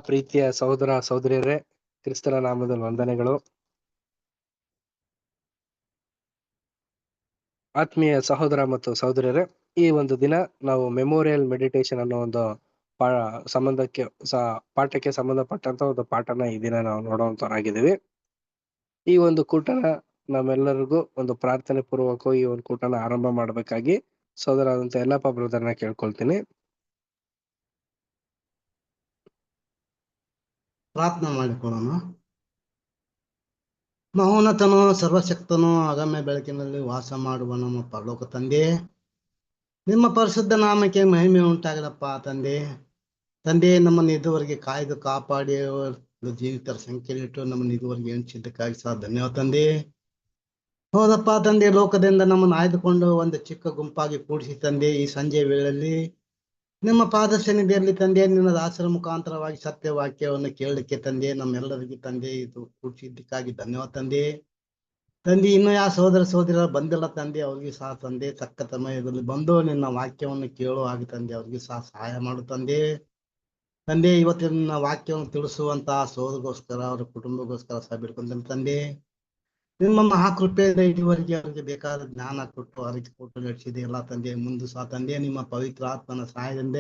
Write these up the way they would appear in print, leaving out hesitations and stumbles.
ಪ್ರೀತಿಯ ಸಹೋದರ ಸಹೋದರಿಯರೇ, ಕ್ರಿಸ್ತನ ನಾಮದಲ್ಲಿ ವಂದನೆಗಳು. ಆತ್ಮೀಯ ಸಹೋದರ ಮತ್ತು ಸಹೋದರಿಯರೇ, ಈ ಒಂದು ದಿನ ನಾವು ಮೆಮೋರಿಯಲ್ ಮೆಡಿಟೇಷನ್ ಅನ್ನೋ ಒಂದು ಪಾಠಕ್ಕೆ ಸಂಬಂಧಪಟ್ಟಂತ ಒಂದು ಪಾಠನ ಈ ದಿನ ನಾವು ನೋಡುವಂತವರಾಗಿದ್ದೀವಿ. ಈ ಒಂದು ಕೂಟನ ನಮ್ಮೆಲ್ಲರಿಗೂ ಒಂದು ಪ್ರಾರ್ಥನೆ ಪೂರ್ವಕ ಈ ಒಂದು ಕೂಟನ ಆರಂಭ ಮಾಡಬೇಕಾಗಿ ಸಹೋದರ ಆದಂತ ಯಲ್ಲಪ್ಪ ಬ್ರದರ್ನ ಕೇಳ್ಕೊಳ್ತೀನಿ. ಪ್ರಾರ್ಥನೆ ಮಾಡಿಕೊಳ್ಳೋಣ. ಮಹೋನ್ನತನೋ ಸರ್ವಶಕ್ತನೋ ಅಗಮ್ಯ ಬೆಳಕಿನಲ್ಲಿ ವಾಸ ಮಾಡುವ ನಮ್ಮ ಪರಲೋಕ ತಂದೆ, ನಿಮ್ಮ ಪರಿಶುದ್ಧ ನಾಮಕ್ಕೆ ಮಹಿಮೆ ಉಂಟಾಗಲಪ್ಪ ತಂದೆ. ನಮ್ಮನ್ನು ಇದುವರೆಗೆ ಕಾಯ್ದು ಕಾಪಾಡಿ ಜೀವಿತರ ಸಂಖ್ಯೆಯಲ್ಲಿಟ್ಟು ನಮ್ಮನ್ನು ಇದುವರೆಗೆ ಎಣಿಸಿದ್ದಕ್ಕಾಗಿ ಸಹ ಧನ್ಯವಾದ ತಂದೆ. ಹೌದಪ್ಪ ತಂದೆ, ಲೋಕದಿಂದ ನಮ್ಮನ್ನು ಆಯ್ದುಕೊಂಡು ಒಂದು ಚಿಕ್ಕ ಗುಂಪಾಗಿ ಕೂಡಿಸಿ ತಂದೆ, ಈ ಸಂಜೆ ವೇಳೆಯಲ್ಲಿ ನಿಮ್ಮ ಪಾದ ಸನ್ನಿಧಿಯಲ್ಲಿ ತಂದೆ, ನಿನ್ನ ದಾಸರ ಮುಖಾಂತರವಾಗಿ ಸತ್ಯ ವಾಕ್ಯವನ್ನು ಕೇಳಲಿಕ್ಕೆ ತಂದೆ, ನಮ್ಮೆಲ್ಲರಿಗೂ ತಂದೆ ಇದು ಕೂಡಿಸಿದ್ದಕ್ಕಾಗಿ ಧನ್ಯವಾದ ತಂದೆ. ಇನ್ನೂ ಯಾವ ಸಹೋದರ ಸಹೋದರ ಬಂದಿಲ್ಲ ತಂದೆ, ಅವ್ರಿಗೆ ಸಹ ತಂದೆ ತಕ್ಕ ಸಮಯದಲ್ಲಿ ಬಂದು ನಿನ್ನ ವಾಕ್ಯವನ್ನು ಕೇಳೋ ಹಾಗೆ ತಂದೆ ಅವ್ರಿಗೆ ಸಹ ಸಹಾಯ ಮಾಡು ತಂದೆ. ಇವತ್ತಿನ ವಾಕ್ಯವನ್ನು ತಿಳಿಸುವಂತಹ ಸಹೋದರಿಗೋಸ್ಕರ ಅವರ ಕುಟುಂಬಗೋಸ್ಕರ ಸಹ ಬಿಡ್ಕೊಂಡ ತಂದೆ, ನಿಮ್ಮ ಮಹಾಕೃಪೆಯಿಂದ ಇದುವರೆಗೆ ಅವರಿಗೆ ಬೇಕಾದ ಜ್ಞಾನ ಕೊಟ್ಟು ಅರಿತು ಕೊಟ್ಟು ನಡೆಸಿದೆ ಎಲ್ಲ ತಂದೆ. ಮುಂದೆ ಸಹ ತಂದೆ ನಿಮ್ಮ ಪವಿತ್ರ ಆತ್ಮನ ಸಹಾಯದಿಂದ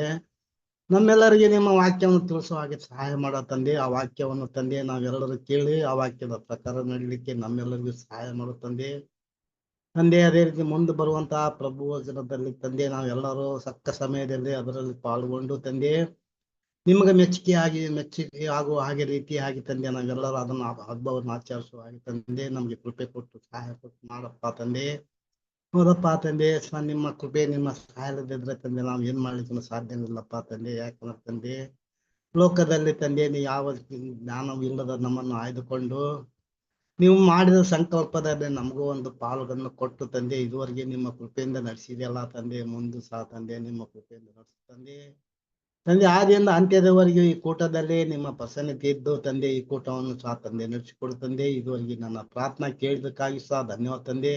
ನಮ್ಮೆಲ್ಲರಿಗೆ ನಿಮ್ಮ ವಾಕ್ಯವನ್ನು ತಿಳಿಸುವ ಹಾಗೆ ಸಹಾಯ ಮಾಡೋ ತಂದೆ. ಆ ವಾಕ್ಯವನ್ನು ತಂದೆ ನಾವೆಲ್ಲರೂ ಕೇಳಿ ಆ ವಾಕ್ಯದ ಪ್ರಕಾರ ನಡೀಲಿಕ್ಕೆ ನಮ್ಮೆಲ್ಲರಿಗೂ ಸಹಾಯ ಮಾಡೋ ತಂದೆ. ಅದೇ ರೀತಿ ಮುಂದೆ ಬರುವಂತಹ ಪ್ರಭು ವಚನದಲ್ಲಿ ತಂದೆ ನಾವೆಲ್ಲರೂ ಸಕ್ಕ ಸಮಯದಲ್ಲಿ ಅದರಲ್ಲಿ ಪಾಲ್ಗೊಂಡು ತಂದೆ ನಿಮಗೆ ಮೆಚ್ಚುಗೆ ಆಗುವ ಹಾಗೆ ರೀತಿಯಾಗಿ ತಂದೆ ನಾವೆಲ್ಲರೂ ಅದನ್ನು ಹಬ್ಬವನ್ನು ಆಚರಿಸುವ ಹಾಗೆ ತಂದೆ ನಮ್ಗೆ ಕೃಪೆ ಕೊಟ್ಟು ಸಹಾಯ ಕೊಟ್ಟು ಮಾಡಪ್ಪ ತಂದೆ. ಹೌದಪ್ಪ ತಂದೆ, ನಿಮ್ಮ ಕೃಪೆ ನಿಮ್ಮ ಸಹಾಯದಿದ್ರೆ ತಂದೆ ನಾವು ಏನ್ ಮಾಡ್ಲಿಕ್ಕೆ ಸಾಧ್ಯವಿಲ್ಲಪ್ಪ ತಂದೆ. ಯಾಕಂದ್ರೆ ತಂದೆ ಲೋಕದಲ್ಲಿ ತಂದೆ ನೀವು ಯಾವ ಜ್ಞಾನವಿಲ್ಲದ ನಮ್ಮನ್ನು ಆಯ್ದುಕೊಂಡು ನೀವು ಮಾಡಿದ ಸಂಕಲ್ಪದಲ್ಲಿ ನಮಗೂ ಒಂದು ಪಾಲುಗಳನ್ನು ಕೊಟ್ಟು ತಂದೆ ಇದುವರೆಗೆ ನಿಮ್ಮ ಕೃಪೆಯಿಂದ ನಡೆಸಿದೆಯಲ್ಲ ತಂದೆ. ಮುಂದೆ ಸಹ ತಂದೆ ನಿಮ್ಮ ಕೃಪೆಯಿಂದ ನಡೆಸು ತಂದೆ ಆದಿಯಿಂದ ಅಂತ್ಯದವರೆಗೂ ಈ ಕೂಟದಲ್ಲಿ ನಿಮ್ಮ ಪ್ರಸನ್ನತೆ ಇದ್ದು ತಂದೆ ಈ ಕೂಟವನ್ನು ಸಹ ತಂದೆ ನಡೆಸಿಕೊಡು ತಂದೆ. ಇದುವರೆಗೆ ನನ್ನ ಪ್ರಾರ್ಥನಾ ಕೇಳಿದಕ್ಕಾಗಿ ಸಹ ಧನ್ಯವಾದ ತಂದೆ.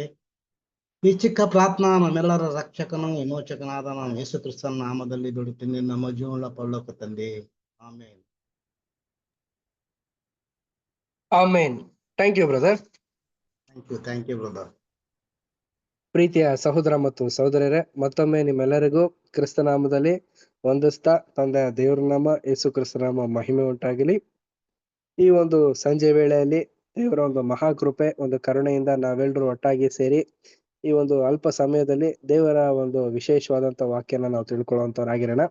ಈ ಚಿಕ್ಕ ಪ್ರಾರ್ಥನಾ ನಮ್ಮೆಲ್ಲರ ರಕ್ಷಕನು ವಿಮೋಚಕನಾದ ನಾನು ಯೇಸು ಕ್ರಿಸ್ತನ ನಾಮದಲ್ಲಿ ಬಿಡುತ್ತೇನೆ, ನಮ್ಮ ಜೀವನ ಪರಲೋಕ ತಂದೆ. Amen. Amen. Thank you brother. Thank you brother. ಪ್ರೀತಿಯ ಸಹೋದರ ಮತ್ತು ಸಹೋದರರೇ, ಮತ್ತೊಮ್ಮೆ ನಿಮ್ಮೆಲ್ಲರಿಗೂ ಕ್ರಿಸ್ತನಾಮದಲ್ಲಿ ವಂದಿಸ್ತಾ ತಂದೆಯ ದೇವರ ನಾಮ ಯೇಸು ಕ್ರಿಸ್ತನಾಮ ಮಹಿಮೆ ಉಂಟಾಗಲಿ. ಈ ಒಂದು ಸಂಜೆ ವೇಳೆಯಲ್ಲಿ ದೇವರ ಒಂದು ಮಹಾಕೃಪೆ ಒಂದು ಕರುಣೆಯಿಂದ ನಾವೆಲ್ಲರೂ ಒಟ್ಟಾಗಿ ಸೇರಿ ಈ ಒಂದು ಅಲ್ಪ ಸಮಯದಲ್ಲಿ ದೇವರ ಒಂದು ವಿಶೇಷವಾದಂತ ವಾಕ್ಯನ ನಾವು ತಿಳ್ಕೊಳ್ಳುವಂತವರಾಗಿರೋಣ.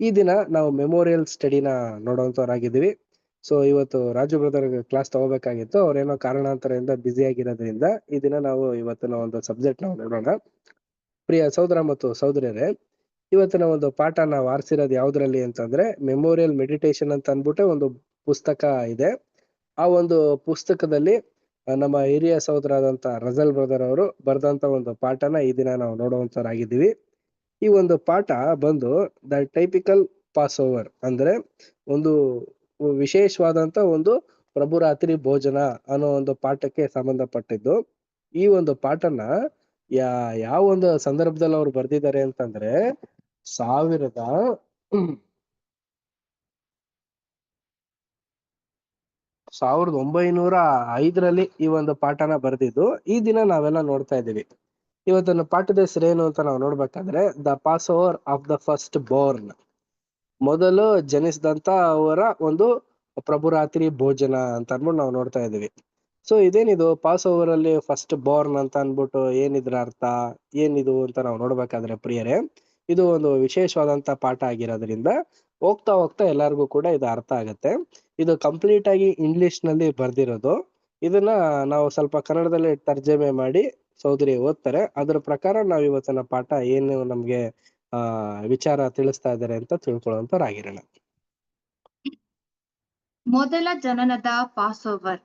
ಈ ದಿನ ನಾವು ಮೆಮೋರಿಯಲ್ ಸ್ಟಡಿನ ನೋಡುವಂತವರಾಗಿದ್ದೀವಿ. ಸೊ ಇವತ್ತು ರಾಜು ಬ್ರದರ್ ಕ್ಲಾಸ್ ತಗೋಬೇಕಾಗಿತ್ತು, ಅವ್ರೇನೋ ಕಾರಣಾಂತರದಿಂದ ಬ್ಯುಸಿ ಆಗಿರೋದ್ರಿಂದ ಈ ದಿನ ನಾವು ಇವತ್ತಿನ ಒಂದು ಸಬ್ಜೆಕ್ಟ್ ನಾವು ನೋಡೋಣ. ಪ್ರಿಯ ಸಹೋದರ ಮತ್ತು ಸಹೋದರಿಯರೇ, ಇವತ್ತಿನ ಒಂದು ಪಾಠ ನಾವು ಆರಿಸಿರೋದು ಯಾವ್ದ್ರಲ್ಲಿ ಅಂತಂದ್ರೆ ಮೆಮೋರಿಯಲ್ ಮೆಡಿಟೇಷನ್ ಅಂತ ಅಂದ್ಬಿಟ್ಟು ಒಂದು ಪುಸ್ತಕ ಇದೆ. ಆ ಒಂದು ಪುಸ್ತಕದಲ್ಲಿ ನಮ್ಮ ಹಿರಿಯ ಸಹೋದರಾದಂತ ರಜಲ್ ಬ್ರದರ್ ಅವರು ಬರೆದಂತ ಒಂದು ಪಾಠನ ಈ ದಿನ ನಾವು ನೋಡುವಂತವರಾಗಿದ್ದೀವಿ. ಈ ಒಂದು ಪಾಠ ಬಂದು ದ ಟೈಪಿಕಲ್ ಪಾಸ್ ಓವರ್ ಅಂದ್ರೆ ಒಂದು ವಿಶೇಷವಾದಂತ ಒಂದು ಪ್ರಭುರಾತ್ರಿ ಭೋಜನ ಅನ್ನೋ ಒಂದು ಪಾಠಕ್ಕೆ ಸಂಬಂಧಪಟ್ಟಿದ್ದು. ಈ ಒಂದು ಪಾಠನ ಯಾವ ಒಂದು ಸಂದರ್ಭದಲ್ಲಿ ಅವ್ರು ಬರ್ದಿದ್ದಾರೆ ಅಂತಂದ್ರೆ 1905 ಈ ಒಂದು ಪಾಠನ ಬರೆದಿದ್ದು ಈ ದಿನ ನಾವೆಲ್ಲ ನೋಡ್ತಾ ಇದ್ದೀವಿ. ಇವತ್ತಿನ ಪಾಠದ ಹೆಸರೇನು ಅಂತ ನಾವು ನೋಡ್ಬೇಕಾದ್ರೆ the pass over of the first born, ಮೊದಲು ಜನಿಸಿದಂತ ಅವರ ಒಂದು ಪ್ರಭುರಾತ್ರಿ ಭೋಜನ ಅಂತ ಅಂದ್ಬಿಟ್ಟು ನಾವು ನೋಡ್ತಾ ಇದೀವಿ. ಸೊ ಇದೇನಿದು ಪಾಸ್ ಓವರ್ ಅಲ್ಲಿ ಫಸ್ಟ್ ಬೋರ್ನ್ ಅಂತ ಅನ್ಬಿಟ್ಟು ಏನಿದ್ರ ಅರ್ಥ ಏನಿದು ಅಂತ ನಾವು ನೋಡ್ಬೇಕಾದ್ರೆ ಪ್ರಿಯರೇ, ಇದು ಒಂದು ವಿಶೇಷವಾದಂತ ಪಾಠ ಆಗಿರೋದ್ರಿಂದ ಹೋಗ್ತಾ ಹೋಗ್ತಾ ಎಲ್ಲರಿಗೂ ಕೂಡ ಇದು ಅರ್ಥ ಆಗತ್ತೆ. ಇದು ಕಂಪ್ಲೀಟ್ ಆಗಿ ಇಂಗ್ಲಿಷ್ ನಲ್ಲಿ ಬರ್ದಿರೋದು. ಇದನ್ನ ನಾವು ಸ್ವಲ್ಪ ಕನ್ನಡದಲ್ಲಿ ತರ್ಜಮೆ ಮಾಡಿ ಸಹೋದರಿ ಓದ್ತಾರೆ. ಅದ್ರ ಪ್ರಕಾರ ನಾವು ಇವತ್ತಿನ ಪಾಠ ಏನು ನಮ್ಗೆ ವಿಚಾರ ತಿಳಿಸ್ತಾ ಇದ್ದಾರೆ ಅಂತ ತಿಳ್ಕೊಳ್ಳುವಂತರಾಗಿರೋಣ. ಮೊದಲ ಜನನದ ಪಾಸ್ ಓವರ್.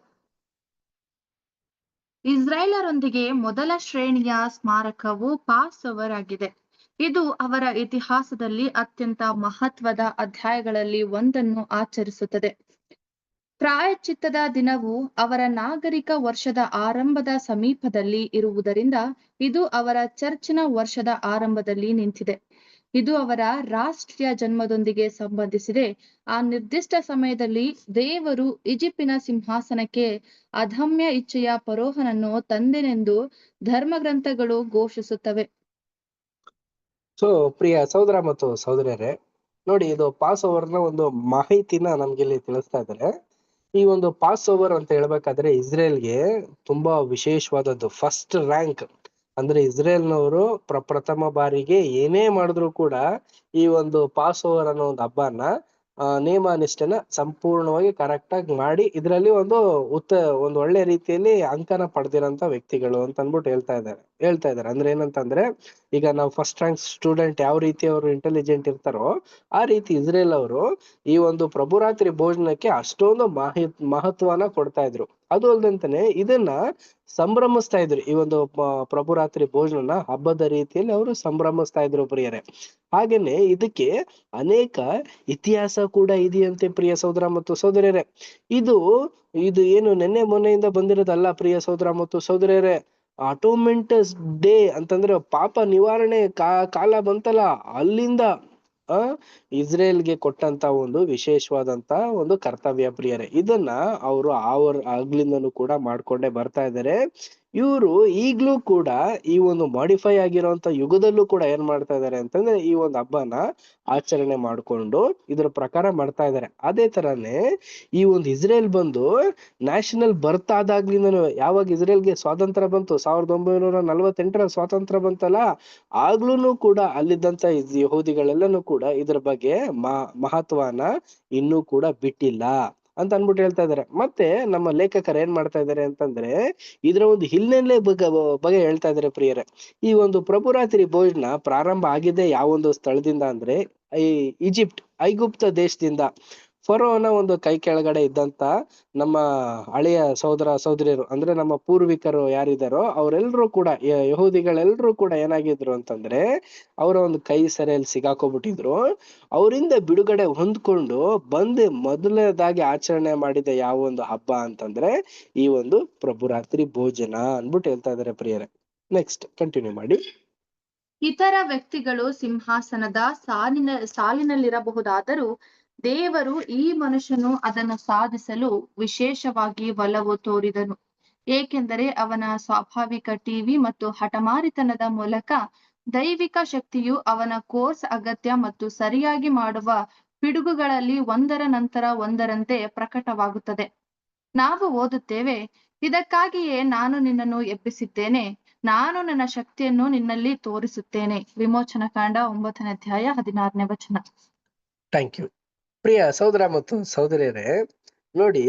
ಇಸ್ರಾಯೇಲರೊಂದಿಗೆ ಮೊದಲ ಶ್ರೇಣಿಯ ಸ್ಮಾರಕವು ಪಾಸ್ ಓವರ್ ಆಗಿದೆ. ಇದು ಅವರ ಇತಿಹಾಸದಲ್ಲಿ ಅತ್ಯಂತ ಮಹತ್ವದ ಅಧ್ಯಾಯಗಳಲ್ಲಿ ಒಂದನ್ನು ಆಚರಿಸುತ್ತದೆ. ಪ್ರಾಯಶ್ಚಿತ್ತದ ದಿನವು ಅವರ ನಾಗರಿಕ ವರ್ಷದ ಆರಂಭದ ಸಮೀಪದಲ್ಲಿ ಇರುವುದರಿಂದ ಇದು ಅವರ ಚರ್ಚಿನ ವರ್ಷದ ಆರಂಭದಲ್ಲಿ ನಿಂತಿದೆ. ಇದು ಅವರ ರಾಷ್ಟ್ರೀಯ ಜನ್ಮದೊಂದಿಗೆ ಸಂಬಂಧಿಸಿದೆ. ಆ ನಿರ್ದಿಷ್ಟ ಸಮಯದಲ್ಲಿ ದೇವರು ಈಜಿಪ್ಟಿನ ಸಿಂಹಾಸನಕ್ಕೆ ಅದಮ್ಯ ಇಚ್ಛೆಯ ಫರೋಹನನ್ನು ತಂದೆನೆಂದು ಧರ್ಮಗ್ರಂಥಗಳು ಘೋಷಿಸುತ್ತವೆ. ಸೊ ಪ್ರಿಯ ಸಹೋದರ ಮತ್ತು ಸಹೋದರಿಯರೇ, ನೋಡಿ, ಇದು ಪಾಸ್ ಓವರ್ನ ಒಂದು ಮಾಹಿತಿನ ನಮ್ಗೆ ಇಲ್ಲಿ ತಿಳಿಸ್ತಾ ಇದ್ದಾರೆ. ಈ ಒಂದು ಪಾಸ್ ಓವರ್ ಅಂತ ಹೇಳ್ಬೇಕಾದ್ರೆ ಇಸ್ರೇಲ್ಗೆ ತುಂಬಾ ವಿಶೇಷವಾದದ್ದು, ಫಸ್ಟ್ ರ್ಯಾಂಕ್. ಅಂದ್ರೆ ಇಸ್ರೇಲ್ನವರು ಪ್ರಪ್ರಥಮ ಬಾರಿಗೆ ಏನೇ ಮಾಡಿದ್ರು ಕೂಡ ಈ ಒಂದು ಪಾಸ್ ಓವರ್ ಅನ್ನೋ ಒಂದು ಹಬ್ಬನ ನೇಮ ನಿಷ್ಠೆನ ಸಂಪೂರ್ಣವಾಗಿ ಕರೆಕ್ಟ್ ಆಗಿ ಮಾಡಿ ಇದರಲ್ಲಿ ಒಂದು ಒಳ್ಳೆ ರೀತಿಯಲ್ಲಿ ಅಂಕನ ಪಡೆದಿರೋಂತ ವ್ಯಕ್ತಿಗಳು ಅಂತ ಅಂದ್ಬಿಟ್ಟು ಹೇಳ್ತಾ ಇದ್ದಾರೆ. ಅಂದ್ರೆ ಏನಂತಂದ್ರೆ, ಈಗ ನಾವು ಫಸ್ಟ್ ರ್ಯಾಂಕ್ ಸ್ಟೂಡೆಂಟ್ ಯಾವ ರೀತಿ ಅವರು ಇಂಟೆಲಿಜೆಂಟ್ ಇರ್ತಾರೋ ಆ ರೀತಿ ಇಸ್ರೇಲ್ ಅವರು ಈ ಒಂದು ಪ್ರಭುರಾತ್ರಿ ಭೋಜನಕ್ಕೆ ಅಷ್ಟೊಂದು ಮಹತ್ವನ ಕೊಡ್ತಾ ಇದ್ರು. ಅದು ಅಲ್ದಂತಾನೆ ಇದನ್ನ ಸಂಭ್ರಮಿಸ್ತಾ ಇದ್ರು. ಈ ಒಂದು ಪ್ರಭುರಾತ್ರಿ ಭೋಜನನ ಹಬ್ಬದ ರೀತಿಯಲ್ಲಿ ಅವರು ಸಂಭ್ರಮಿಸ್ತಾ ಇದ್ರು ಪ್ರಿಯರೇ. ಹಾಗೇನೆ ಇದಕ್ಕೆ ಅನೇಕ ಇತಿಹಾಸ ಕೂಡ ಇದೆಯಂತೆ ಪ್ರಿಯ ಸಹೋದರ ಮತ್ತು ಸಹೋದರಿಯರೇ. ಇದು ಏನು ನೆನ್ನೆ ಮೊನ್ನೆಯಿಂದ ಬಂದಿರೋದಲ್ಲ ಪ್ರಿಯ ಸಹೋದರ ಮತ್ತು ಸಹೋದರಿಯರೇ. ಅಟೋಮೆಂಟ್ ಡೇ ಅಂತಂದ್ರೆ ಪಾಪ ನಿವಾರಣೆ ಕಾಲ ಬಂತಲ್ಲ, ಅಲ್ಲಿಂದ ಇಸ್ರೇಲ್ಗೆ ಕೊಟ್ಟಂತ ಒಂದು ವಿಶೇಷವಾದಂತ ಒಂದು ಕರ್ತವ್ಯ ಪ್ರಿಯರೇ. ಇದನ್ನ ಅವರು ಆಗ್ಲಿಂದನೂ ಕೂಡ ಮಾಡ್ಕೊಂಡೇ ಬರ್ತಾ ಇದ್ದಾರೆ. ಇವರು ಈಗ್ಲೂ ಕೂಡ ಈ ಒಂದು ಮಾಡಿಫೈ ಆಗಿರುವಂತ ಯುಗದಲ್ಲೂ ಕೂಡ ಏನ್ ಮಾಡ್ತಾ ಇದಾರೆ ಅಂತಂದ್ರೆ ಈ ಒಂದು ಹಬ್ಬನ ಆಚರಣೆ ಮಾಡ್ಕೊಂಡು ಇದ್ರ ಪ್ರಕಾರ ಮಾಡ್ತಾ ಇದಾರೆ. ಅದೇ ತರಾನೇ ಈ ಒಂದು ಇಸ್ರೇಲ್ ಬಂದು ನ್ಯಾಷನಲ್ ಬರ್ತ್ ಆದಾಗ್ಲಿಂದನು, ಯಾವಾಗ ಇಸ್ರೇಲ್ಗೆ ಸ್ವಾತಂತ್ರ್ಯ ಬಂತು 1948 ಸ್ವಾತಂತ್ರ್ಯ ಬಂತಲ್ಲ, ಆಗ್ಲೂನು ಕೂಡ ಅಲ್ಲಿದ್ದಂತ ಯಹೂದಿಗಳೆಲ್ಲನೂ ಕೂಡ ಇದ್ರ ಬಗ್ಗೆ ಮಹತ್ವನ ಇನ್ನೂ ಕೂಡ ಬಿಟ್ಟಿಲ್ಲ ಅಂತ ಅನ್ಬಿಟ್ಟು ಹೇಳ್ತಾ ಇದಾರೆ. ಮತ್ತೆ ನಮ್ಮ ಲೇಖಕರು ಏನ್ ಮಾಡ್ತಾ ಇದಾರೆ ಅಂತಂದ್ರೆ ಇದ್ರ ಒಂದು ಹಿನ್ನೆಲೆ ಬಗ್ಗೆ ಹೇಳ್ತಾ ಇದಾರೆ ಪ್ರಿಯರೇ. ಈ ಒಂದು ಪ್ರಭುರಾತ್ರಿ ಭೋಜನ ಪ್ರಾರಂಭ ಆಗಿದೆ ಯಾವೊಂದು ಸ್ಥಳದಿಂದ ಅಂದ್ರೆ ಈ ಐಗುಪ್ತ ದೇಶದಿಂದ. ಫರೋನ ಒಂದು ಕೈ ಕೆಳಗಡೆ ಇದ್ದಂತ ನಮ್ಮ ಹಳೆಯ ಸಹೋದರ ಸಹೋದರಿಯರು ಅಂದ್ರೆ ನಮ್ಮ ಪೂರ್ವಿಕರು ಯಾರಿದಾರೋ ಅವರೆಲ್ಲರೂ ಕೂಡ, ಯಹೂದಿಗಳೆಲ್ಲರೂ ಕೂಡ ಏನಾಗಿದ್ರು ಅಂತಂದ್ರೆ ಅವರ ಒಂದು ಕೈ ಸೆರೆಯಲ್ಲಿ ಸಿಗಾಕೋಬಿಟ್ಟಿದ್ರು. ಅವರಿಂದ ಬಿಡುಗಡೆ ಹೊಂದ್ಕೊಂಡು ಬಂದು ಮೊದಲನೇದಾಗಿ ಆಚರಣೆ ಮಾಡಿದ ಯಾವ ಒಂದು ಹಬ್ಬ ಅಂತಂದ್ರೆ ಈ ಒಂದು ಪ್ರಭುರಾತ್ರಿ ಭೋಜನ ಅನ್ಬಿಟ್ಟು ಹೇಳ್ತಾ ಇದಾರೆ ಪ್ರಿಯರೇ. ನೆಕ್ಸ್ಟ್ ಕಂಟಿನ್ಯೂ ಮಾಡಿ. ಇತರ ವ್ಯಕ್ತಿಗಳು ಸಿಂಹಾಸನದ ಸಾಲಿನಲ್ಲಿರಬಹುದಾದರೂ ದೇವರು ಈ ಮನುಷ್ಯನು ಅದನ್ನು ಸಾಧಿಸಲು ವಿಶೇಷವಾಗಿ ಒಲವು ತೋರಿದನು, ಏಕೆಂದರೆ ಅವನ ಸ್ವಾಭಾವಿಕ ಟಿವಿ ಮತ್ತು ಹಠಮಾರಿತನದ ಮೂಲಕ ದೈವಿಕ ಶಕ್ತಿಯು ಅವನ ಕೋರ್ಸ್ ಅಗತ್ಯ ಮತ್ತು ಸರಿಯಾಗಿ ಮಾಡುವ ಪಿಡುಗುಗಳಲ್ಲಿ ಒಂದರ ನಂತರ ಒಂದರಂತೆ ಪ್ರಕಟವಾಗುತ್ತದೆ. ನಾವು ಓದುತ್ತೇವೆ, ಇದಕ್ಕಾಗಿಯೇ ನಾನು ನಿನ್ನನ್ನು ಎಬ್ಬಿಸಿದ್ದೇನೆ, ನಾನು ನನ್ನ ಶಕ್ತಿಯನ್ನು ನಿನ್ನಲ್ಲಿ ತೋರಿಸುತ್ತೇನೆ. ವಿಮೋಚನಕಾಂಡ 9ನೇ ಅಧ್ಯಾಯ 16ನೇ ವಚನ. Thank you. ಪ್ರಿಯ ಸಹೋದರ ಮತ್ತು ಸಹೋದರಿಯರೇ, ನೋಡಿ,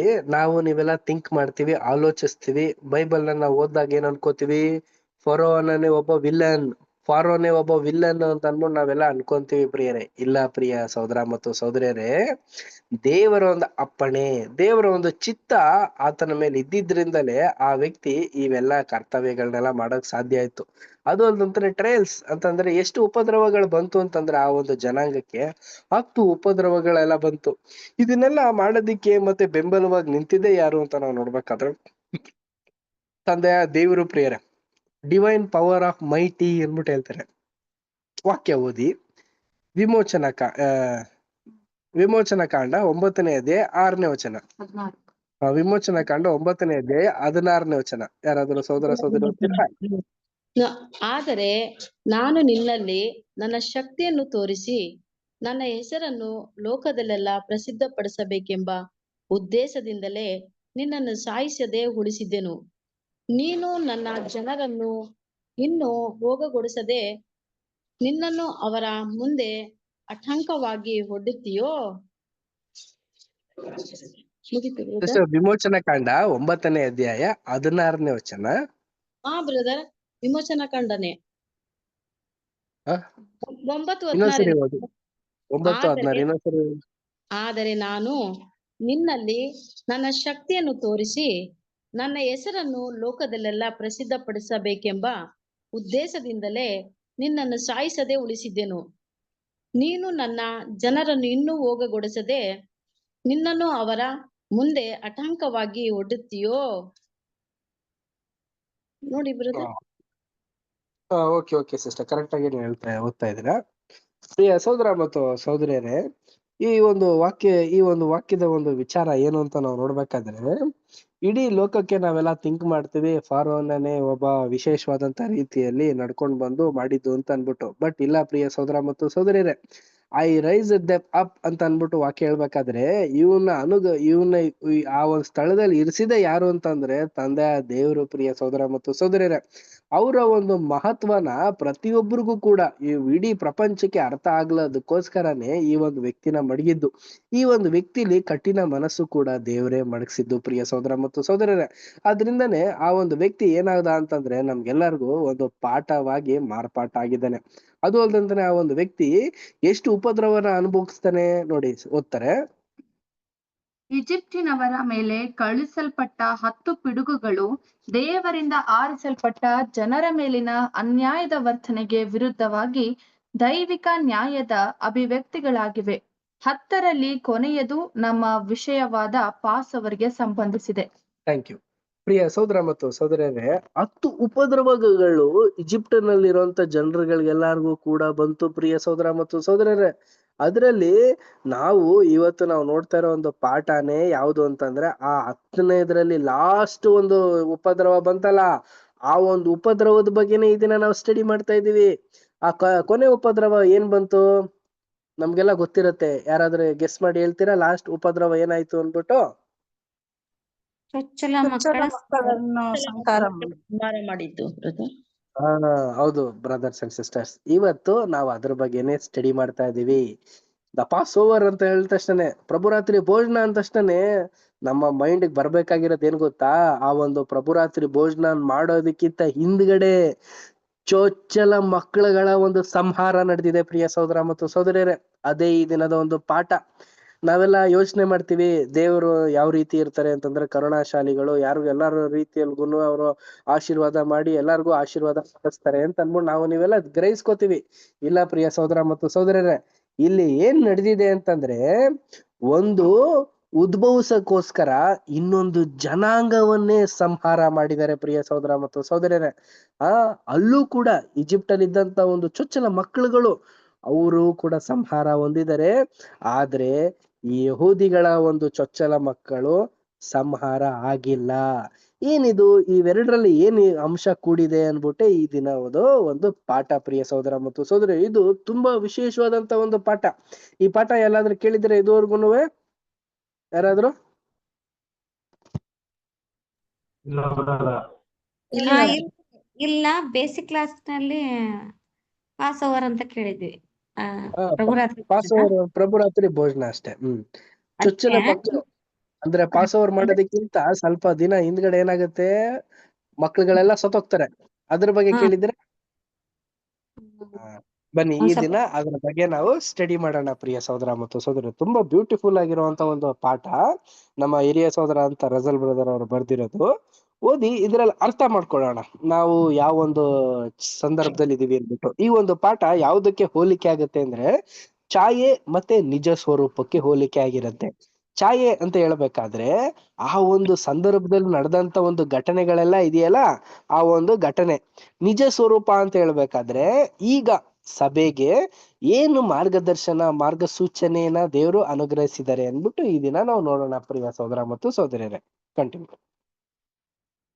ನೀವೆಲ್ಲ ಥಿಂಕ್ ಮಾಡ್ತೀವಿ, ಆಲೋಚಿಸ್ತೀವಿ. ಬೈಬಲ್ ನಾವು ಓದಿದಾಗ ಏನ್ ಅನ್ಕೋತೀವಿ? ಫರೋನೇ ಒಬ್ಬ ವಿಲ್ಲನ್ ಅಂತ ಅನ್ಬಿಟ್ಟು ನಾವೆಲ್ಲ ಅನ್ಕೊಂತೀವಿ ಪ್ರಿಯರೇ. ಇಲ್ಲ ಪ್ರಿಯ ಸಹೋದರ ಮತ್ತು ಸಹೋದರಿಯರೇ, ದೇವರ ಒಂದು ಅಪ್ಪಣೆ, ದೇವರ ಒಂದು ಚಿತ್ತ ಆತನ ಮೇಲೆ ಇದ್ದಿದ್ರಿಂದಲೇ ಆ ವ್ಯಕ್ತಿ ಇವೆಲ್ಲ ಕರ್ತವ್ಯಗಳನ್ನೆಲ್ಲ ಮಾಡಕ್ ಸಾಧ್ಯ ಆಯ್ತು. ಅದು ಅಲ್ದಂತಾನೆ ಟ್ರಯಲ್ಸ್ ಅಂತಂದ್ರೆ ಎಷ್ಟು ಉಪದ್ರವಗಳು ಬಂತು ಅಂತಂದ್ರೆ ಆ ಒಂದು ಜನಾಂಗಕ್ಕೆ 10 ಉಪದ್ರವಗಳೆಲ್ಲ ಬಂತು. ಇದನ್ನೆಲ್ಲ ಮಾಡೋದಿಕ್ಕೆ ಮತ್ತೆ ಬೆಂಬಲವಾಗಿ ನಿಂತಿದ್ದೆ ಯಾರು ಅಂತ ನಾವು ನೋಡ್ಬೇಕಾದ್ರೆ ತಂದೆಯ ದೇವರು ಪ್ರಿಯರೇ. ಡಿವೈನ್ ಪವರ್ ಆಫ್ ಮೈಟಿ ಅಂದ್ಬಿಟ್ಟು ಹೇಳ್ತಾರೆ. ವಾಕ್ಯ ಓದಿ ವಿಮೋಚನಕಾಂಡ 9ನೇ ಅಧ್ಯಾಯ 6ನೇ ವಚನ. ವಿಮೋಚನಕಾಂಡ 9ನೇ ಅಧ್ಯಾಯ 16ನೇ ವಚನ. ಯಾರಾದರೂ ಸಹೋದರ ಸಹೋದರಿ ಓದ್ತೀರಾ? ಆದರೆ ನಾನು ನಿನ್ನಲ್ಲಿ ನನ್ನ ಶಕ್ತಿಯನ್ನು ತೋರಿಸಿ ನನ್ನ ಹೆಸರನ್ನು ಲೋಕದಲ್ಲೆಲ್ಲ ಪ್ರಸಿದ್ಧಪಡಿಸಬೇಕೆಂಬ ಉದ್ದೇಶದಿಂದಲೇ ನಿನ್ನನ್ನು ಸಾಯಿಸದೆ ಉಳಿಸಿದ್ದೆನು. ನೀನು ನನ್ನ ಜನರನ್ನು ಇನ್ನೂ ಹೋಗಗೊಡಿಸದೆ ನಿನ್ನನ್ನು ಅವರ ಮುಂದೆ ಆತಂಕವಾಗಿ ಒಡ್ಡುತ್ತೀಯೋ? ವಿಮೋಚನಕಾಂಡ 9ನೇ ಅಧ್ಯಾಯ 16ನೇ ವಚನ. ಬ್ರದರ್, ವಿಮೋಚನಕಾಂಡನೆ 9:16. ಆದರೆ ನಾನು ನಿನ್ನಲ್ಲಿ ನನ್ನ ಶಕ್ತಿಯನ್ನು ತೋರಿಸಿ ನನ್ನ ಹೆಸರನ್ನು ಲೋಕದಲ್ಲೆಲ್ಲ ಪ್ರಸಿದ್ಧಪಡಿಸಬೇಕೆಂಬ ಉದ್ದೇಶದಿಂದಲೇ ನಿನ್ನನ್ನು ಸಾಯಿಸದೆ ಉಳಿಸಿದ್ದೆನು. ನೀನು ನನ್ನ ಜನರನ್ನು ಇನ್ನೂ ಹೋಗಗೊಡಿಸದೆ ನಿನ್ನನ್ನು ಅವರ ಮುಂದೆ ಆತಂಕವಾಗಿ ಒಡ್ಡುತ್ತೀಯೋ? ನೋಡಿ ಬ್ರದರ್. ಓಕೆ ಸಿಸ್ಟರ್, ಕರೆಕ್ಟ್ ಆಗಿ ಓದ್ತಾ ಇದ್ದೀರಾ. ಪ್ರಿಯ ಸಹೋದರ ಮತ್ತು ಸಹೋದರಿಯರೇ, ಈ ಒಂದು ವಾಕ್ಯದ ಒಂದು ವಿಚಾರ ಏನು ಅಂತ ನಾವು ನೋಡ್ಬೇಕಾದ್ರೆ, ಇಡೀ ಲೋಕಕ್ಕೆ ನಾವೆಲ್ಲ ಥಿಂಕ್ ಮಾಡ್ತೀವಿ ಫಾರೋನನೇ ಒಬ್ಬ ವಿಶೇಷವಾದಂತ ರೀತಿಯಲ್ಲಿ ನಡ್ಕೊಂಡ್ ಬಂದು ಮಾಡಿದ್ದು ಅಂತ ಅನ್ಬಿಟ್ಟು. ಬಟ್ ಇಲ್ಲ ಪ್ರಿಯ ಸಹೋದರ ಮತ್ತು ಸಹೋದರಿಯರೇ, ಐ ರೈಸ್ ದೆಮ್ ಅಪ್ ಅಂತ ಅನ್ಬಿಟ್ಟು ವಾಕ್ಯ ಹೇಳ್ಬೇಕಾದ್ರೆ, ಇವನ್ನ ಆ ಒಂದು ಸ್ಥಳದಲ್ಲಿ ಇರಿಸಿದೆ ಯಾರು ಅಂತಂದ್ರೆ ತಂದೆ ದೇವರು. ಪ್ರಿಯ ಸಹೋದರ ಮತ್ತು ಸಹೋದರಿಯರೇ, ಅವರ ಒಂದು ಮಹತ್ವನ ಪ್ರತಿಯೊಬ್ಬರಿಗೂ ಕೂಡ ಈ ಇಡೀ ಪ್ರಪಂಚಕ್ಕೆ ಅರ್ಥ ಆಗ್ಲದಕ್ಕೋಸ್ಕರನೇ ಈ ಒಂದು ವ್ಯಕ್ತಿನ ಮಡಗಿದ್ದು. ಈ ಒಂದು ವ್ಯಕ್ತಿಲಿ ಕಠಿಣ ಮನಸ್ಸು ಕೂಡ ದೇವರೇ ಮಡಗಿಸಿದ್ದು ಪ್ರಿಯ ಸಹೋದರ ಮತ್ತು ಸಹೋದರರೇ. ಅದ್ರಿಂದನೇ ಆ ಒಂದು ವ್ಯಕ್ತಿ ಏನಾಗ್ದ ಅಂತಂದ್ರೆ ನಮ್ಗೆಲ್ಲರಿಗೂ ಒಂದು ಪಾಠವಾಗಿ ಮಾರ್ಪಾಟ ಆಗಿದ್ದಾನೆ. ಅದು ಅಲ್ದಂತಾನೆ ಆ ಒಂದು ವ್ಯಕ್ತಿ ಎಷ್ಟು ಉಪದ್ರವನ ಅನುಭವಿಸ್ತಾನೆ ನೋಡಿ, ಓದ್ತಾರೆ. ಈಜಿಪ್ಟಿನವರ ಮೇಲೆ ಕಳುಹಿಸಲ್ಪಟ್ಟ 10 ಪಿಡುಗುಗಳು ದೇವರಿಂದ ಆರಿಸಲ್ಪಟ್ಟ ಜನರ ಮೇಲಿನ ಅನ್ಯಾಯದ ವರ್ತನೆಗೆ ವಿರುದ್ಧವಾಗಿ ದೈವಿಕ ನ್ಯಾಯದ ಅಭಿವ್ಯಕ್ತಿಗಳಾಗಿವೆ. 10ರಲ್ಲಿ ಕೊನೆಯದು ನಮ್ಮ ವಿಷಯವಾದ ಪಾಸವರ್ಗೆ ಸಂಬಂಧಿಸಿದೆ. Thank you. ಪ್ರಿಯ ಸಹೋದರ ಮತ್ತು ಸಹೋದರರೇ, 10 ಉಪದ್ರವಗಳು ಈಜಿಪ್ಟ್ ನಲ್ಲಿರುವಂತ ಜನರುಗಳಿಗೆಲ್ಲರಿಗೂ ಕೂಡ ಬಂತು ಪ್ರಿಯ ಸಹೋದರ ಮತ್ತು ಸಹೋದರರೇ. ಅದರಲ್ಲಿ ಇವತ್ತು ನಾವು ನೋಡ್ತಾ ಇರೋ ಒಂದು ಪಾಠನೇ ಯಾವುದು ಅಂತಂದ್ರೆ, ಆ 10ನೇದ್ರಲ್ಲಿ ಲಾಸ್ಟ್ ಒಂದು ಉಪದ್ರವ ಬಂತಲ್ಲ, ಆ ಒಂದು ಉಪದ್ರವದ ಬಗ್ಗೆನೇ ಈ ದಿನ ನಾವು ಸ್ಟಡಿ ಮಾಡ್ತಾ ಇದೀವಿ. ಆ ಕೊನೆ ಉಪದ್ರವ ಏನ್ ಬಂತು ನಮ್ಗೆಲ್ಲ ಗೊತ್ತಿರತ್ತೆ. ಯಾರಾದ್ರೂ ಗೆಸ್ ಮಾಡಿ ಹೇಳ್ತೀರಾ ಲಾಸ್ಟ್ ಉಪದ್ರವ ಏನಾಯ್ತು ಅನ್ಬಿಟ್ಟು? ಚೊಚ್ಚಲ ಮಕ್ಕಳನ್ನು ಸಂಹಾರ ಮಾಡಿದ್ದು brother. ಹಾ, ಹೌದು ಬ್ರದರ್ಸ್ ಅಂಡ್ ಸಿಸ್ಟರ್ಸ್, ಇವತ್ತು ನಾವು ಅದ್ರ ಬಗ್ಗೆನೆ ಸ್ಟಡಿ ಮಾಡ್ತಾ ಇದೀವಿ. ದ ಪಾಸ್ ಓವರ್ ಅಂತ ಹೇಳಿದ ತಕ್ಷಣ, ಪ್ರಭುರಾತ್ರಿ ಭೋಜನ ಅಂದ ತಕ್ಷಣ ನಮ್ಮ ಮೈಂಡ್ ಬರ್ಬೇಕಾಗಿರೋದು ಏನ್ ಗೊತ್ತಾ? ಆ ಒಂದು ಪ್ರಭುರಾತ್ರಿ ಭೋಜನ ಮಾಡೋದಕ್ಕಿಂತ ಹಿಂದ್ಗಡೆ ಚೊಚ್ಚಲ ಮಕ್ಕಳುಗಳ ಒಂದು ಸಂಹಾರ ನಡೆದಿದೆ ಪ್ರಿಯ ಸಹೋದರ ಮತ್ತು ಸಹೋದರಿಯರೇ. ಅದೇ ಈ ದಿನದ ಒಂದು ಪಾಠ. ನಾವೆಲ್ಲ ಯೋಚನೆ ಮಾಡ್ತೀವಿ ದೇವರು ಯಾವ ರೀತಿ ಇರ್ತಾರೆ ಅಂತಂದ್ರೆ ಕರುಣಾಶಾಲಿಗಳು, ಎಲ್ಲಾರ ರೀತಿಯಲ್ಗು ಅವರು ಆಶೀರ್ವಾದ ಮಾಡಿ ಎಲ್ಲಾರ್ಗು ಆಶೀರ್ವಾದ ಪಡಿಸ್ತಾರೆ ಅಂತ ಅನ್ಬಿಟ್ಟು ನೀವೆಲ್ಲ ಗ್ರಹಿಸ್ಕೋತೀವಿ. ಇಲ್ಲ ಪ್ರಿಯ ಸಹೋದರ ಮತ್ತು ಸಹೋದರರೇ, ಇಲ್ಲಿ ಏನ್ ನಡೆದಿದೆ ಅಂತಂದ್ರೆ, ಒಂದು ಉದ್ಭವಿಸಕ್ಕೋಸ್ಕರ ಇನ್ನೊಂದು ಜನಾಂಗವನ್ನೇ ಸಂಹಾರ ಮಾಡಿದ್ದಾರೆ ಪ್ರಿಯ ಸಹೋದರ ಮತ್ತು ಸಹೋದರರೇ. ಅಲ್ಲೂ ಕೂಡ ಈಜಿಪ್ಟ್ ಅಲ್ಲಿ ಇದ್ದಂತ ಒಂದು ಚೊಚ್ಚಲ ಮಕ್ಕಳುಗಳು ಅವರು ಕೂಡ ಸಂಹಾರ ಹೊಂದಿದ್ದಾರೆ. ಆದ್ರೆ ಈ ಯಹೂದಿಗಳ ಒಂದು ಚೊಚ್ಚಲ ಮಕ್ಕಳು ಸಂಹಾರ ಆಗಿಲ್ಲ. ಏನಿದು ಇವೆರಡರಲ್ಲಿ ಏನ್ ಅಂಶ ಕೂಡಿದೆ ಅನ್ಬಿಟ್ಟೆ ಈ ದಿನ ಒಂದು ಪಾಠ ಪ್ರಿಯ ಸಹೋದರ ಮತ್ತು ಸಹೋದರಿ. ಇದು ತುಂಬಾ ವಿಶೇಷವಾದಂತ ಒಂದು ಪಾಠ. ಈ ಪಾಠ ಎಲ್ಲಾದ್ರೂ ಕೇಳಿದ್ರೆ ಇದುವರೆಗೂ ಯಾರಾದ್ರೂ? ಇಲ್ಲ, ಬೇಸಿಕ್ ಕ್ಲಾಸ್ ನಲ್ಲಿ ಪಾಸ್ ಓವರ್ ಅಂತ ಕೇಳಿದ್ವಿ. ಪ್ರಭುರಾತ್ರಿ ಭೋಜನ ಅಷ್ಟೇ. ಚೊಚ್ಚಲ ಮಕ್ಕಳು ಅಂದ್ರೆ ಪಾಸ್ ಓವರ್ ಮಾಡೋದಕ್ಕಿಂತ ಸ್ವಲ್ಪ ದಿನ ಹಿಂದ್ಗಡೆ ಏನಾಗುತ್ತೆ, ಮಕ್ಳುಗಳೆಲ್ಲ ಸತ್ತೋಗ್ತಾರೆ. ಅದ್ರ ಬಗ್ಗೆ ಕೇಳಿದ್ರೆ ಬನ್ನಿ ಈ ದಿನ ಅದ್ರ ಬಗ್ಗೆ ನಾವು ಸ್ಟಡಿ ಮಾಡೋಣ ಪ್ರಿಯ ಸಹೋದರ ಮತ್ತು ಸಹೋದರಿ. ತುಂಬಾ ಬ್ಯೂಟಿಫುಲ್ ಆಗಿರುವಂತ ಒಂದು ಪಾಠ ನಮ್ಮ ಹಿರಿಯ ಸಹೋದರ ಅಂತ ರಜಲ್ ಬ್ರದರ್ ಅವರು ಬರ್ದಿರೋದು. ಓದಿ ಇದ್ರಲ್ಲಿ ಅರ್ಥ ಮಾಡ್ಕೊಳ್ಳೋಣ ನಾವು ಯಾವ ಒಂದು ಸಂದರ್ಭದಲ್ಲಿ ಇದೀವಿ ಅಂದ್ಬಿಟ್ಟು. ಈ ಒಂದು ಪಾಠ ಯಾವುದಕ್ಕೆ ಹೋಲಿಕೆ ಆಗುತ್ತೆ ಅಂದ್ರೆ, ಛಾಯೆ ಮತ್ತೆ ನಿಜ ಸ್ವರೂಪಕ್ಕೆ ಹೋಲಿಕೆ ಆಗಿರುತ್ತೆ. ಛಾಯೆ ಅಂತ ಹೇಳ್ಬೇಕಾದ್ರೆ ಆ ಒಂದು ಸಂದರ್ಭದಲ್ಲಿ ನಡೆದಂತ ಒಂದು ಘಟನೆಗಳೆಲ್ಲ ಇದೆಯಲ್ಲ, ಆ ಒಂದು ಘಟನೆ. ನಿಜ ಸ್ವರೂಪ ಅಂತ ಹೇಳ್ಬೇಕಾದ್ರೆ ಈಗ ಸಭೆಗೆ ಏನು ಮಾರ್ಗಸೂಚನೆಯನ್ನ ದೇವರು ಅನುಗ್ರಹಿಸಿದ್ದಾರೆ ಅನ್ಬಿಟ್ಟು ಈ ದಿನ ನಾವು ನೋಡೋಣ ಪ್ರಿಯ ಸಹೋದರ ಮತ್ತು ಸಹೋದರಿಯರೇ. ಕಂಟಿನ್ಯೂ.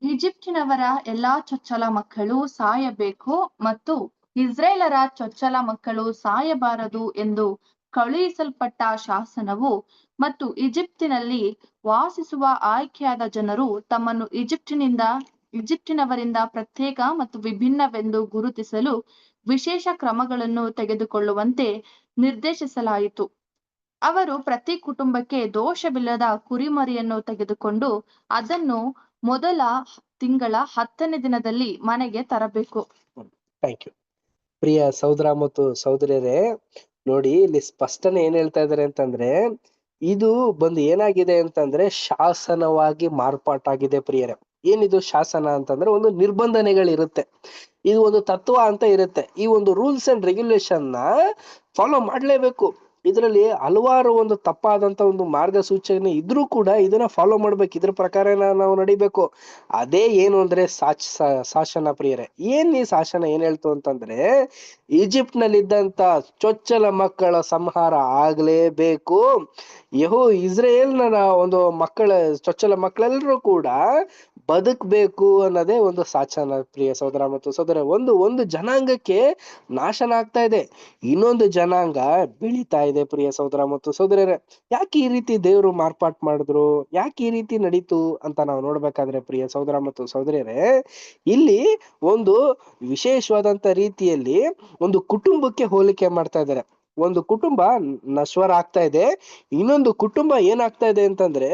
ಈಜಿಪ್ಟಿನವರ ಎಲ್ಲಾ ಚೊಚ್ಚಲ ಮಕ್ಕಳು ಸಾಯಬೇಕು ಮತ್ತು ಇಸ್ರೇಲರ ಚೊಚ್ಚಲ ಮಕ್ಕಳು ಸಾಯಬಾರದು ಎಂದು ಕಳುಹಿಸಲ್ಪಟ್ಟ ಶಾಸನವು ಮತ್ತು ಈಜಿಪ್ಟಿನಲ್ಲಿ ವಾಸಿಸುವ ಆಯ್ಕೆಯಾದ ಜನರು ತಮ್ಮನ್ನು ಈಜಿಪ್ಟಿನವರಿಂದ ಪ್ರತ್ಯೇಕ ಮತ್ತು ವಿಭಿನ್ನವೆಂದು ಗುರುತಿಸಲು ವಿಶೇಷ ಕ್ರಮಗಳನ್ನು ತೆಗೆದುಕೊಳ್ಳುವಂತೆ ನಿರ್ದೇಶಿಸಲಾಯಿತು. ಅವರು ಪ್ರತಿ ಕುಟುಂಬಕ್ಕೆ ದೋಷವಿಲ್ಲದ ಕುರಿಮರಿಯನ್ನು ತೆಗೆದುಕೊಂಡು ಅದನ್ನು ಮೊದಲ ತಿಂಗಳ 10ನೇ ದಿನದಲ್ಲಿ ಮನೆಗೆ ತರಬೇಕು. Thank you. ಪ್ರಿಯ ಸಹೋದರ ಮತ್ತು ಸಹೋದರಿಯರೇ, ನೋಡಿ ಇಲ್ಲಿ ಸ್ಪಷ್ಟನೆ ಏನ್ ಹೇಳ್ತಾ ಇದಾರೆ ಅಂತಂದ್ರೆ, ಇದು ಬಂದು ಏನಾಗಿದೆ ಅಂತಂದ್ರೆ ಶಾಸನವಾಗಿ ಮಾರ್ಪಾಟಾಗಿದೆ ಪ್ರಿಯರೇ. ಏನಿದು ಶಾಸನ ಅಂತಂದ್ರೆ ಒಂದು ನಿರ್ಬಂಧನೆಗಳಿರುತ್ತೆ, ಇದು ಒಂದು ತತ್ವ ಅಂತ ಇರುತ್ತೆ. ಈ ಒಂದು ರೂಲ್ಸ್ ಅಂಡ್ ರೆಗ್ಯುಲೇಷನ್ ನ ಫಾಲೋ ಮಾಡ್ಲೇಬೇಕು. ಇದರಲ್ಲಿ ಹಲವಾರು ಒಂದು ತಪ್ಪಾದಂತ ಒಂದು ಮಾರ್ಗಸೂಚನೆ ಇದ್ರೂ ಕೂಡ ಇದನ್ನ ಫಾಲೋ ಮಾಡ್ಬೇಕು, ಇದ್ರ ಪ್ರಕಾರ ನಾವು ನಡಿಬೇಕು. ಅದೇ ಏನು ಅಂದ್ರೆ ಶಾಸನ ಪ್ರಿಯರೇ. ಈ ಶಾಸನ ಏನ್ ಹೇಳ್ತು ಅಂತಂದ್ರೆ, ಈಜಿಪ್ಟ್ ನಲ್ಲಿದ್ದಂತ ಚೊಚ್ಚಲ ಮಕ್ಕಳ ಸಂಹಾರ ಆಗ್ಲೇಬೇಕು. ಇಸ್ರೇಲ್ನ ಒಂದು ಚೊಚ್ಚಲ ಮಕ್ಕಳೆಲ್ಲರೂ ಕೂಡ ಬದುಕ್ಬೇಕು ಅನ್ನೋದೇ ಒಂದು ಶಾಸನ ಪ್ರಿಯ ಸಹೋದರ ಮತ್ತು ಸಹೋದರ. ಒಂದು ಜನಾಂಗಕ್ಕೆ ನಾಶನ ಆಗ್ತಾ ಇದೆ, ಇನ್ನೊಂದು ಜನಾಂಗ ಬೆಳೀತಾ ಇದೆ ಪ್ರಿಯ ಸಹೋದರ ಮತ್ತು ಸಹೋದರರೇ. ಯಾಕೆ ಈ ರೀತಿ ದೇವರು ಮಾರ್ಪಾಟ್ ಮಾಡಿದ್ರು, ಯಾಕೆ ಈ ರೀತಿ ನಡೀತು ಅಂತ ನಾವು ನೋಡ್ಬೇಕಾದ್ರೆ ಪ್ರಿಯ ಸಹೋದರ ಮತ್ತು ಸಹೋದರಿಯರೇ, ಇಲ್ಲಿ ಒಂದು ವಿಶೇಷವಾದಂತ ರೀತಿಯಲ್ಲಿ ಒಂದು ಕುಟುಂಬಕ್ಕೆ ಹೋಲಿಕೆ ಮಾಡ್ತಾ ಇದ್ದಾರೆ. ಒಂದು ಕುಟುಂಬ ನಶ್ವರ ಆಗ್ತಾ ಇದೆ, ಇನ್ನೊಂದು ಕುಟುಂಬ ಏನಾಗ್ತಾ ಇದೆ ಅಂತಂದ್ರೆ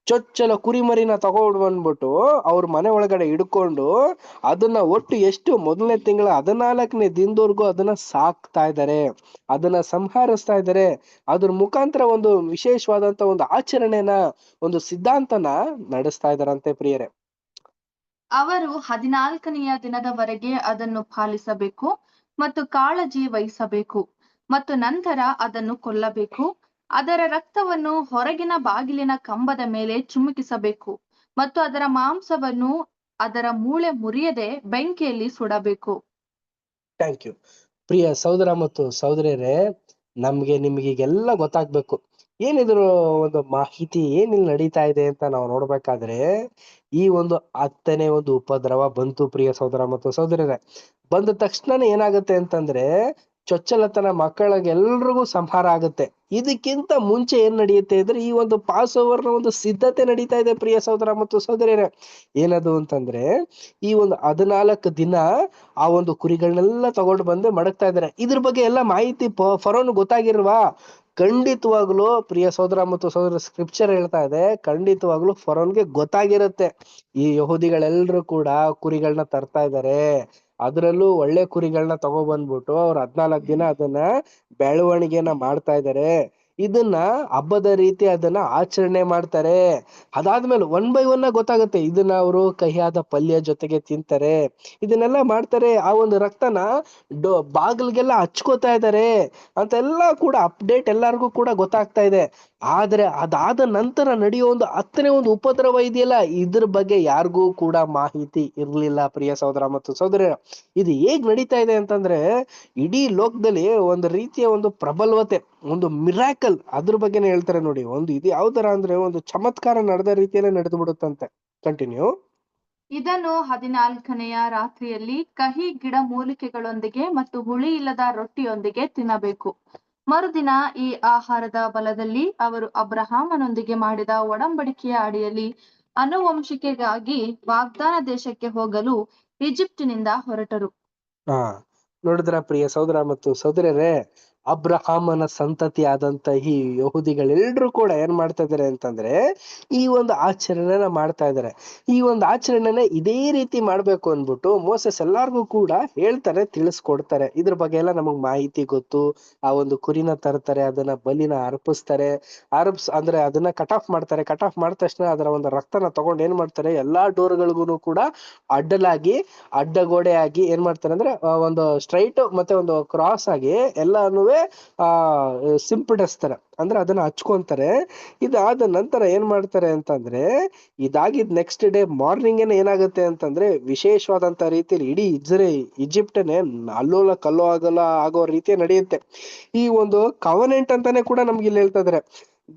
ಚೊಚ್ಚಲ ಕುರಿಮರಿನ ತಗೊಂಡು ಬಂದ್ಬಿಟ್ಟು ಅವ್ರ ಮನೆ ಒಳಗಡೆ ಹಿಡ್ಕೊಂಡು ಅದನ್ನ ಒಟ್ಟು ಎಷ್ಟು ಮೊದಲನೇ ತಿಂಗಳ 14ನೇ ದಿನದವರೆಗೂ ಅದನ್ನ ಸಾಕ್ತಾ ಇದ್ದಾರೆ, ಅದನ್ನ ಸಂಹರಿಸ್ತಾ ಇದ್ದಾರೆ. ಅದ್ರ ಮುಖಾಂತರ ಒಂದು ವಿಶೇಷವಾದಂತ ಒಂದು ಆಚರಣೆನ, ಒಂದು ಸಿದ್ಧಾಂತನ ನಡೆಸ್ತಾ ಇದಾರಂತೆ ಪ್ರಿಯರೇ. ಅವರು 14ನೆಯ ದಿನದವರೆಗೆ ಅದನ್ನು ಪಾಲಿಸಬೇಕು ಮತ್ತು ಕಾಳಜಿ ವಹಿಸಬೇಕು ಮತ್ತು ನಂತರ ಅದನ್ನು ಕೊಲ್ಲಬೇಕು. ಅದರ ರಕ್ತವನ್ನು ಹೊರಗಿನ ಬಾಗಿಲಿನ ಕಂಬದ ಮೇಲೆ ಚಿಮುಕಿಸಬೇಕು ಮತ್ತು ಅದರ ಮಾಂಸವನ್ನು ಅದರ ಮೂಳೆ ಮುರಿಯದೆ ಬೆಂಕಿಯಲ್ಲಿ ಸುಡಬೇಕು. ಥ್ಯಾಂಕ್ ಯು ಪ್ರಿಯ ಸಹೋದರ ಮತ್ತು ಸಹೋದರಿಯರೇ. ನಿಮ್ಗೀಗೆಲ್ಲ ಗೊತ್ತಾಗ್ಬೇಕು ಏನಿದ್ರು ಒಂದು ಮಾಹಿತಿ ಏನಿಲ್ಲಿ ನಡೀತಾ ಇದೆ ಅಂತ ನಾವು ನೋಡ್ಬೇಕಾದ್ರೆ, ಈ ಒಂದು 10ನೇ ಒಂದು ಉಪದ್ರವ ಬಂತು ಪ್ರಿಯ ಸಹೋದರ ಮತ್ತು ಸಹೋದರಿಯರೇ. ಬಂದ ತಕ್ಷಣ ಏನಾಗುತ್ತೆ ಅಂತಂದ್ರೆ ಚೊಚ್ಚಲತನ ಮಕ್ಕಳಿಗೆಲ್ರಿಗೂ ಸಂಹಾರ ಆಗುತ್ತೆ. ಇದಕ್ಕಿಂತ ಮುಂಚೆ ಏನ್ ನಡೆಯುತ್ತೆ ಅಂದ್ರೆ ಈ ಒಂದು ಪಾಸ್ ಓವರ್ ನ ಒಂದು ಸಿದ್ಧತೆ ನಡೀತಾ ಇದೆ ಪ್ರಿಯ ಸಹೋದರ ಮತ್ತು ಸಹೋದರಿಯರೇ. ಏನದು ಅಂತಂದ್ರೆ ಈ ಒಂದು 14 ದಿನ ಆ ಒಂದು ಕುರಿಗಳನ್ನೆಲ್ಲ ತಗೊಂಡು ಬಂದು ಮಡಗ್ತಾ ಇದ್ದಾರೆ. ಇದ್ರ ಬಗ್ಗೆ ಎಲ್ಲ ಮಾಹಿತಿ ಫರೋನ್ ಗೊತ್ತಾಗಿರ್ವಾ? ಖಂಡಿತವಾಗ್ಲು ಪ್ರಿಯ ಸಹೋದರ ಮತ್ತು ಸಹೋದರ, ಸ್ಕ್ರಿಪ್ಚರ್ ಹೇಳ್ತಾ ಇದೆ, ಖಂಡಿತವಾಗ್ಲು ಫರೋನ್ಗೆ ಗೊತ್ತಾಗಿರುತ್ತೆ ಈ ಯಹೂದಿಗಳೆಲ್ಲರೂ ಕೂಡ ಕುರಿಗಳನ್ನ ತರ್ತಾ ಇದ್ದಾರೆ. ಅದ್ರಲ್ಲೂ ಒಳ್ಳೆ ಕುರಿಗಳನ್ನ ತಗೊಬಂದ್ಬಿಟ್ಟು ಅವ್ರು 14 ದಿನ ಅದನ್ನ ಬೆಳವಣಿಗೆನ ಮಾಡ್ತಾ ಇದ್ದಾರೆ. ಇದನ್ನ ಹಬ್ಬದ ರೀತಿ ಅದನ್ನ ಆಚರಣೆ ಮಾಡ್ತಾರೆ. ಅದಾದ್ಮೇಲೆ 1 by 1 ಗೊತ್ತಾಗುತ್ತೆ. ಇದನ್ನ ಅವರು ಕಹಿಯಾದ ಪಲ್ಯ ಜೊತೆಗೆ ತಿಂತಾರೆ, ಇದನ್ನೆಲ್ಲ ಮಾಡ್ತಾರೆ. ಆ ಒಂದು ರಕ್ತನ ಬಾಗಿಲ್ಗೆಲ್ಲ ಹಚ್ಕೋತಾ ಇದ್ದಾರೆ ಅಂತೆಲ್ಲ ಕೂಡ ಅಪ್ಡೇಟ್ ಎಲ್ಲರಿಗೂ ಕೂಡ ಗೊತ್ತಾಗ್ತಾ ಇದೆ. ಆದ್ರೆ ಅದಾದ ನಂತರ ನಡೆಯೋ ಒಂದು 10ನೇ ಒಂದು ಉಪದ್ರವ ಇದೆಯಲ್ಲ, ಇದ್ರ ಬಗ್ಗೆ ಯಾರಿಗೂ ಕೂಡ ಮಾಹಿತಿ ಇರ್ಲಿಲ್ಲ ಪ್ರಿಯ ಸಹೋದರ ಮತ್ತು ಸಹೋದರ. ಇದು ಹೇಗ್ ನಡೀತಾ ಇದೆ ಅಂತಂದ್ರೆ ಇಡೀ ಲೋಕದಲ್ಲಿ ಒಂದು ರೀತಿಯ ಒಂದು ಪ್ರಬಲವತೆ, ಒಂದು ಮಿರಾಕಲ್, ಅದ್ರ ಬಗ್ಗೆನೇ ಹೇಳ್ತಾರೆ ನೋಡಿ. ಇದು ಯಾವ ತರ ಅಂದ್ರೆ ಒಂದು ಚಮತ್ಕಾರ ನಡೆದ ರೀತಿಯಲ್ಲೇ ನಡೆದು ಬಿಡುತ್ತಂತೆ. ಕಂಟಿನ್ಯೂ. ಇದನ್ನು 14ನೆಯ ರಾತ್ರಿಯಲ್ಲಿ ಕಹಿ ಗಿಡಮೂಲಿಕೆಗಳೊಂದಿಗೆ ಮತ್ತು ಹುಳಿ ಇಲ್ಲದ ರೊಟ್ಟಿಯೊಂದಿಗೆ ತಿನ್ನಬೇಕು. ಮರುದಿನ ಈ ಆಹಾರದ ಬಲದಲ್ಲಿ ಅವರು ಅಬ್ರಹಾಮನೊಂದಿಗೆ ಮಾಡಿದ ಒಡಂಬಡಿಕೆಯ ಅಡಿಯಲ್ಲಿ ಅನುವಂಶಿಕೆಗಾಗಿ ವಾಗ್ದಾನ ದೇಶಕ್ಕೆ ಹೋಗಲು ಈಜಿಪ್ಟಿನಿಂದ ಹೊರಟರು. ನೋಡಿದ್ರ ಪ್ರಿಯ ಸಹೋದರ ಮತ್ತು ಸಹೋದರರೇ, ಅಬ್ರಹಾಮನ ಸಂತತಿ ಆದಂತ ಈ ಯಹೂದಿಗಳೆಲ್ಲರೂ ಕೂಡ ಏನ್ ಮಾಡ್ತಾ ಇದಾರೆ ಅಂತಂದ್ರೆ ಈ ಒಂದು ಆಚರಣೆನ ಮಾಡ್ತಾ ಇದಾರೆ. ಈ ಒಂದು ಆಚರಣೆನ ಇದೇ ರೀತಿ ಮಾಡ್ಬೇಕು ಅಂದ್ಬಿಟ್ಟು ಮೋಸೆಸ್ ಎಲ್ಲಾರ್ಗೂ ಕೂಡ ಹೇಳ್ತಾರೆ, ತಿಳಿಸ್ಕೊಡ್ತಾರೆ. ಇದ್ರ ಬಗ್ಗೆ ಎಲ್ಲ ನಮಗ್ ಮಾಹಿತಿ ಗೊತ್ತು. ಆ ಒಂದು ಕುರಿನ ತರ್ತಾರೆ, ಅದನ್ನ ಬಲಿನ ಅರ್ಪಿಸ್ತಾರೆ. ಅಂದ್ರೆ ಅದನ್ನ ಕಟ್ ಆಫ್ ಮಾಡ್ತಾರೆ. ಕಟ್ ಆಫ್ ಮಾಡಿದ ತಕ್ಷಣ ಅದರ ಒಂದು ರಕ್ತನ ತಗೊಂಡು ಏನ್ ಮಾಡ್ತಾರೆ, ಎಲ್ಲಾ ಡೋರ್ಗಳಿಗೂ ಕೂಡ ಅಡ್ಡಗೋಡೆ ಆಗಿ ಏನ್ ಮಾಡ್ತಾರೆ ಅಂದ್ರೆ ಒಂದು ಸ್ಟ್ರೈಟ್ ಮತ್ತೆ ಒಂದು ಕ್ರಾಸ್ ಆಗಿ ಎಲ್ಲಾನು ಸಿಂಪಡಿಸ್ತಾರೆ, ಅಂದ್ರೆ ಅದನ್ನ ಹಚ್ಕೊಂತಾರೆ. ಇದಾದ ನಂತರ ಏನ್ ಮಾಡ್ತಾರೆ ಅಂತಂದ್ರೆ ಇದಾಗಿದ್ ನೆಕ್ಸ್ಟ್ ಡೇ ಮಾರ್ನಿಂಗ್ ಏನಾಗುತ್ತೆ ಅಂತಂದ್ರೆ ವಿಶೇಷವಾದಂತ ರೀತಿಯಲ್ಲಿ ಇಡೀ ಈಜಿಪ್ಟನೇ ಅಲ್ಲೋಲ ಕಲ್ಲೋಲ ಆಗೋ ರೀತಿ ನಡೆಯುತ್ತೆ. ಈ ಒಂದು ಕವನೆಂಟ್ ಅಂತಾನೆ ಕೂಡ ನಮ್ಗೆ ಇಲ್ಲಿ ಹೇಳ್ತಾ ಇದಾರೆ,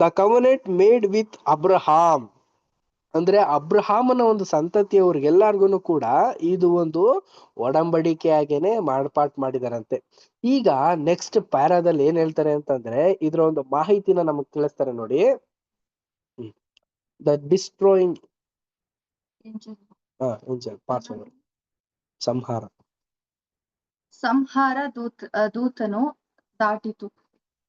the covenant made with Abraham. ಅಂದ್ರೆ ಅಬ್ರಹಾಮನ ಒಂದು ಸಂತತಿಯವ್ರಿಗೆಲ್ಲಾರ್ಗು ಕೂಡ ಇದು ಒಂದು ಒಡಂಬಡಿಕೆಯಾಗೇನೆ ಮಾರ್ಪಾಟ್ ಮಾಡಿದಾರಂತೆ. ಈಗ ನೆಕ್ಸ್ಟ್ ಪ್ಯಾರಾದಲ್ಲಿ ಏನ್ ಹೇಳ್ತಾರೆ ಅಂತಂದ್ರೆ ಇದ್ರ ಒಂದು ಮಾಹಿತಿನ ನಮಗ್ ತಿಳಿಸ್ತಾರೆ ನೋಡಿ. ದ ಡಿಸ್ಟ್ರೋಯಿಂಗ್ ಸಂಹಾರ ದೂತನು ದಾಟಿತು.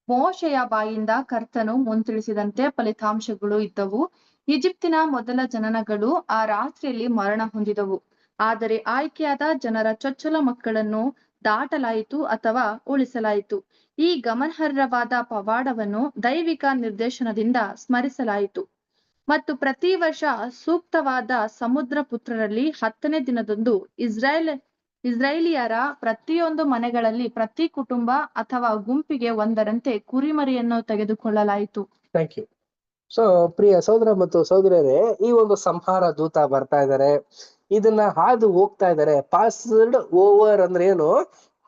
ಮೋಶೆಯ ಬಾಯಿಂದ ಕರ್ತನು ಮುಂತಿಳಿಸಿದಂತೆ ಫಲಿತಾಂಶಗಳು ಇದ್ದವು. ಈಜಿಪ್ತಿನ ಮೊದಲ ಜನನಗಳು ಆ ರಾತ್ರಿಯಲ್ಲಿ ಮರಣ ಹೊಂದಿದವು. ಆದರೆ ಆಯ್ಕೆಯಾದ ಜನರ ಚೊಚ್ಚಲ ಮಕ್ಕಳನ್ನು ದಾಟಲಾಯಿತು ಅಥವಾ ಉಳಿಸಲಾಯಿತು. ಈ ಗಮನಾರ್ಹವಾದ ಪವಾಡವನ್ನು ದೈವಿಕ ನಿರ್ದೇಶನದಿಂದ ಸ್ಮರಿಸಲಾಯಿತು ಮತ್ತು ಪ್ರತಿ ವರ್ಷ ಸೂಕ್ತವಾದ ಸಮುದ್ರ ಪುತ್ರರಲ್ಲಿ 10ನೇ ದಿನದಂದು ಇಸ್ರಾಯೇಲಿಯರ ಪ್ರತಿಯೊಂದು ಮನೆಗಳಲ್ಲಿ ಪ್ರತಿ ಕುಟುಂಬ ಅಥವಾ ಗುಂಪಿಗೆ ಒಂದರಂತೆ ಕುರಿಮರಿಯನ್ನು ತೆಗೆದುಕೊಳ್ಳಲಾಯಿತು. Thank you. ಸೊ ಪ್ರಿಯ ಸಹೋದರ ಮತ್ತು ಸಹೋದರರೇ, ಈ ಒಂದು ಸಂಹಾರ ದೂತ ಬರ್ತಾ ಇದ್ದಾರೆ, ಇದನ್ನ ಹಾದು ಹೋಗ್ತಾ ಇದ್ದಾರೆ. ಪಾಸ್ಡ್ ಓವರ್ ಅಂದ್ರೆ ಏನು?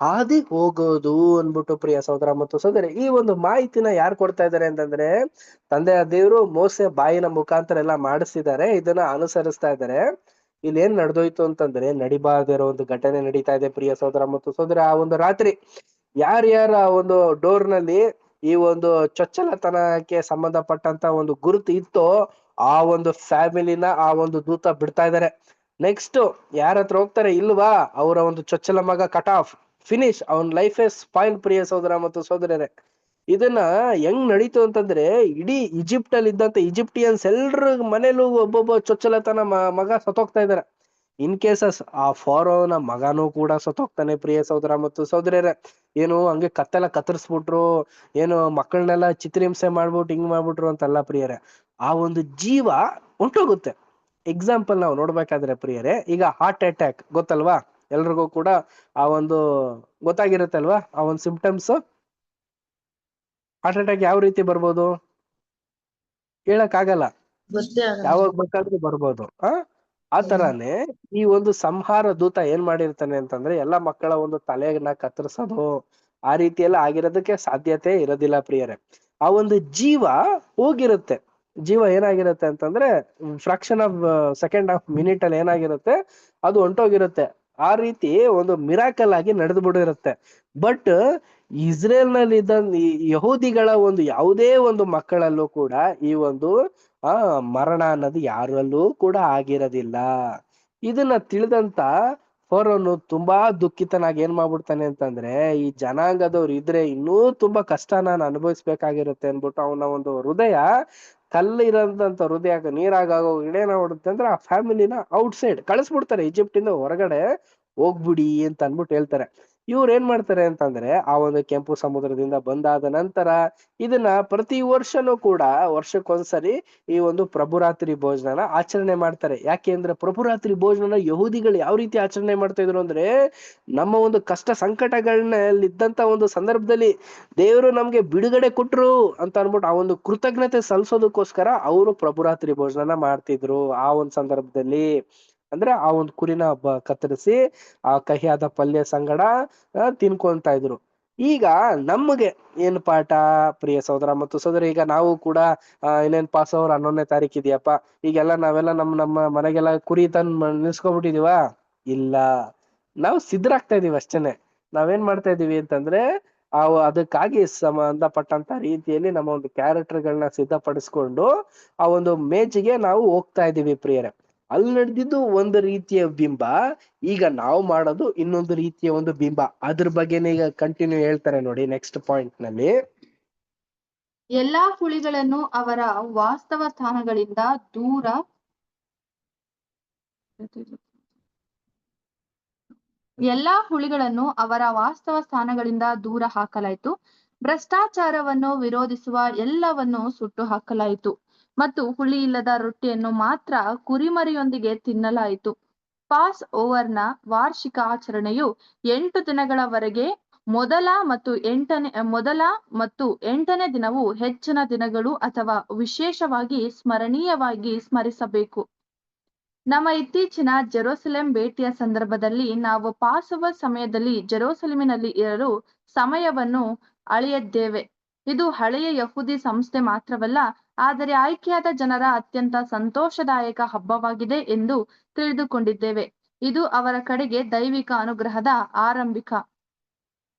ಹಾದಿ ಹೋಗೋದು ಅನ್ಬಿಟ್ಟು ಪ್ರಿಯ ಸಹೋದರ ಮತ್ತು ಸಹೋದರಿ, ಈ ಒಂದು ಮಾಹಿತಿನ ಯಾರು ಕೊಡ್ತಾ ಇದ್ದಾರೆ ಅಂತಂದ್ರೆ ತಂದೆಯ ದೇವರು ಮೋಸೆ ಬಾಯಿನ ಮುಖಾಂತರ ಎಲ್ಲ ಮಾಡಿಸಿದ್ದಾರೆ, ಇದನ್ನ ಅನುಸರಿಸ್ತಾ ಇದ್ದಾರೆ. ಇಲ್ಲಿ ಏನ್ ನಡೆದೋಯ್ತು ಅಂತಂದ್ರೆ ನಡಿಬಾರ್ದಿರೋ ಒಂದು ಘಟನೆ ನಡೀತಾ ಇದೆ ಪ್ರಿಯ ಸಹೋದರ ಮತ್ತು ಸಹೋದರಿ. ಆ ಒಂದು ರಾತ್ರಿ ಯಾರ್ಯಾರ ಒಂದು ಡೋರ್ ನಲ್ಲಿ ಈ ಒಂದು ಚೊಚ್ಚಲತನಕ್ಕೆ ಸಂಬಂಧಪಟ್ಟಂತ ಒಂದು ಗುರುತು ಇತ್ತೋ ಆ ಒಂದು ಫ್ಯಾಮಿಲಿನ ಆ ಒಂದು ದೂತ ಬಿಡ್ತಾ ಇದ್ದಾರೆ. ನೆಕ್ಸ್ಟ್ ಯಾರ ಹತ್ರ ಹೋಗ್ತಾರೆ ಇಲ್ವಾ, ಅವರ ಒಂದು ಚೊಚ್ಚಲ ಮಗ ಕಟ್ ಆಫ್, ಫಿನಿಶ್, ಅವನ್ ಲೈಫ್ ಸ್ಪಾಯ್ಲ್ ಪ್ರಿಯ ಸಹೋದರ ಮತ್ತು ಸಹೋದರರೇ. ಇದನ್ನ ಹೆಂಗ್ ನಡೀತು ಅಂತಂದ್ರೆ ಇಡೀ ಈಜಿಪ್ಟ್ ಅಲ್ಲಿ ಇದ್ದಂತ ಈಜಿಪ್ಟಿಯನ್ಸ್ ಎಲ್ರ ಮನೇಲೂ ಒಬ್ಬೊಬ್ಬ ಚೊಚ್ಚಲತನ ಮಗ ಸತ್ತೋಗ್ತಾ ಇದಾರೆ. ಇನ್ ಕೇಸಸ್ ಆ ಫಾರೋನ ಮಗನೂ ಕೂಡ ಸತ್ತೋಗ್ತಾನೆ ಪ್ರಿಯ ಸಹೋದರ ಮತ್ತು ಸಹೋದರರೇ. ಏನು ಹಂಗೆ ಕತ್ತೆಲ್ಲ ಕತ್ತರಿಸ್ಬಿಟ್ರು, ಏನು ಮಕ್ಕಳನ್ನೆಲ್ಲ ಚಿತ್ರಹಿಂಸೆ ಮಾಡ್ಬಿಟ್ಟು ಹಿಂಗ್ ಮಾಡ್ಬಿಟ್ರು ಅಂತಲ್ಲ ಪ್ರಿಯರೇ, ಆ ಒಂದು ಜೀವ ಹೊಂಟೋಗುತ್ತೆ. ಎಕ್ಸಾಂಪಲ್ ನಾವು ನೋಡ್ಬೇಕಾದ್ರೆ ಪ್ರಿಯರೇ, ಈಗ ಹಾರ್ಟ್ ಅಟ್ಯಾಕ್ ಗೊತ್ತಲ್ವಾ ಎಲ್ರಿಗೂ ಕೂಡ, ಆ ಒಂದು ಗೊತ್ತಾಗಿರುತ್ತಲ್ವಾ ಆ ಒಂದು ಸಿಂಪ್ಟಮ್ಸ್. ಹಾರ್ಟ್ ಅಟ್ಯಾಕ್ ಯಾವ ರೀತಿ ಬರ್ಬೋದು ಹೇಳಕ್ ಆಗಲ್ಲ, ಯಾವಾಗ ಬೇಕಾದ್ರೂ ಬರ್ಬೋದು. ಆ ತರಾನೇ ಈ ಒಂದು ಸಂಹಾರ ದೂತ ಏನ್ ಮಾಡಿರ್ತಾನೆ ಅಂತಂದ್ರೆ ಎಲ್ಲಾ ಮಕ್ಕಳ ಒಂದು ತಲೆಯನ್ನ ಕತ್ತರಿಸೋದು ಆ ರೀತಿ ಎಲ್ಲ ಆಗಿರೋದಕ್ಕೆ ಸಾಧ್ಯತೆ ಇರೋದಿಲ್ಲ ಪ್ರಿಯರೇ. ಆ ಒಂದು ಜೀವ ಹೋಗಿರುತ್ತೆ, ಜೀವ ಏನಾಗಿರುತ್ತೆ ಅಂತಂದ್ರೆ fraction of second half minute ಅಲ್ಲಿ ಏನಾಗಿರುತ್ತೆ ಅದು ಹೊಂಟೋಗಿರುತ್ತೆ. ಆ ರೀತಿ ಒಂದು ಮಿರಾಕಲ್ ಆಗಿ ನಡೆದು ಬಿಡಿರುತ್ತೆ. ಬಟ್ ಇಸ್ರೇಲ್ ನಲ್ಲಿ ಇದ್ದ ಯಹೂದಿಗಳ ಒಂದು ಯಾವುದೇ ಒಂದು ಮಕ್ಕಳಲ್ಲೂ ಕೂಡ ಈ ಒಂದು ಮರಣ ಅನ್ನೋದು ಯಾರಲ್ಲೂ ಕೂಡ ಆಗಿರೋದಿಲ್ಲ. ಇದನ್ನ ತಿಳಿದಂತ ಫರೋನು ತುಂಬಾ ದುಃಖಿತನಾಗಿ ಏನ್ ಮಾಡ್ಬಿಡ್ತಾನೆ ಅಂತಂದ್ರೆ ಈ ಜನಾಂಗದವ್ರು ಇದ್ರೆ ಇನ್ನೂ ತುಂಬಾ ಕಷ್ಟ ನಾನು ಅನುಭವಿಸ್ಬೇಕಾಗಿರುತ್ತೆ ಅನ್ಬಿಟ್ಟು ಅವನ ಒಂದು ಹೃದಯ ಕಲ್ಲಿರಂತ ಹೃದಯ ನೀರಾಗೋ ಏನಾಗ್ಬಿಡುತ್ತೆ ಅಂದ್ರೆ ಆ ಫ್ಯಾಮಿಲಿನ ಔಟ್ಸೈಡ್ ಕಳಿಸ್ಬಿಡ್ತಾರೆ, ಈಜಿಪ್ಟ್ ಇಂದ ಹೊರಗಡೆ ಹೋಗ್ಬಿಡಿ ಅಂತ ಅನ್ಬಿಟ್ಟು ಹೇಳ್ತಾರೆ. ಇವ್ರು ಏನ್ ಮಾಡ್ತಾರೆ ಅಂತಂದ್ರೆ ಆ ಒಂದು ಕೆಂಪು ಸಮುದ್ರದಿಂದ ಬಂದಾದ ನಂತರ ಇದನ್ನ ಪ್ರತಿ ವರ್ಷನೂ ಕೂಡ ವರ್ಷಕ್ಕೊಂದ್ಸರಿ ಈ ಒಂದು ಪ್ರಭುರಾತ್ರಿ ಭೋಜನ ಆಚರಣೆ ಮಾಡ್ತಾರೆ. ಯಾಕೆ ಅಂದ್ರೆ ಪ್ರಭುರಾತ್ರಿ ಯಹೂದಿಗಳು ಯಾವ ರೀತಿ ಆಚರಣೆ ಮಾಡ್ತಾ ಇದ್ರು ಅಂದ್ರೆ ನಮ್ಮ ಒಂದು ಕಷ್ಟ ಸಂಕಟಗಳನ್ನಿದ್ದಂತ ಒಂದು ಸಂದರ್ಭದಲ್ಲಿ ದೇವರು ನಮ್ಗೆ ಬಿಡುಗಡೆ ಕೊಟ್ರು ಅಂತ ಅನ್ಬಿಟ್ಟು ಆ ಒಂದು ಕೃತಜ್ಞತೆ ಸಲ್ಲಿಸೋದಕ್ಕೋಸ್ಕರ ಅವರು ಪ್ರಭುರಾತ್ರಿ ಭೋಜನ ಮಾಡ್ತಿದ್ರು. ಆ ಒಂದು ಸಂದರ್ಭದಲ್ಲಿ ಅಂದ್ರೆ ಆ ಒಂದು ಕುರಿನ ಕತ್ತರಿಸಿ ಆ ಕಹಿಯಾದ ಪಲ್ಯ ಸಂಗಡ ತಿನ್ಕೊಂತ ಇದ್ರು. ಈಗ ನಮಗೆ ಏನ್ ಪಾಠ ಪ್ರಿಯ ಸಹೋದರ ಮತ್ತು ಸಹೋದರಿ, ಈಗ ನಾವು ಕೂಡ ಇನ್ನೇನ್ ಪಾಸೋವರ್ 11ನೇ ತಾರೀಕು ಇದೆಯಪ್ಪ, ಈಗೆಲ್ಲ ನಾವೆಲ್ಲ ನಮ್ಮ ಮನೆಗೆಲ್ಲ ಕುರಿ ತಂದು ನಿಲ್ಸ್ಕೊಬಿಟ್ಟಿದೀವ? ಇಲ್ಲ, ನಾವು ಸಿದ್ಧರಾಗ್ತಾ ಇದೀವಿ ಅಷ್ಟೇನೆ. ನಾವೇನ್ ಮಾಡ್ತಾ ಇದೀವಿ ಅಂತಂದ್ರೆ ಅದಕ್ಕಾಗಿ ಸಂಬಂಧಪಟ್ಟಂತ ರೀತಿಯಲ್ಲಿ ನಮ್ಮ ಒಂದು ಕ್ಯಾರೆಕ್ಟರ್ಗಳನ್ನ ಸಿದ್ಧಪಡಿಸ್ಕೊಂಡು ಆ ಒಂದು ಮೇಜಿಗೆ ನಾವು ಹೋಗ್ತಾ ಇದೀವಿ ಪ್ರಿಯರೇ. ಅಲ್ಲಿ ನಡೆದಿದ್ದು ಒಂದು ರೀತಿಯ ಬಿಂಬ, ಈಗ ನಾವು ಮಾಡೋದು ಇನ್ನೊಂದು ರೀತಿಯ ಒಂದು ಬಿಂಬ. ಅದ್ರ ಬಗ್ಗೆನೇ ಈಗ ಕಂಟಿನ್ಯೂ ಹೇಳ್ತಾರೆ ನೋಡಿ ನೆಕ್ಸ್ಟ್ ಪಾಯಿಂಟ್ ನಲ್ಲಿ. ಎಲ್ಲಾ ಹುಳಿಗಳನ್ನು ಅವರ ವಾಸ್ತವ ಸ್ಥಾನಗಳಿಂದ ದೂರ ಹಾಕಲಾಯಿತು. ಭ್ರಷ್ಟಾಚಾರವನ್ನು ವಿರೋಧಿಸುವ ಎಲ್ಲವನ್ನು ಸುಟ್ಟು ಹಾಕಲಾಯಿತು ಮತ್ತು ಹುಳಿ ಇಲ್ಲದ ರೊಟ್ಟಿಯನ್ನು ಮಾತ್ರ ಕುರಿಮರಿಯೊಂದಿಗೆ ತಿನ್ನಲಾಯಿತು. ಪಾಸ್ ಓವರ್ನ ವಾರ್ಷಿಕ ಆಚರಣೆಯು 8 ದಿನಗಳವರೆಗೆ ಮೊದಲ ಮತ್ತು 8ನೇ ದಿನವು ಹೆಚ್ಚಿನ ದಿನಗಳು ಅಥವಾ ವಿಶೇಷವಾಗಿ ಸ್ಮರಣೀಯವಾಗಿ ಸ್ಮರಿಸಬೇಕು. ನಮ್ಮ ಇತ್ತೀಚಿನ ಜೆರುಸಲೆಂ ಭೇಟಿಯ ಸಂದರ್ಭದಲ್ಲಿ ನಾವು ಪಾಸ್ ಓವರ್ ಸಮಯದಲ್ಲಿ ಜೆರುಸಲೆಮಿನಲ್ಲಿ ಇರಲು ಸಮಯವನ್ನು ಅಳೆಯಿದ್ದೇವೆ. ಇದು ಹಳೆಯ ಯಹೂದಿ ಸಂಸ್ಥೆ ಮಾತ್ರವಲ್ಲ, ಆದರೆ ಆಯ್ಕೆಯಾದ ಜನರ ಅತ್ಯಂತ ಸಂತೋಷದಾಯಕ ಹಬ್ಬವಾಗಿದೆ ಎಂದು ತಿಳಿದುಕೊಂಡಿದ್ದೇವೆ. ಇದು ಅವರ ಕಡೆಗೆ ದೈವಿಕ ಅನುಗ್ರಹದ ಆರಂಭಿಕ.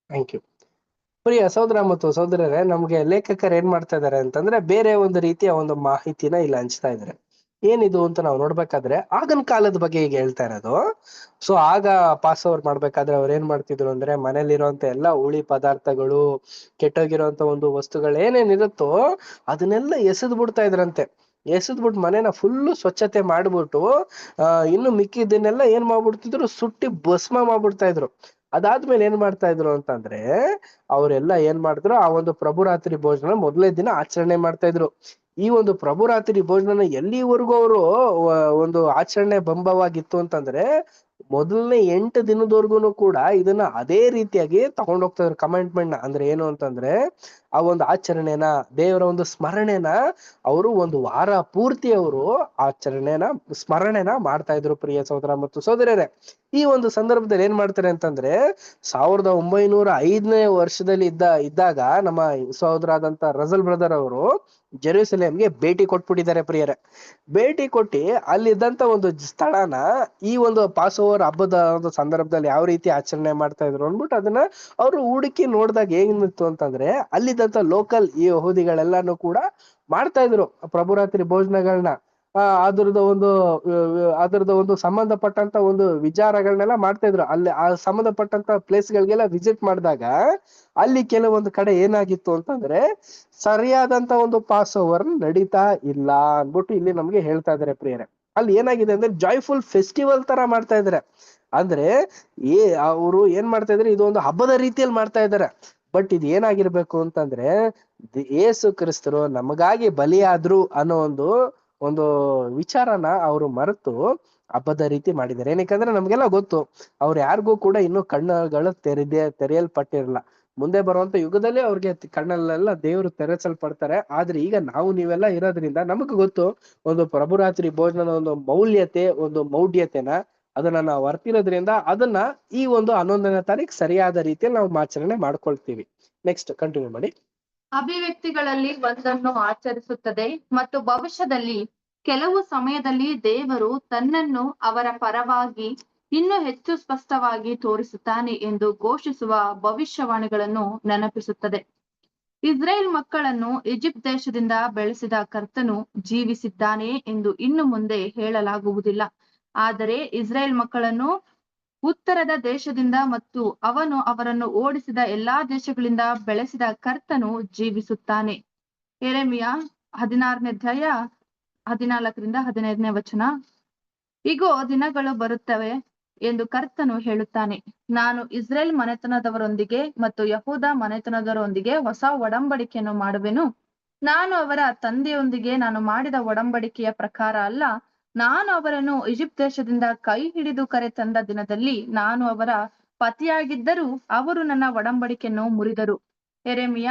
Thank you. ಪ್ರಿಯ ಸಹೋದರ ಮತ್ತು ಸಹೋದರರೇ, ನಮ್ಗೆ ಲೇಖಕರು ಏನ್ ಮಾಡ್ತಾ ಇದಾರೆ ಅಂತಂದ್ರೆ ಬೇರೆ ಒಂದು ರೀತಿಯ ಒಂದು ಮಾಹಿತಿನ ಇಲ್ಲಿ ಹಂಚ್ತಾ ಇದಾರೆ. ಏನಿದು ಅಂತ ನಾವು ನೋಡ್ಬೇಕಾದ್ರೆ ಆಗನ್ ಕಾಲದ ಬಗ್ಗೆ ಈಗ ಹೇಳ್ತಾ ಇರೋದು. ಸೊ ಆಗ ಪಾಸ್ ಓವರ್ ಮಾಡ್ಬೇಕಾದ್ರೆ ಅವ್ರು ಏನ್ ಮಾಡ್ತಿದ್ರು ಅಂದ್ರೆ ಮನೇಲಿರುವಂತ ಎಲ್ಲಾ ಹುಳಿ ಪದಾರ್ಥಗಳು, ಕೆಟ್ಟೋಗಿರುವಂತ ಒಂದು ವಸ್ತುಗಳು ಏನೇನಿರುತ್ತೋ ಅದನ್ನೆಲ್ಲ ಎಸೆದ್ ಬಿಡ್ತಾ ಇದ್ರಂತೆ. ಎಸೆದ್ಬಿಟ್ಟು ಮನೇನ ಫುಲ್ಲು ಸ್ವಚ್ಛತೆ ಮಾಡ್ಬಿಟ್ಟು ಇನ್ನು ಮಿಕ್ಕಿದ್ದನ್ನೆಲ್ಲ ಏನ್ ಮಾಡ್ಬಿಡ್ತಿದ್ರು, ಸುಟ್ಟಿ ಭಸ್ಮ ಮಾಡ್ಬಿಡ್ತಾ ಇದ್ರು. ಅದಾದ್ಮೇಲೆ ಏನ್ ಮಾಡ್ತಾ ಇದ್ರು ಅಂತಂದ್ರೆ ಅವರೆಲ್ಲ ಏನ್ ಮಾಡಿದ್ರು, ಆ ಒಂದು ಪ್ರಭುರಾತ್ರಿ ಭೋಜನ ಮೊದಲನೇ ದಿನ ಆಚರಣೆ ಮಾಡ್ತಾ ಇದ್ರು. ಈ ಒಂದು ಪ್ರಭುರಾತ್ರಿ ಭೋಜನ ಎಲ್ಲಿವರೆಗೂ ಅವರು ಒಂದು ಆಚರಣೆ ಬಂಬವಾಗಿತ್ತು ಅಂತಂದ್ರೆ ಮೊದಲನೇ 8 ದಿನದವರೆಗೂ ಕೂಡ ಇದನ್ನ ಅದೇ ರೀತಿಯಾಗಿ ತಗೊಂಡೋಗ್ತಾ ಇದ್ರು ಕಮೆಂಟ್ಮೆಂಟ್ ನ. ಅಂದ್ರೆ ಏನು ಅಂತಂದ್ರೆ ಆ ಒಂದು ಆಚರಣೆನ, ದೇವರ ಒಂದು ಸ್ಮರಣೆನ ಅವರು ಒಂದು ವಾರ ಪೂರ್ತಿ ಅವರು ಸ್ಮರಣೆನ ಮಾಡ್ತಾ ಇದ್ರು ಪ್ರಿಯ ಸಹೋದರ ಮತ್ತು ಸಹೋದರರೇ. ಈ ಒಂದು ಸಂದರ್ಭದಲ್ಲಿ ಏನ್ ಮಾಡ್ತಾರೆ ಅಂತಂದ್ರೆ 1905ನೇ ವರ್ಷದಲ್ಲಿ ಇದ್ದಾಗ ನಮ್ಮ ಸಹೋದರಾದಂತ ರಜಲ್ ಬ್ರದರ್ ಅವರು ಜೆರೂಸಲೇಮ್ಗೆ ಭೇಟಿ ಕೊಟ್ಬಿಟ್ಟಿದ್ದಾರೆ ಪ್ರಿಯರೇ. ಭೇಟಿ ಕೊಟ್ಟಿ ಅಲ್ಲಿದ್ದಂತ ಒಂದು ಸ್ಥಳನ ಈ ಒಂದು ಪಾಸ್ ಓವರ್ ಹಬ್ಬದ ಒಂದು ಸಂದರ್ಭದಲ್ಲಿ ಯಾವ ರೀತಿ ಆಚರಣೆ ಮಾಡ್ತಾ ಇದ್ರು ಅಂದ್ಬಿಟ್ಟು ಅದನ್ನ ಅವರು ಹುಡುಕಿ ನೋಡಿದಾಗ ಏನಿತ್ತು ಅಂತಂದ್ರೆ ಅಲ್ಲಿದ್ದಂತ ಲೋಕಲ್ ಈ ಯಹೂದಿಗಳೆಲ್ಲಾನು ಕೂಡ ಮಾಡ್ತಾ ಇದ್ರು ಪ್ರಭುರಾತ್ರಿ ಭೋಜನಗಳನ್ನ. ಅದರದ ಒಂದು ಸಂಬಂಧಪಟ್ಟಂತ ಒಂದು ವಿಚಾರಗಳನ್ನೆಲ್ಲ ಮಾಡ್ತಾ ಇದ್ರು. ಅಲ್ಲಿ ಆ ಸಂಬಂಧಪಟ್ಟಂತ ಪ್ಲೇಸ್ ಗಳಿಗೆಲ್ಲ ವಿಸಿಟ್ ಮಾಡಿದಾಗ ಅಲ್ಲಿ ಕೆಲವೊಂದು ಕಡೆ ಏನಾಗಿತ್ತು ಅಂತಂದ್ರೆ ಸರಿಯಾದಂತ ಒಂದು ಪಾಸ್ ಓವರ್ ನಡೀತಾ ಇಲ್ಲ ಅನ್ಬಿಟ್ಟು ಇಲ್ಲಿ ನಮ್ಗೆ ಹೇಳ್ತಾ ಇದಾರೆ ಪ್ರಿಯರೇ. ಅಲ್ಲಿ ಏನಾಗಿದೆ ಅಂದ್ರೆ ಜಾಯ್ಫುಲ್ ಫೆಸ್ಟಿವಲ್ ತರ ಮಾಡ್ತಾ ಇದಾರೆ. ಅಂದ್ರೆ ಅವರು ಏನ್ ಮಾಡ್ತಾ ಇದಾರೆ, ಇದು ಒಂದು ಹಬ್ಬದ ರೀತಿಯಲ್ಲಿ ಮಾಡ್ತಾ ಇದಾರೆ. ಬಟ್ ಇದು ಏನಾಗಿರ್ಬೇಕು ಅಂತಂದ್ರೆ ಯೇಸು ಕ್ರಿಸ್ತರು ನಮಗಾಗಿ ಬಲಿಯಾದ್ರು ಅನ್ನೋ ಒಂದು ವಿಚಾರನ ಅವರು ಮರೆತು ಹಬ್ಬದ ರೀತಿ ಮಾಡಿದ್ದಾರೆ. ಏನಕ್ಕಂದ್ರೆ ನಮ್ಗೆಲ್ಲ ಗೊತ್ತು, ಅವ್ರು ಯಾರಿಗೂ ಕೂಡ ಇನ್ನೂ ಕಣ್ಣುಗಳು ತೆರೆಯಲ್ಪಟ್ಟಿರಲ್ಲ. ಮುಂದೆ ಬರುವಂತ ಯುಗದಲ್ಲಿ ಅವ್ರಿಗೆ ಕಣ್ಣಲ್ಲೆಲ್ಲ ದೇವರು ತೆರೆಸಲ್ಪಡ್ತಾರೆ. ಆದ್ರೆ ಈಗ ನಾವು ನೀವೆಲ್ಲ ಇರೋದ್ರಿಂದ ನಮಗ್ ಗೊತ್ತು ಒಂದು ಪ್ರಭುರಾತ್ರಿ ಭೋಜನದ ಒಂದು ಮೌಲ್ಯತೆ, ಒಂದು ಮೌಢ್ಯತೆನ ಅದನ್ನ ನಾವು ಅರ್ತಿರೋದ್ರಿಂದ ಅದನ್ನ ಈ ಒಂದು 11ನೇ ತಾರೀಕು ಸರಿಯಾದ ರೀತಿಯಲ್ಲಿ ನಾವು ಆಚರಣೆ ಮಾಡ್ಕೊಳ್ತೀವಿ. ನೆಕ್ಸ್ಟ್ ಕಂಟಿನ್ಯೂ ಮಾಡಿ. ಅಭಿವ್ಯಕ್ತಿಗಳಲ್ಲಿ ಒಂದನ್ನು ಆಚರಿಸುತ್ತದೆ ಮತ್ತು ಭವಿಷ್ಯದಲ್ಲಿ ಕೆಲವು ಸಮಯದಲ್ಲಿ ದೇವರು ತನ್ನನ್ನು ಅವರ ಪರವಾಗಿ ಇನ್ನೂ ಹೆಚ್ಚು ಸ್ಪಷ್ಟವಾಗಿ ತೋರಿಸುತ್ತಾನೆ ಎಂದು ಘೋಷಿಸುವ ಭವಿಷ್ಯವಾಣಿಗಳನ್ನು ನೆನಪಿಸುತ್ತದೆ. ಇಸ್ರೇಲ್ ಮಕ್ಕಳನ್ನು ಈಜಿಪ್ಟ್ ದೇಶದಿಂದ ಬೆಳೆಸಿದ ಕರ್ತನು ಜೀವಿಸಿದ್ದಾನೆ ಎಂದು ಇನ್ನು ಮುಂದೆ ಹೇಳಲಾಗುವುದಿಲ್ಲ. ಆದರೆ ಇಸ್ರೇಲ್ ಮಕ್ಕಳನ್ನು ಉತ್ತರದ ದೇಶದಿಂದ ಮತ್ತು ಅವನು ಅವರನ್ನು ಓಡಿಸಿದ ಎಲ್ಲಾ ದೇಶಗಳಿಂದ ಬೆಳೆಸಿದ ಕರ್ತನು ಜೀವಿಸುತ್ತಾನೆ. ಯೆರೆಮೀಯ 16ನೇ ಅಧ್ಯಾಯ 14ರಿಂದ 15ನೇ ವಚನ. ಇಗೋ, ದಿನಗಳು ಬರುತ್ತವೆ ಎಂದು ಕರ್ತನು ಹೇಳುತ್ತಾನೆ, ನಾನು ಇಸ್ರೇಲ್ ಮನೆತನದವರೊಂದಿಗೆ ಮತ್ತು ಯಹೂದ ಮನೆತನದವರೊಂದಿಗೆ ಹೊಸ ಒಡಂಬಡಿಕೆಯನ್ನು ಮಾಡುವೆನು. ನಾನು ಅವರ ತಂದೆಯೊಂದಿಗೆ ನಾನು ಮಾಡಿದ ಒಡಂಬಡಿಕೆಯ ಪ್ರಕಾರ ಅಲ್ಲ, ನಾನು ಅವರನ್ನು ಈಜಿಪ್ಟ್ ದೇಶದಿಂದ ಕೈ ಹಿಡಿದು ಕರೆತಂದ ದಿನದಲ್ಲಿ ನಾನು ಅವರ ಪತಿಯಾಗಿದ್ದರೂ ಅವರು ನನ್ನ ಒಡಂಬಡಿಕೆಯನ್ನು ಮುರಿದರು. ಯೆರೆಮೀಯ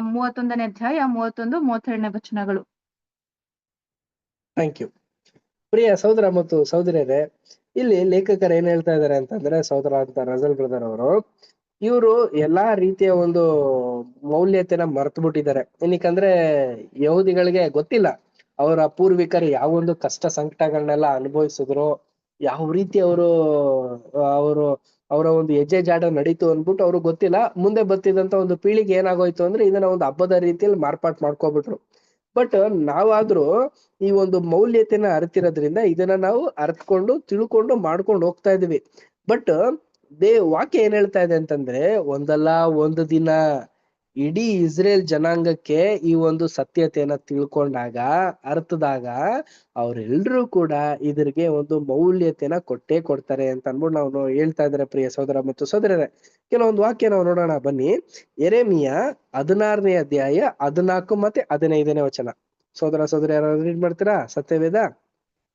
31ನೇ ಅಧ್ಯಾಯ 31-32ನೇ ವಚನಗಳು. Thank you. ಪ್ರಿಯ ಸಹೋದರ ಮತ್ತು ಸಹೋದರಿಯರೇ, ಇಲ್ಲಿ ಲೇಖಕರು ಏನ್ ಹೇಳ್ತಾ ಇದಾರೆ ಅಂತಂದ್ರೆ ಸಹೋದರ ಅಂತ ರಜಲ್ ಬ್ರದರ್ ಅವರು, ಇವರು ಎಲ್ಲಾ ರೀತಿಯ ಒಂದು ಮೌಲ್ಯತೆನ ಮರ್ತು ಬಿಟ್ಟಿದ್ದಾರೆ. ಏನಕ್ಕಂದ್ರೆ ಯಹೂದಿಗಳಿಗೆ ಗೊತ್ತಿಲ್ಲ ಅವರ ಪೂರ್ವಿಕರು ಯಾವ ಒಂದು ಕಷ್ಟ ಸಂಕಟಗಳನ್ನೆಲ್ಲ ಅನುಭವಿಸಿದ್ರು, ಯಾವ ರೀತಿ ಅವರ ಒಂದು ಹೆಜ್ಜೆ ಜಾಡ ನಡೀತು ಅಂದ್ಬಿಟ್ಟು ಅವ್ರಿಗೆ ಗೊತ್ತಿಲ್ಲ. ಮುಂದೆ ಬರ್ತಿದಂತ ಒಂದು ಪೀಳಿಗೆ ಏನಾಗೋಯ್ತು ಅಂದ್ರೆ ಇದನ್ನ ಒಂದು ಹಬ್ಬದ ರೀತಿಯಲ್ಲಿ ಮಾರ್ಪಾಟ್ ಮಾಡ್ಕೊಬಿಟ್ರು. ಬಟ್ ನಾವಾದ್ರೂ ಈ ಒಂದು ಮೌಲ್ಯತೆನ ಅರಿತಿರೋದ್ರಿಂದ ಇದನ್ನ ನಾವು ಅರ್ತ್ಕೊಂಡು ತಿಳ್ಕೊಂಡು ಮಾಡ್ಕೊಂಡು ಹೋಗ್ತಾ ಇದೀವಿ. ಬಟ್ ವಾಕ್ಯ ಏನ್ ಹೇಳ್ತಾ ಇದೆ ಅಂತಂದ್ರೆ ಒಂದಲ್ಲ ಒಂದು ದಿನ ಇಡೀ ಇಸ್ರೇಲ್ ಜನಾಂಗಕ್ಕೆ ಈ ಒಂದು ಸತ್ಯತೆಯನ್ನ ತಿಳ್ಕೊಂಡಾಗ, ಅರ್ಥದಾಗ ಅವ್ರೆಲ್ರೂ ಕೂಡ ಇದ್ರಿಗೆ ಒಂದು ಮೌಲ್ಯತೆನ ಕೊಟ್ಟೇ ಕೊಡ್ತಾರೆ ಅಂತ ಅನ್ಬಿಟ್ಟು ನಾವು ಹೇಳ್ತಾ ಇದಾರೆ ಪ್ರಿಯ ಸಹೋದರ ಮತ್ತು ಸಹೋದರರೇ. ಕೆಲವೊಂದು ವಾಕ್ಯ ನಾವು ನೋಡೋಣ ಬನ್ನಿ. ಯೆರೆಮೀಯ 16ನೇ ಅಧ್ಯಾಯ 14 ಮತ್ತೆ 15ನೇ ವಚನ. ಸಹೋದರ ಸಹೋದರಿ ಯಾರು ರೀಡ್ ಮಾಡ್ತೀರಾ ಸತ್ಯವೇದ?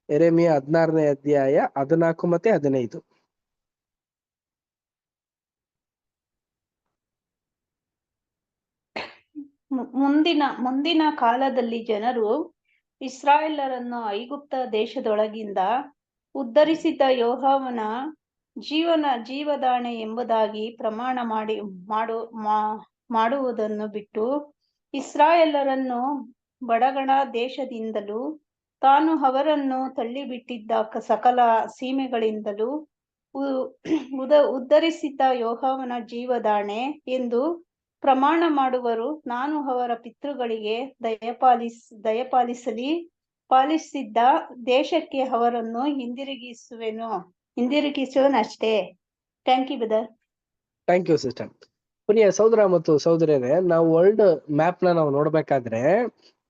ಯೆರೆಮೀಯ 16ನೇ ಅಧ್ಯಾಯ 14 ಮತ್ತೆ 15. ಮುಂದಿನ ಕಾಲದಲ್ಲಿ ಜನರು ಇಸ್ರಾಯೇಲರನ್ನು ಐಗುಪ್ತ ದೇಶದೊಳಗಿಂದ ಉದ್ಧರಿಸಿದ ಯೆಹೋವನ ಜೀವದಾಣೆ ಎಂಬುದಾಗಿ ಪ್ರಮಾಣ ಮಾಡುವುದನ್ನು ಬಿಟ್ಟು ಇಸ್ರಾಯೇಲರನ್ನು ಬಡಗಣ ದೇಶದಿಂದಲೂ ತಾನು ಅವರನ್ನು ತಳ್ಳಿಬಿಟ್ಟಿದ್ದ ಸಕಲ ಸೀಮೆಗಳಿಂದಲೂ ಉದ್ಧರಿಸಿದ ಯೆಹೋವನ ಜೀವದಾಣೆ ಎಂದು ಪ್ರಮಾಣ ಮಾಡುವರು. ನಾನು ಅವರ ಪಿತೃಗಳಿಗೆ ಪಾಲಿಸಿದ್ದ ದೇಶಕ್ಕೆ ಅವರನ್ನು ಹಿಂದಿರುಗಿಸುವನಷ್ಟೇ. Thank you brother. Thank you sister. ಪ್ರಿಯ ಸಹೋದರ ಮತ್ತು ಸಹೋದರಿಯರೇ, ನಾವು ವರ್ಲ್ಡ್ ಮ್ಯಾಪ್ ನಾವು ನೋಡ್ಬೇಕಾದ್ರೆ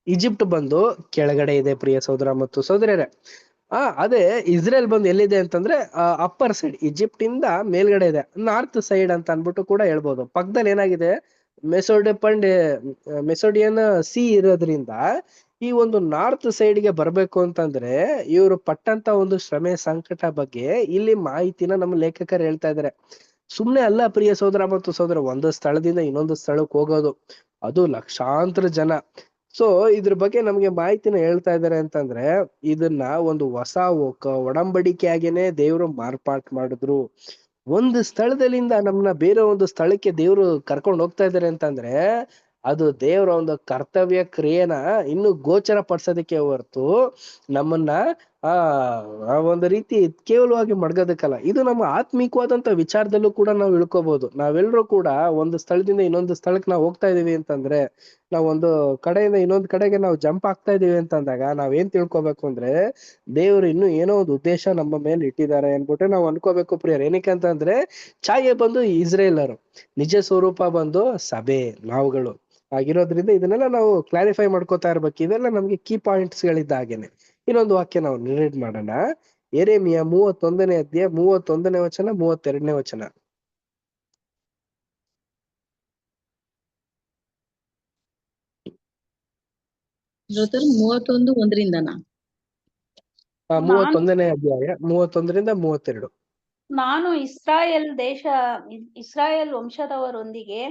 ಈಜಿಪ್ಟ್ ಬಂದು ಕೆಳಗಡೆ ಇದೆ ಪ್ರಿಯ ಸಹೋದರ ಮತ್ತು ಸಹೋದರಿಯರೇ. ಅದೇ ಇಸ್ರೇಲ್ ಬಂದು ಎಲ್ಲಿದೆ ಅಂತಂದ್ರೆ ಅಪ್ಪರ್ ಸೈಡ್, ಈಜಿಪ್ಟ್ ಇಂದ ಮೇಲ್ಗಡೆ ಇದೆ, ನಾರ್ತ್ ಸೈಡ್ ಅಂತ ಅನ್ಬಿಟ್ಟು ಕೂಡ ಹೇಳ್ಬೋದು. ಪಕ್ಕದಲ್ಲಿ ಏನಾಗಿದೆ ಮೆಸೋಡಿಯನ್ ಸಿ ಇರೋದ್ರಿಂದ ಈ ಒಂದು ನಾರ್ತ್ ಸೈಡ್ಗೆ ಬರ್ಬೇಕು ಅಂತಂದ್ರೆ ಇವರು ಪಟ್ಟಂತ ಒಂದು ಶ್ರಮೆ ಸಂಕಟ ಬಗ್ಗೆ ಇಲ್ಲಿ ಮಾಹಿತಿನ ನಮ್ಮ ಲೇಖಕರು ಹೇಳ್ತಾ ಇದಾರೆ. ಸುಮ್ನೆ ಅಲ್ಲ ಪ್ರಿಯ ಸೋದರ ಮತ್ತು ಸೋದರ, ಒಂದು ಸ್ಥಳದಿಂದ ಇನ್ನೊಂದು ಸ್ಥಳಕ್ಕೆ ಹೋಗೋದು, ಅದು ಲಕ್ಷಾಂತರ ಜನ. ಸೊ ಇದ್ರ ಬಗ್ಗೆ ನಮ್ಗೆ ಮಾಹಿತಿನ ಹೇಳ್ತಾ ಇದಾರೆ ಅಂತಂದ್ರೆ ಇದನ್ನ ಒಂದು ಹೊಸ ಒಡಂಬಡಿಕೆಯಾಗೇನೆ ದೇವರು ಮಾರ್ಪಾಟ್ ಮಾಡಿದ್ರು. ಒಂದು ಸ್ಥಳದಲ್ಲಿಂದ ನಮ್ಮನ್ನ ಬೇರೆ ಒಂದು ಸ್ಥಳಕ್ಕೆ ದೇವ್ರು ಕರ್ಕೊಂಡು ಹೋಗ್ತಾ ಇದಾರೆ ಅಂತಂದ್ರೆ ಅದು ದೇವರ ಒಂದು ಕರ್ತವ್ಯ ಕ್ರಿಯೆನ ಇನ್ನು ಗೋಚರ ಪಡಿಸೋದಕ್ಕೆ ಹೊರತು ನಮ್ಮನ್ನ ಆ ಒಂದು ರೀತಿ ಕೇವಲವಾಗಿ ಮಡ್ಗೋದಕ್ಕಲ್ಲ. ಇದು ನಮ್ಮ ಆತ್ಮಿಕವಾದಂತ ವಿಚಾರದಲ್ಲೂ ಕೂಡ ನಾವು ಇಳ್ಕೋಬಹುದು. ನಾವೆಲ್ಲರೂ ಕೂಡ ಒಂದು ಸ್ಥಳದಿಂದ ಇನ್ನೊಂದು ಸ್ಥಳಕ್ಕೆ ನಾವು ಹೋಗ್ತಾ ಇದೀವಿ ಅಂತಂದ್ರೆ, ನಾವ್ ಒಂದು ಕಡೆಯಿಂದ ಇನ್ನೊಂದು ಕಡೆಗೆ ನಾವು ಜಂಪ್ ಆಗ್ತಾ ಇದೀವಿ ಅಂತಂದಾಗ ನಾವೇನ್ ತಿಳ್ಕೊಬೇಕು ಅಂದ್ರೆ ದೇವ್ರು ಇನ್ನು ಏನೋ ಒಂದು ಉದ್ದೇಶ ನಮ್ಮ ಮೇಲೆ ಇಟ್ಟಿದ್ದಾರೆ ಅನ್ಬಿಟ್ಟು ನಾವು ಅನ್ಕೋಬೇಕು ಪ್ರಿಯರ್. ಏನಕ್ಕೆ ಅಂತಂದ್ರೆ ಛಾಯೆ ಬಂದು ಇಸ್ರೇಲರು, ನಿಜ ಸ್ವರೂಪ ಬಂದು ಸಭೆ ನಾವುಗಳು ಆಗಿರೋದ್ರಿಂದ ಇದನ್ನೆಲ್ಲ ನಾವು ಕ್ಲಾರಿಫೈ ಮಾಡ್ಕೋತಾ ಇರ್ಬೇಕು. ಇವೆಲ್ಲ ನಮ್ಗೆ ಕೀ ಪಾಯಿಂಟ್ಸ್ ಗಳಿದ್ದ ಹಾಗೇನೆ. ಇನ್ನೊಂದು ವಾಕ್ಯ ನಾವು ರೀಡ್ ಮಾಡೋಣ. ಯೆರೆಮೀಯ 31ನೇ ಅಧ್ಯಾಯ 31ನೇ ವಚನ 32ನೇ ವಚನ. ಬ್ರದರ್ 31:1 31ನೇ ಅಧ್ಯಾಯ 31ರಿಂದ 32. ನಾನು ಇಸ್ರಾಯೇಲ್ ವಂಶದವರೊಂದಿಗೆ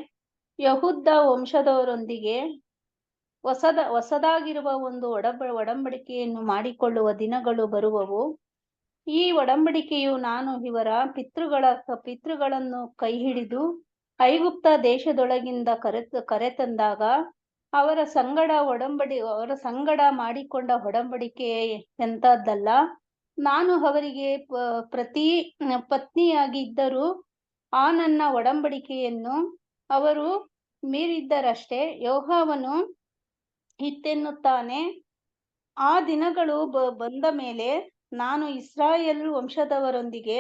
ಯಹೂದ ವಂಶದವರೊಂದಿಗೆ ಹೊಸದಾಗಿರುವ ಒಂದು ಒಡಂಬಡಿಕೆಯನ್ನು ಮಾಡಿಕೊಳ್ಳುವ ದಿನಗಳು ಬರುವವು. ಈ ಒಡಂಬಡಿಕೆಯು ನಾನು ಇವರ ಪಿತೃಗಳನ್ನು ಕೈ ಹಿಡಿದು ಐಗುಪ್ತ ದೇಶದೊಳಗಿಂದ ಕರೆತಂದಾಗ ಅವರ ಸಂಗಡ ಮಾಡಿಕೊಂಡ ಒಡಂಬಡಿಕೆ ಎಂತದ್ದಲ್ಲ. ನಾನು ಅವರಿಗೆ ಪತ್ನಿಯಾಗಿದ್ದರೂ ಆ ನನ್ನ ಒಡಂಬಡಿಕೆಯನ್ನು ಅವರು ಮೀರಿದ್ದರಷ್ಟೇ. ಯೆಹೋವನು ಇತ್ತೆನ್ನುತ್ತಾನೆ, ಆ ದಿನಗಳು ಬಂದ ಮೇಲೆ ನಾನು ಇಸ್ರಾಯೇಲ್ ವಂಶದವರೊಂದಿಗೆ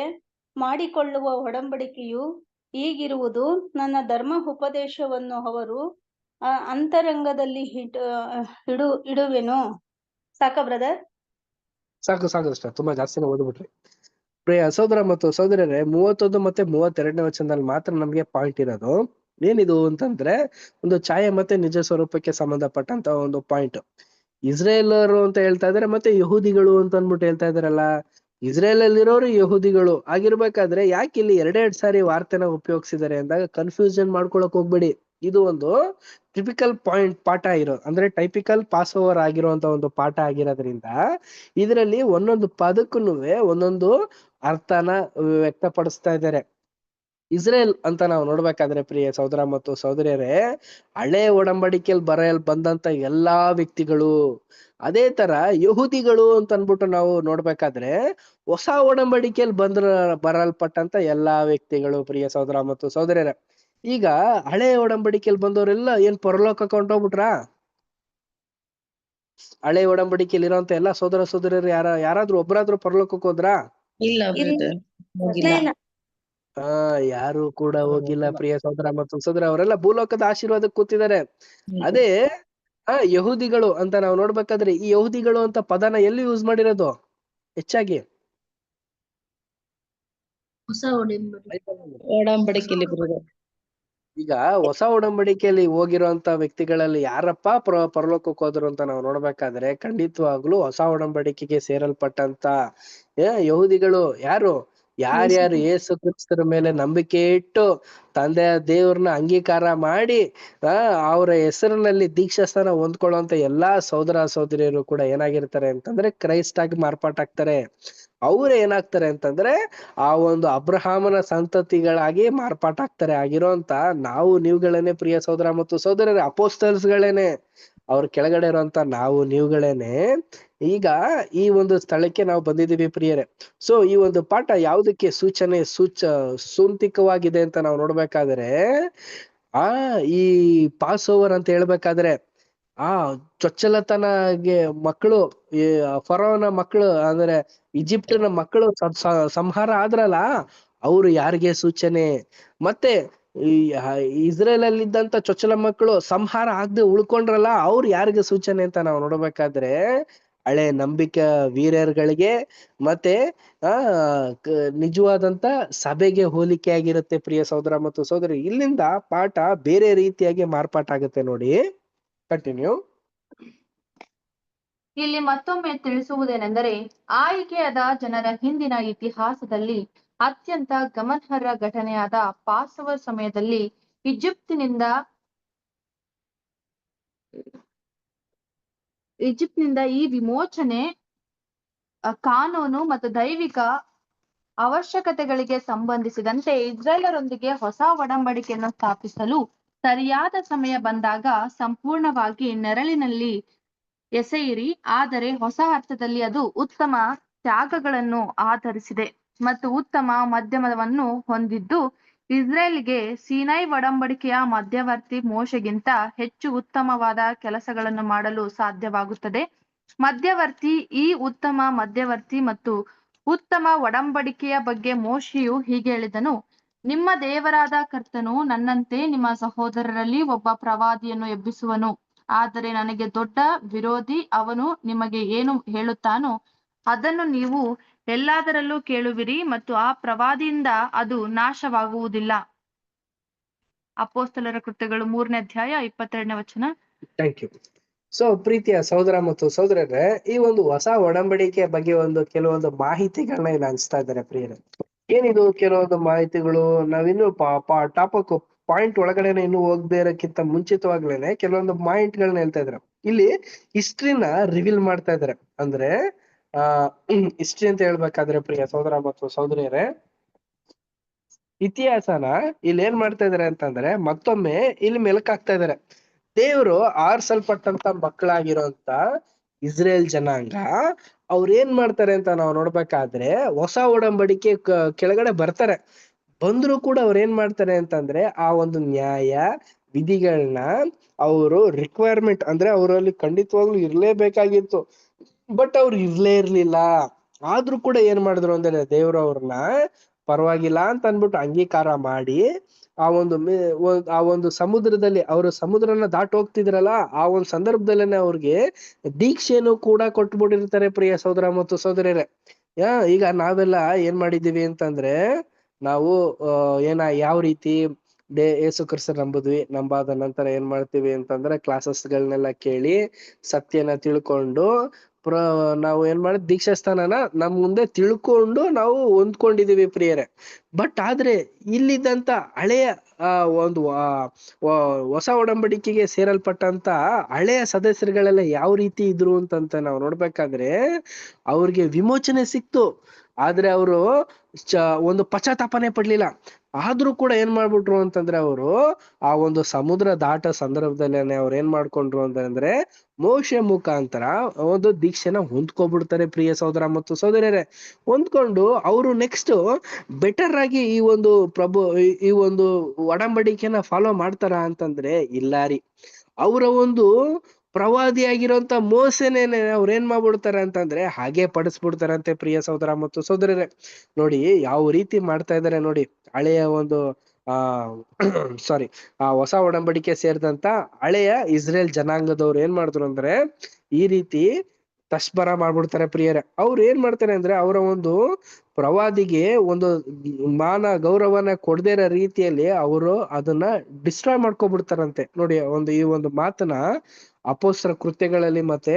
ಮಾಡಿಕೊಳ್ಳುವ ಒಡಂಬಡಿಕೆಯು ಹೀಗಿರುವುದು. ನನ್ನ ಧರ್ಮ ಉಪದೇಶವನ್ನು ಅವರು ಅಂತರಂಗದಲ್ಲಿ ಇಡುವೆನು. ಸಾಕ ಬ್ರದರ್? ಸಾಕು ಅಷ್ಟ, ತುಂಬಾ ಜಾಸ್ತಿನೇ ಓದ್ಬಿಟ್ರಿ. ಪ್ರಿಯ ಸಹೋದರ ಮತ್ತು ಸಹೋದರರೇ, 31 ಮತ್ತೆ 32ನೇ ವಚನದಲ್ಲಿ ಮಾತ್ರ ನಮ್ಗೆ ಪಾಯಿಂಟ್ ಇರೋದು. ಏನಿದು ಅಂತಂದ್ರೆ ಒಂದು ಛಾಯೆ ಮತ್ತೆ ನಿಜ ಸ್ವರೂಪಕ್ಕೆ ಸಂಬಂಧಪಟ್ಟಂತ ಒಂದು ಪಾಯಿಂಟ್. ಇಸ್ರೇಲರು ಅಂತ ಹೇಳ್ತಾ ಇದಾರೆ, ಮತ್ತೆ ಯಹೂದಿಗಳು ಅಂತ ಅಂದ್ಬಿಟ್ಟು ಹೇಳ್ತಾ ಇದಾರಲ್ಲ. ಇಸ್ರೇಲ್ ಅಲ್ಲಿರೋರು ಯಹೂದಿಗಳು ಆಗಿರ್ಬೇಕಾದ್ರೆ ಯಾಕೆ ಇಲ್ಲಿ ಎರಡೆರಡು ಸಾರಿ ವಾರ್ತೆನ ಉಪಯೋಗಿಸಿದ್ದಾರೆ ಅಂದಾಗ ಕನ್ಫ್ಯೂಷನ್ ಮಾಡ್ಕೊಳಕ್ ಹೋಗ್ಬೇಡಿ. ಇದು ಒಂದು ಟಿಪಿಕಲ್ ಪಾಠ ಅಂದ್ರೆ ಟೈಪಿಕಲ್ ಪಾಸ್ ಓವರ್ ಆಗಿರುವಂತ ಒಂದು ಪಾಠ ಆಗಿರೋದ್ರಿಂದ ಇದರಲ್ಲಿ ಒಂದೊಂದು ಪದಕ್ಕೂ ಒಂದೊಂದು ಅರ್ಥನ ವ್ಯಕ್ತಪಡಿಸ್ತಾ ಇದ್ದಾರೆ. ಇಸ್ರೇಲ್ ಅಂತ ನಾವು ನೋಡ್ಬೇಕಾದ್ರೆ ಪ್ರಿಯ ಸಹೋದರ ಮತ್ತು ಸಹೋದರಿಯರೇ, ಹಳೆ ಒಡಂಬಡಿಕೆಯಲ್ಲಿ ಬಂದಂತ ಎಲ್ಲಾ ವ್ಯಕ್ತಿಗಳು. ಅದೇ ತರ ಯಹೂದಿಗಳು ಅಂತ ಅನ್ಬಿಟ್ಟು ನಾವು ನೋಡ್ಬೇಕಾದ್ರೆ ಹೊಸ ಒಡಂಬಡಿಕೆಯಲ್ಲಿ ಬರಲ್ಪಟ್ಟಂತ ಎಲ್ಲಾ ವ್ಯಕ್ತಿಗಳು ಪ್ರಿಯ ಸಹೋದರ ಮತ್ತು ಸಹೋದರಿಯರೇ. ಈಗ ಹಳೆ ಒಡಂಬಡಿಕೆಯಲ್ಲಿ ಬಂದವರೆಲ್ಲ ಏನ್ ಪರಲೋಕಕ್ಕೆ ಹೊಂಟೋಗ್ಬಿಟ್ರಾ? ಹಳೆ ಒಡಂಬಡಿಕೆಯಲ್ಲಿ ಇರೋಂತ ಎಲ್ಲಾ ಸಹೋದರ ಸಹೋದರಿಯರು ಯಾರಾದ್ರೂ ಒಬ್ರಾದ್ರೂ ಪರಲೋಕಕ್ಕೆ ಹೋದ್ರಾ? ಇಲ್ಲ ಬ್ರದರ್, ಹೋಗಿಲ್ಲ. ಯಾರು ಕೂಡ ಹೋಗಿಲ್ಲ ಪ್ರಿಯ ಸಹೋದರ ಮತ್ತು ಸಹೋದರ. ಅವರೆಲ್ಲ ಭೂಲೋಕದ ಆಶೀರ್ವಾದಕ್ಕೆ ಕೂತಿದ್ದಾರೆ. ಅದೇ ಯಹೂದಿಗಳು ಅಂತ ನಾವು ನೋಡ್ಬೇಕಾದ್ರೆ ಈ ಯಹೂದಿಗಳು ಅಂತ ಪದನ ಎಲ್ಲಿ ಯೂಸ್ ಮಾಡಿರೋದು ಹೆಚ್ಚಾಗಿ? ಹೊಸ ಒಡಂಬಡಿಕೆಯಲ್ಲಿ ಬ್ರದರ್. ಈಗ ಹೊಸ ಒಡಂಬಡಿಕೆಯಲ್ಲಿ ಹೋಗಿರುವಂತ ವ್ಯಕ್ತಿಗಳಲ್ಲಿ ಯಾರಪ್ಪ ಪರಲೋಕಕ್ಕೆ ಹೋದ್ರು ಅಂತ ನಾವು ನೋಡ್ಬೇಕಾದ್ರೆ ಖಂಡಿತವಾಗ್ಲೂ ಹೊಸ ಒಡಂಬಡಿಕೆಗೆ ಸೇರಲ್ಪಟ್ಟಂತ ಯಹೂದಿಗಳು. ಯಾರ್ಯಾರು ಯೇಸು ಕ್ರಿಸ್ತರ ಮೇಲೆ ನಂಬಿಕೆ ಇಟ್ಟು ತಂದೆಯ ದೇವ್ರನ್ನ ಅಂಗೀಕಾರ ಮಾಡಿ ಅವರ ಹೆಸರಿನಲ್ಲಿ ದೀಕ್ಷಾಸ್ಥಾನ ಹೊಂದ್ಕೊಳ್ಳುವಂತ ಎಲ್ಲಾ ಸಹೋದರ ಸಹೋದರಿಯರು ಕೂಡ ಏನಾಗಿರ್ತಾರೆ ಅಂತಂದ್ರೆ ಕ್ರೈಸ್ಟ್ ಆಗಿ ಮಾರ್ಪಾಟಾಗ್ತಾರೆ. ಅವ್ರು ಏನಾಗ್ತಾರೆ ಅಂತಂದ್ರೆ ಆ ಒಂದು ಅಬ್ರಹಾಮನ ಸಂತತಿಗಳಾಗಿ ಮಾರ್ಪಾಟಾಗ್ತಾರೆ. ಆಗಿರೋಂತ ನಾವು ನೀವುಗಳೇನೆ ಪ್ರಿಯ ಸಹೋದರ ಮತ್ತು ಸಹೋದರರೇ, ಅಪೋಸ್ತಲ್ಸ್ಗಳೇನೆ, ಅವ್ರ ಕೆಳಗಡೆ ಇರೋಂತ ನಾವು ನೀವುಗಳೇನೆ ಈಗ ಈ ಒಂದು ಸ್ಥಳಕ್ಕೆ ನಾವು ಬಂದಿದ್ದೀವಿ ಪ್ರಿಯರೇ. ಸೊ ಈ ಒಂದು ಪಾಠ ಯಾವ್ದಕ್ಕೆ ಸೂಂತಿಕವಾಗಿದೆ ಅಂತ ನಾವು ನೋಡ್ಬೇಕಾದ್ರೆ ಈ ಪಾಸ್ ಓವರ್ ಅಂತ ಹೇಳ್ಬೇಕಾದ್ರೆ ಚೊಚ್ಚಲತನಗೆ ಮಕ್ಕಳು, ಈ ಫರೋನ ಮಕ್ಕಳು ಅಂದ್ರೆ ಈಜಿಪ್ಟಿನ ಮಕ್ಕಳು ಸಂಹಾರ ಆದ್ರಲ್ಲ, ಅವ್ರು ಯಾರಿಗೆ ಸೂಚನೆ? ಮತ್ತೆ ಈ ಇಸ್ರೇಲ್ ಅಲ್ಲಿ ಇದ್ದಂತ ಚೊಚ್ಚಲ ಮಕ್ಕಳು ಸಂಹಾರ ಆಗದೆ ಉಳ್ಕೊಂಡ್ರಲ್ಲ, ಅವ್ರು ಯಾರಿಗೆ ಸೂಚನೆ ಅಂತ ನಾವು ನೋಡ್ಬೇಕಾದ್ರೆ ಹಳೆ ನಂಬಿಕೆ ವೀರರುಗಳಿಗೆ ಮತ್ತೆ ನಿಜವಾದಂತ ಸಭೆಗೆ ಹೋಲಿಕೆ ಆಗಿರುತ್ತೆ ಪ್ರಿಯ ಸಹೋದರ ಮತ್ತು ಸಹೋದರಿ. ಇಲ್ಲಿಂದ ಪಾಠ ಬೇರೆ ರೀತಿಯಾಗಿ ಮಾರ್ಪಾಟಾಗುತ್ತೆ ನೋಡಿ. ಕಂಟಿನ್ಯೂ. ಇಲ್ಲಿ ಮತ್ತೊಮ್ಮೆ ತಿಳಿಸುವುದೇನೆಂದರೆ ಆಯ್ಕೆಯಾದ ಜನರ ಹಿಂದಿನ ಇತಿಹಾಸದಲ್ಲಿ ಅತ್ಯಂತ ಗಮನಾರ್ಹ ಘಟನೆಯಾದ ಪಾಸೋವರ್ ಸಮಯದಲ್ಲಿ ಈಜಿಪ್ತಿನಿಂದ ಈ ವಿಮೋಚನೆ ಕಾನೂನು ಮತ್ತು ದೈವಿಕ ಅವಶ್ಯಕತೆಗಳಿಗೆ ಸಂಬಂಧಿಸಿದಂತೆ ಇಸ್ರೇಲರೊಂದಿಗೆ ಹೊಸ ಒಡಂಬಡಿಕೆಯನ್ನು ಸ್ಥಾಪಿಸಲು ಸರಿಯಾದ ಸಮಯ ಬಂದಾಗ ಸಂಪೂರ್ಣವಾಗಿ ನೆರಳಿನಲ್ಲಿ ಎಸೆಯಿರಿ. ಆದರೆ ಹೊಸ ಅರ್ಥದಲ್ಲಿ ಅದು ಉತ್ತಮ ತ್ಯಾಗಗಳನ್ನು ಆಧರಿಸಿದೆ ಮತ್ತು ಉತ್ತಮ ಮಧ್ಯಮವನ್ನು ಹೊಂದಿದ್ದು ಇಸ್ರೇಲ್ಗೆ ಸೀನೈ ಒಡಂಬಡಿಕೆಯ ಮಧ್ಯವರ್ತಿ ಮೋಶೆಗಿಂತ ಹೆಚ್ಚು ಉತ್ತಮವಾದ ಕೆಲಸಗಳನ್ನು ಮಾಡಲು ಸಾಧ್ಯವಾಗುತ್ತದೆ. ಮಧ್ಯವರ್ತಿ ಈ ಉತ್ತಮ ಮಧ್ಯವರ್ತಿ ಮತ್ತು ಉತ್ತಮ ಒಡಂಬಡಿಕೆಯ ಬಗ್ಗೆ ಮೋಶೆಯು ಹೀಗೆ ಹೇಳಿದನು, ನಿಮ್ಮ ದೇವರಾದ ಕರ್ತನು ನನ್ನಂತೆ ನಿಮ್ಮ ಸಹೋದರರಲ್ಲಿ ಒಬ್ಬ ಪ್ರವಾದಿಯನ್ನು ಎಬ್ಬಿಸುವನು, ಆದರೆ ನನಗೆ ದೊಡ್ಡ ವಿರೋಧಿ, ಅವನು ನಿಮಗೆ ಏನು ಹೇಳುತ್ತಾನೋ ಅದನ್ನು ನೀವು ಎಲ್ಲದರಲ್ಲೂ ಕೇಳುವಿರಿ ಮತ್ತು ಆ ಪ್ರವಾದಿಯಿಂದ ಅದು ನಾಶವಾಗುವುದಿಲ್ಲ. ಅಪೊಸ್ತಲರ ಕೃತ್ಯಗಳು 3ನೇ ಅಧ್ಯಾಯ 22ನೇ ವಚನ. Thank you. ಸೊ ಪ್ರೀತಿಯ ಸಹೋದರ ಮತ್ತು ಸಹೋದರರೇ, ಈ ಒಂದು ಹೊಸ ಒಡಂಬಡಿಕೆಯ ಬಗ್ಗೆ ಕೆಲವೊಂದು ಮಾಹಿತಿಗಳನ್ನ ಇಲ್ಲಿ ಹಂಚ್ತಾ ಇದ್ದಾರೆ ಪ್ರಿಯರೇ. ಏನಿದು ಕೆಲವೊಂದು ಮಾಹಿತಿಗಳು? ನಾವಿನ್ನು ಟಾಪಿಕ್ ಪಾಯಿಂಟ್ ಒಳಗಡೆ ಇನ್ನು ಹೋಗದೇ ಇರೋಕ್ಕಿಂತ ಮುಂಚಿತವಾಗ್ಲೇನೆ ಕೆಲವೊಂದು ಪಾಯಿಂಟ್ಗಳನ್ನ ಹೇಳ್ತಾ ಇದ್ದಾರೆ. ಇಲ್ಲಿ ಹಿಸ್ಟ್ರಿನ ರಿವೀಲ್ ಮಾಡ್ತಾ ಇದ್ದಾರೆ. ಅಂದ್ರೆ ಹಿಸ್ಟ್ರಿ ಅಂತ ಹೇಳ್ಬೇಕಾದ್ರೆ ಪ್ರಿಯ ಸಹೋದರ ಮತ್ತು ಸಹೋದರಿಯರೇ, ಇತಿಹಾಸನ ಇಲ್ಲಿ ಏನ್ ಮಾಡ್ತಾ ಇದಾರೆ ಅಂತಂದ್ರೆ ಮತ್ತೊಮ್ಮೆ ಇಲ್ಲಿ ಮೆಲುಕಾಗ್ತಾ ಇದಾರೆ. ದೇವರು ಆರಿಸಲ್ಪಟ್ಟಂತ ಮಕ್ಕಳಾಗಿರೋಂತ ಇಸ್ರೇಲ್ ಜನಾಂಗ ಅವ್ರ ಏನ್ ಮಾಡ್ತಾರೆ ಅಂತ ನಾವು ನೋಡ್ಬೇಕಾದ್ರೆ ಹೊಸ ಒಡಂಬಡಿಕೆ ಕೆಳಗಡೆ ಬರ್ತಾರೆ. ಬಂದ್ರು ಕೂಡ ಅವ್ರ ಏನ್ ಮಾಡ್ತಾರೆ ಅಂತಂದ್ರೆ ಆ ಒಂದು ನ್ಯಾಯ ವಿಧಿಗಳನ್ನ ಅವರು ರಿಕ್ವೈರ್ಮೆಂಟ್ ಅಂದ್ರೆ ಅವರಲ್ಲಿ ಖಂಡಿತವಾಗ್ಲೂ ಇರ್ಲೇಬೇಕಾಗಿತ್ತು, ಬಟ್ ಅವ್ರು ಇರ್ಲೇ ಇರ್ಲಿಲ್ಲ. ಆದ್ರೂ ಕೂಡ ಏನ್ ಮಾಡಿದ್ರು ಅಂದ್ರೆ ದೇವ್ರು ಅವ್ರನ್ನ ಪರವಾಗಿಲ್ಲ ಅಂತ ಅನ್ಬಿಟ್ಟು ಅಂಗೀಕಾರ ಮಾಡಿ ಆ ಒಂದು ಸಮುದ್ರದಲ್ಲಿ ಅವರು ಸಮುದ್ರನ ದಾಟ್ ಹೋಗ್ತಿದ್ರಲ್ಲ, ಆ ಒಂದು ಸಂದರ್ಭದಲ್ಲೇನೆ ಅವ್ರಿಗೆ ದೀಕ್ಷೆಯನ್ನು ಕೂಡ ಕೊಟ್ಬಿಟ್ಟಿರ್ತಾರೆ ಪ್ರಿಯ ಸಹೋದರ ಮತ್ತು ಸಹೋದರಿಯರೇ. ಈಗ ನಾವೆಲ್ಲ ಏನ್ ಮಾಡಿದೀವಿ ಅಂತಂದ್ರೆ ನಾವು ಯಾವ ರೀತಿ ಯೇಸು ಕ್ರಿಸ್ತ ನಂಬಾದ ನಂತರ ಏನ್ ಮಾಡ್ತೀವಿ ಅಂತಂದ್ರೆ ಕ್ಲಾಸಸ್ಗಳನ್ನೆಲ್ಲ ಕೇಳಿ ಸತ್ಯನ ತಿಳ್ಕೊಂಡು ನಾವು ಏನ್ ಮಾಡಿ ದೀಕ್ಷಾ ಸ್ಥಾನನ ನಮ್ ಮುಂದೆ ತಿಳ್ಕೊಂಡು ನಾವು ಹೊಂದ್ಕೊಂಡಿದೀವಿ ಪ್ರಿಯರೇ. ಬಟ್ ಆದ್ರೆ ಇಲ್ಲಿದ್ದಂತ ಹಳೆಯ ಒಂದು ಹೊಸ ಒಡಂಬಡಿಕೆಗೆ ಸೇರಲ್ಪಟ್ಟಂತ ಹಳೆಯ ಸದಸ್ಯರುಗಳೆಲ್ಲ ಯಾವ ರೀತಿ ಇದ್ರು ಅಂತ ನಾವು ನೋಡ್ಬೇಕಾದ್ರೆ ಅವ್ರಿಗೆ ವಿಮೋಚನೆ ಸಿಕ್ತು, ಆದ್ರೆ ಅವರು ಒಂದು ಪಶ್ಚಾತ್ತಾಪನೆ ಪಡ್ಲಿಲ್ಲ. ಆದ್ರೂ ಕೂಡ ಏನ್ ಮಾಡ್ಬಿಟ್ರು ಅಂತಂದ್ರೆ ಅವರು ಆ ಒಂದು ಸಮುದ್ರ ದಾಟ ಸಂದರ್ಭದಲ್ಲೇನೆ ಅವ್ರು ಏನ್ ಮಾಡ್ಕೊಂಡ್ರು ಅಂತಂದ್ರೆ ಮೋಶೆ ಮುಖಾಂತರ ಒಂದು ದೀಕ್ಷೆನ ಹೊಂದ್ಕೊಬಿಡ್ತಾರೆ ಪ್ರಿಯ ಸಹೋದರ ಮತ್ತು ಸಹೋದರಿಯರೇ. ಹೊಂದ್ಕೊಂಡು ಅವರು ನೆಕ್ಸ್ಟ್ ಬೆಟರ್ ಆಗಿ ಈ ಒಂದು ಒಡಂಬಡಿಕೆನ ಫಾಲೋ ಮಾಡ್ತಾರ ಅಂತಂದ್ರೆ ಇಲ್ಲ ರೀ. ಅವರ ಒಂದು ಪ್ರವಾದಿಯಾಗಿರೋಂತ ಮೋಸೆನೇನೆ ಅವ್ರ ಏನ್ ಮಾಡ್ಬಿಡ್ತಾರೆ ಅಂತಂದ್ರೆ ಹಾಗೆ ಪಡಿಸ್ಬಿಡ್ತಾರಂತೆ ಪ್ರಿಯ ಸಹೋದರ ಮತ್ತು ಸಹೋದರರೇ. ನೋಡಿ ಯಾವ ರೀತಿ ಮಾಡ್ತಾ ಇದಾರೆ ನೋಡಿ. ಹಳೆಯ ಒಂದು ಹೊಸ ಒಡಂಬಡಿಕೆ ಸೇರಿದಂತ ಹಳೆಯ ಇಸ್ರೇಲ್ ಜನಾಂಗದವ್ರು ಏನ್ ಮಾಡಿದ್ರು ಅಂದ್ರೆ ಈ ರೀತಿ ತಸ್ಬರ ಮಾಡ್ಬಿಡ್ತಾರೆ ಪ್ರಿಯರೇ. ಅವ್ರು ಏನ್ ಮಾಡ್ತಾರೆ ಅಂದ್ರೆ ಅವರ ಒಂದು ಪ್ರವಾದಿಗೆ ಒಂದು ಮಾನ ಗೌರವನ ಕೊಡದೇ ಇರೋ ರೀತಿಯಲ್ಲಿ ಅವರು ಅದನ್ನ ಡಿಸ್ಟ್ರಾಯ್ ಮಾಡ್ಕೊಬಿಡ್ತಾರಂತೆ. ನೋಡಿ ಈ ಒಂದು ಮಾತನ್ನ ಅಪೊಸ್ತಲರ ಕೃತ್ಯಗಳಲ್ಲಿ ಮತ್ತೆ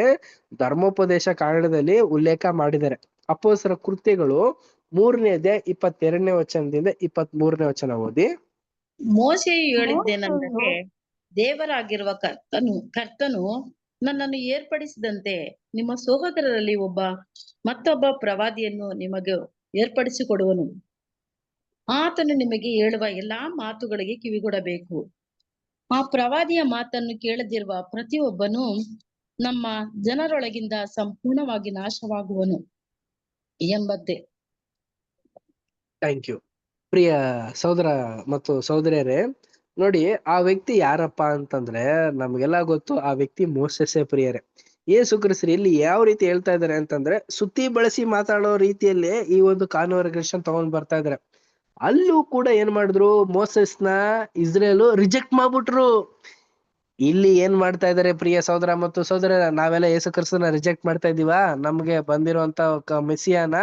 ಧರ್ಮೋಪದೇಶ ಕಾಂಡದಲ್ಲಿ ಉಲ್ಲೇಖ ಮಾಡಿದ್ದಾರೆ. ಅಪೊಸ್ತಲರ ಕೃತ್ಯಗಳು 3ನೇ ಅಧ್ಯಾಯ 22ನೇ ವಚನದಿಂದ 23ನೇ ವಚನ ಓದಿ. ಮೋಶೆಯು ಹೇಳಿದ್ದೇನೆಂದರೆ, ದೇವರಾಗಿರುವ ಕರ್ತನು ನನ್ನನ್ನು ಏರ್ಪಡಿಸಿದಂತೆ ನಿಮ್ಮ ಸಹೋದರರಲ್ಲಿ ಮತ್ತೊಬ್ಬ ಪ್ರವಾದಿಯನ್ನು ನಿಮಗೆ ಏರ್ಪಡಿಸಿಕೊಡುವನು. ಆತನು ನಿಮಗೆ ಹೇಳುವ ಎಲ್ಲಾ ಮಾತುಗಳಿಗೆ ಕಿವಿಗೊಡಬೇಕು. ಆ ಪ್ರವಾದಿಯ ಮಾತನ್ನು ಕೇಳದಿರುವ ಪ್ರತಿಯೊಬ್ಬನು ನಮ್ಮ ಜನರೊಳಗಿಂದ ಸಂಪೂರ್ಣವಾಗಿ ನಾಶವಾಗುವನು ಎಂಬಂತೆ. Thank you. ಪ್ರಿಯ ಸಹೋದರ ಮತ್ತು ಸಹೋದರಿಯರೇ, ನೋಡಿ ಆ ವ್ಯಕ್ತಿ ಯಾರಪ್ಪ ಅಂತಂದ್ರೆ ನಮ್ಗೆಲ್ಲ ಗೊತ್ತು, ಆ ವ್ಯಕ್ತಿ ಮೋಸೆಸೇ ಪ್ರಿಯರೇ. ಯೇಸು ಕ್ರಿಸ್ತ ಇಲ್ಲಿ ಯಾವ ರೀತಿ ಹೇಳ್ತಾ ಇದಾರೆ ಅಂತಂದ್ರೆ ಸುತ್ತಿ ಬಳಸಿ ಮಾತಾಡೋ ರೀತಿಯಲ್ಲೇ ಈ ಒಂದು ಕಾನ್ವರ್ಸೇಷನ್ ತಗೊಂಡ್ ಬರ್ತಾ ಇದಾರೆ. ಅಲ್ಲೂ ಕೂಡ ಏನ್ ಮಾಡಿದ್ರು, ಮೋಸೆಸ್ನ ಇಸ್ರೇಲ್ ರಿಜೆಕ್ಟ್ ಮಾಡ್ಬಿಟ್ರು. ಇಲ್ಲಿ ಏನ್ ಮಾಡ್ತಾ ಇದಾರೆ ಪ್ರಿಯ ಸಹೋದರ ಮತ್ತು ಸಹೋದರ, ನಾವೆಲ್ಲ ಯೇಸು ಕ್ರಿಸ್ತನ ರಿಜೆಕ್ಟ್ ಮಾಡ್ತಾ ಇದೀವಾ ನಮ್ಗೆ ಬಂದಿರುವಂತ ಮೆಸ್ಸಿಯಾನ?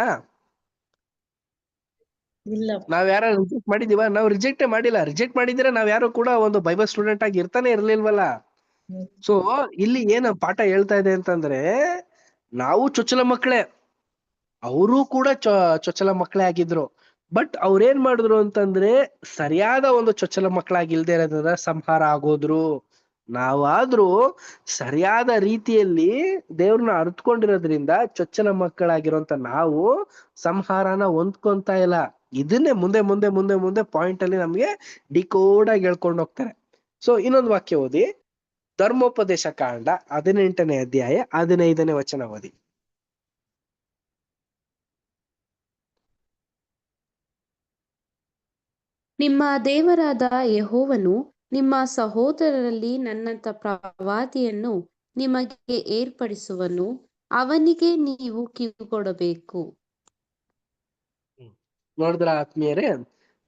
ಇಲ್ಲ, ನಾವ್ ಯಾರು ರಿಜೆಕ್ಟ್ ಮಾಡಿದೀವ? ನಾವು ರಿಜೆಕ್ಟೇ ಮಾಡಿಲ್ಲ. ರಿಜೆಕ್ಟ್ ಮಾಡಿದ್ರೆ ನಾವ್ ಯಾರು ಕೂಡ ಒಂದು ಬೈಬಲ್ ಸ್ಟೂಡೆಂಟ್ ಆಗಿ ಇರ್ತಾನೆ ಇರ್ಲಿಲ್ವಲ್ಲ. ಸೊ ಇಲ್ಲಿ ಏನ್ ಪಾಠ ಹೇಳ್ತಾ ಇದೆ ಅಂತಂದ್ರೆ ನಾವು ಚೊಚ್ಚಲ ಮಕ್ಕಳೇ, ಅವರೂ ಕೂಡ ಚೊಚ್ಚಲ ಮಕ್ಕಳೇ ಆಗಿದ್ರು. ಬಟ್ ಅವ್ರೇನ್ ಮಾಡಿದ್ರು ಅಂತಂದ್ರೆ ಸರಿಯಾದ ಒಂದು ಚೊಚ್ಚಲ ಮಕ್ಕಳಾಗಿಲ್ದೇ ಇರೋದ್ರಿಂದ ಸಂಹಾರ ಆಗೋದ್ರು. ನಾವಾದ್ರೂ ಸರಿಯಾದ ರೀತಿಯಲ್ಲಿ ದೇವ್ರನ್ನ ಅರ್ಥಕೊಂಡಿರೋದ್ರಿಂದ ಚೊಚ್ಚಲ ಮಕ್ಕಳಾಗಿರೋಂತ ನಾವು ಸಂಹಾರನ ಹೊಂದ್ಕೊಂತ ಇಲ್ಲ. ಇದನ್ನೇ ಮುಂದೆ ಮುಂದೆ ಮುಂದೆ ಮುಂದೆ ಪಾಯಿಂಟ್ ಅಲ್ಲಿ ನಮ್ಗೆ ಡಿಕೋಡ್ ಆಗಿ ಹೇಳ್ಕೊಂಡು ಹೋಗ್ತಾರೆ. ಸೊ ಇನ್ನೊಂದು ವಾಕ್ಯ ಓದಿ, ಧರ್ಮೋಪದೇಶ ಕಾಂಡ 18ನೇ ಅಧ್ಯಾಯ 15ನೇ ವಚನ ಓದಿ. ನಿಮ್ಮ ದೇವರಾದ ಯೆಹೋವನು ನಿಮ್ಮ ಸಹೋದರರಲ್ಲಿ ನನ್ನಂತ ಪ್ರವಾದಿಯನ್ನು ನಿಮಗೆ ಏರ್ಪಡಿಸುವನು, ಅವನಿಗೆ ನೀವು ಕಿವಿಗೊಡಬೇಕು. ನೋಡಿದ್ರ ಆತ್ಮೀಯರೇ,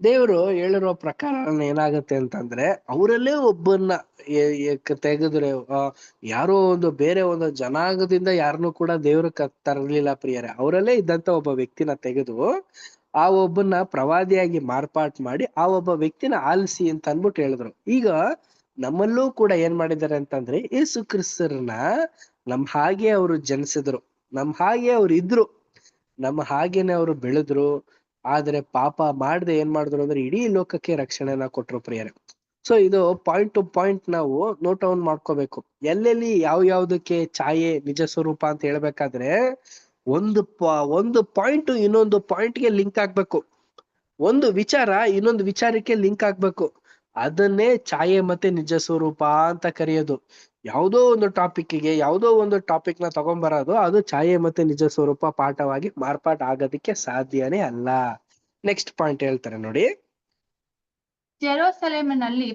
ದೇವರು ಹೇಳಿರೋ ಪ್ರಕಾರ ಏನಾಗುತ್ತೆ ಅಂತಂದ್ರೆ ಅವರಲ್ಲೇ ಒಬ್ಬನ್ನ ತೆಗೆದ್ರೆ ಯಾರೋ ಒಂದು ಬೇರೆ ಒಂದು ಜನಾಂಗದಿಂದ ಯಾರನ್ನೂ ಕೂಡ ದೇವ್ರ ತರಲಿಲ್ಲ ಪ್ರಿಯರೇ. ಅವರಲ್ಲೇ ಇದ್ದಂತ ಒಬ್ಬ ವ್ಯಕ್ತಿನ ತೆಗೆದು ಆ ಒಬ್ಬನ್ನ ಪ್ರವಾದಿಯಾಗಿ ಮಾರ್ಪಾಟ್ ಮಾಡಿ ಆ ಒಬ್ಬ ವ್ಯಕ್ತಿನ ಆಲಿಸಿ ಅಂತ ಅನ್ಬಿಟ್ಟು ಹೇಳಿದ್ರು. ಈಗ ನಮ್ಮಲ್ಲೂ ಕೂಡ ಏನ್ ಮಾಡಿದ್ದಾರೆ ಅಂತಂದ್ರೆ ಯೇಸು ಕ್ರಿಸ್ತರನ್ನ ನಮ್ ಹಾಗೆ ಅವರು ಜನಿಸಿದ್ರು, ನಮ್ ಹಾಗೆ ಅವ್ರು ಇದ್ರು, ನಮ್ಮ ಹಾಗೇನೆ ಅವರು ಬೆಳೆದ್ರು. ಆದ್ರೆ ಪಾಪ ಮಾಡದೆ ಏನ್ ಮಾಡಿದ್ರು ಅಂದ್ರೆ ಇಡೀ ಲೋಕಕ್ಕೆ ರಕ್ಷಣೆನ ಕೊಟ್ರು ಪ್ರಿಯರೇ. ಸೊ ಇದು ಪಾಯಿಂಟ್ ಟು ಪಾಯಿಂಟ್ ನಾವು ನೋಟ್ ಡೌನ್ ಮಾಡ್ಕೋಬೇಕು. ಎಲ್ಲೆಲ್ಲಿ ಯಾವ್ದಕ್ಕೆ ಛಾಯೆ ನಿಜ ಸ್ವರೂಪ ಅಂತ ಹೇಳ್ಬೇಕಾದ್ರೆ ಒಂದು ಪಾಯಿಂಟ್ ಇನ್ನೊಂದು ಪಾಯಿಂಟ್ಗೆ ಲಿಂಕ್ ಆಗ್ಬೇಕು, ಒಂದು ವಿಚಾರ ಇನ್ನೊಂದು ವಿಚಾರಕ್ಕೆ ಲಿಂಕ್ ಆಗ್ಬೇಕು. ಅದನ್ನೇ ಛಾಯೆ ಮತ್ತೆ ನಿಜ ಸ್ವರೂಪ ಅಂತ ಕರೆಯೋದು. ಯಾವುದೋ ಒಂದು ಟಾಪಿಕ್ಗೆ ಯಾವುದೋ ಒಂದು ಟಾಪಿಕ್ ನ ತಗೊಂಡ್ಬರೋದು ಅದು ಛಾಯೆ ಮತ್ತೆ ನಿಜ ಸ್ವರೂಪ ಪಾಠವಾಗಿ ಮಾರ್ಪಾಟ್ ಆಗೋದಕ್ಕೆ ಸಾಧ್ಯನೇ ಅಲ್ಲ. ನೆಕ್ಸ್ಟ್ ಪಾಯಿಂಟ್ ಹೇಳ್ತಾರೆ ನೋಡಿ, ಜೆರೂಸಲೇಮಿನಲ್ಲಿ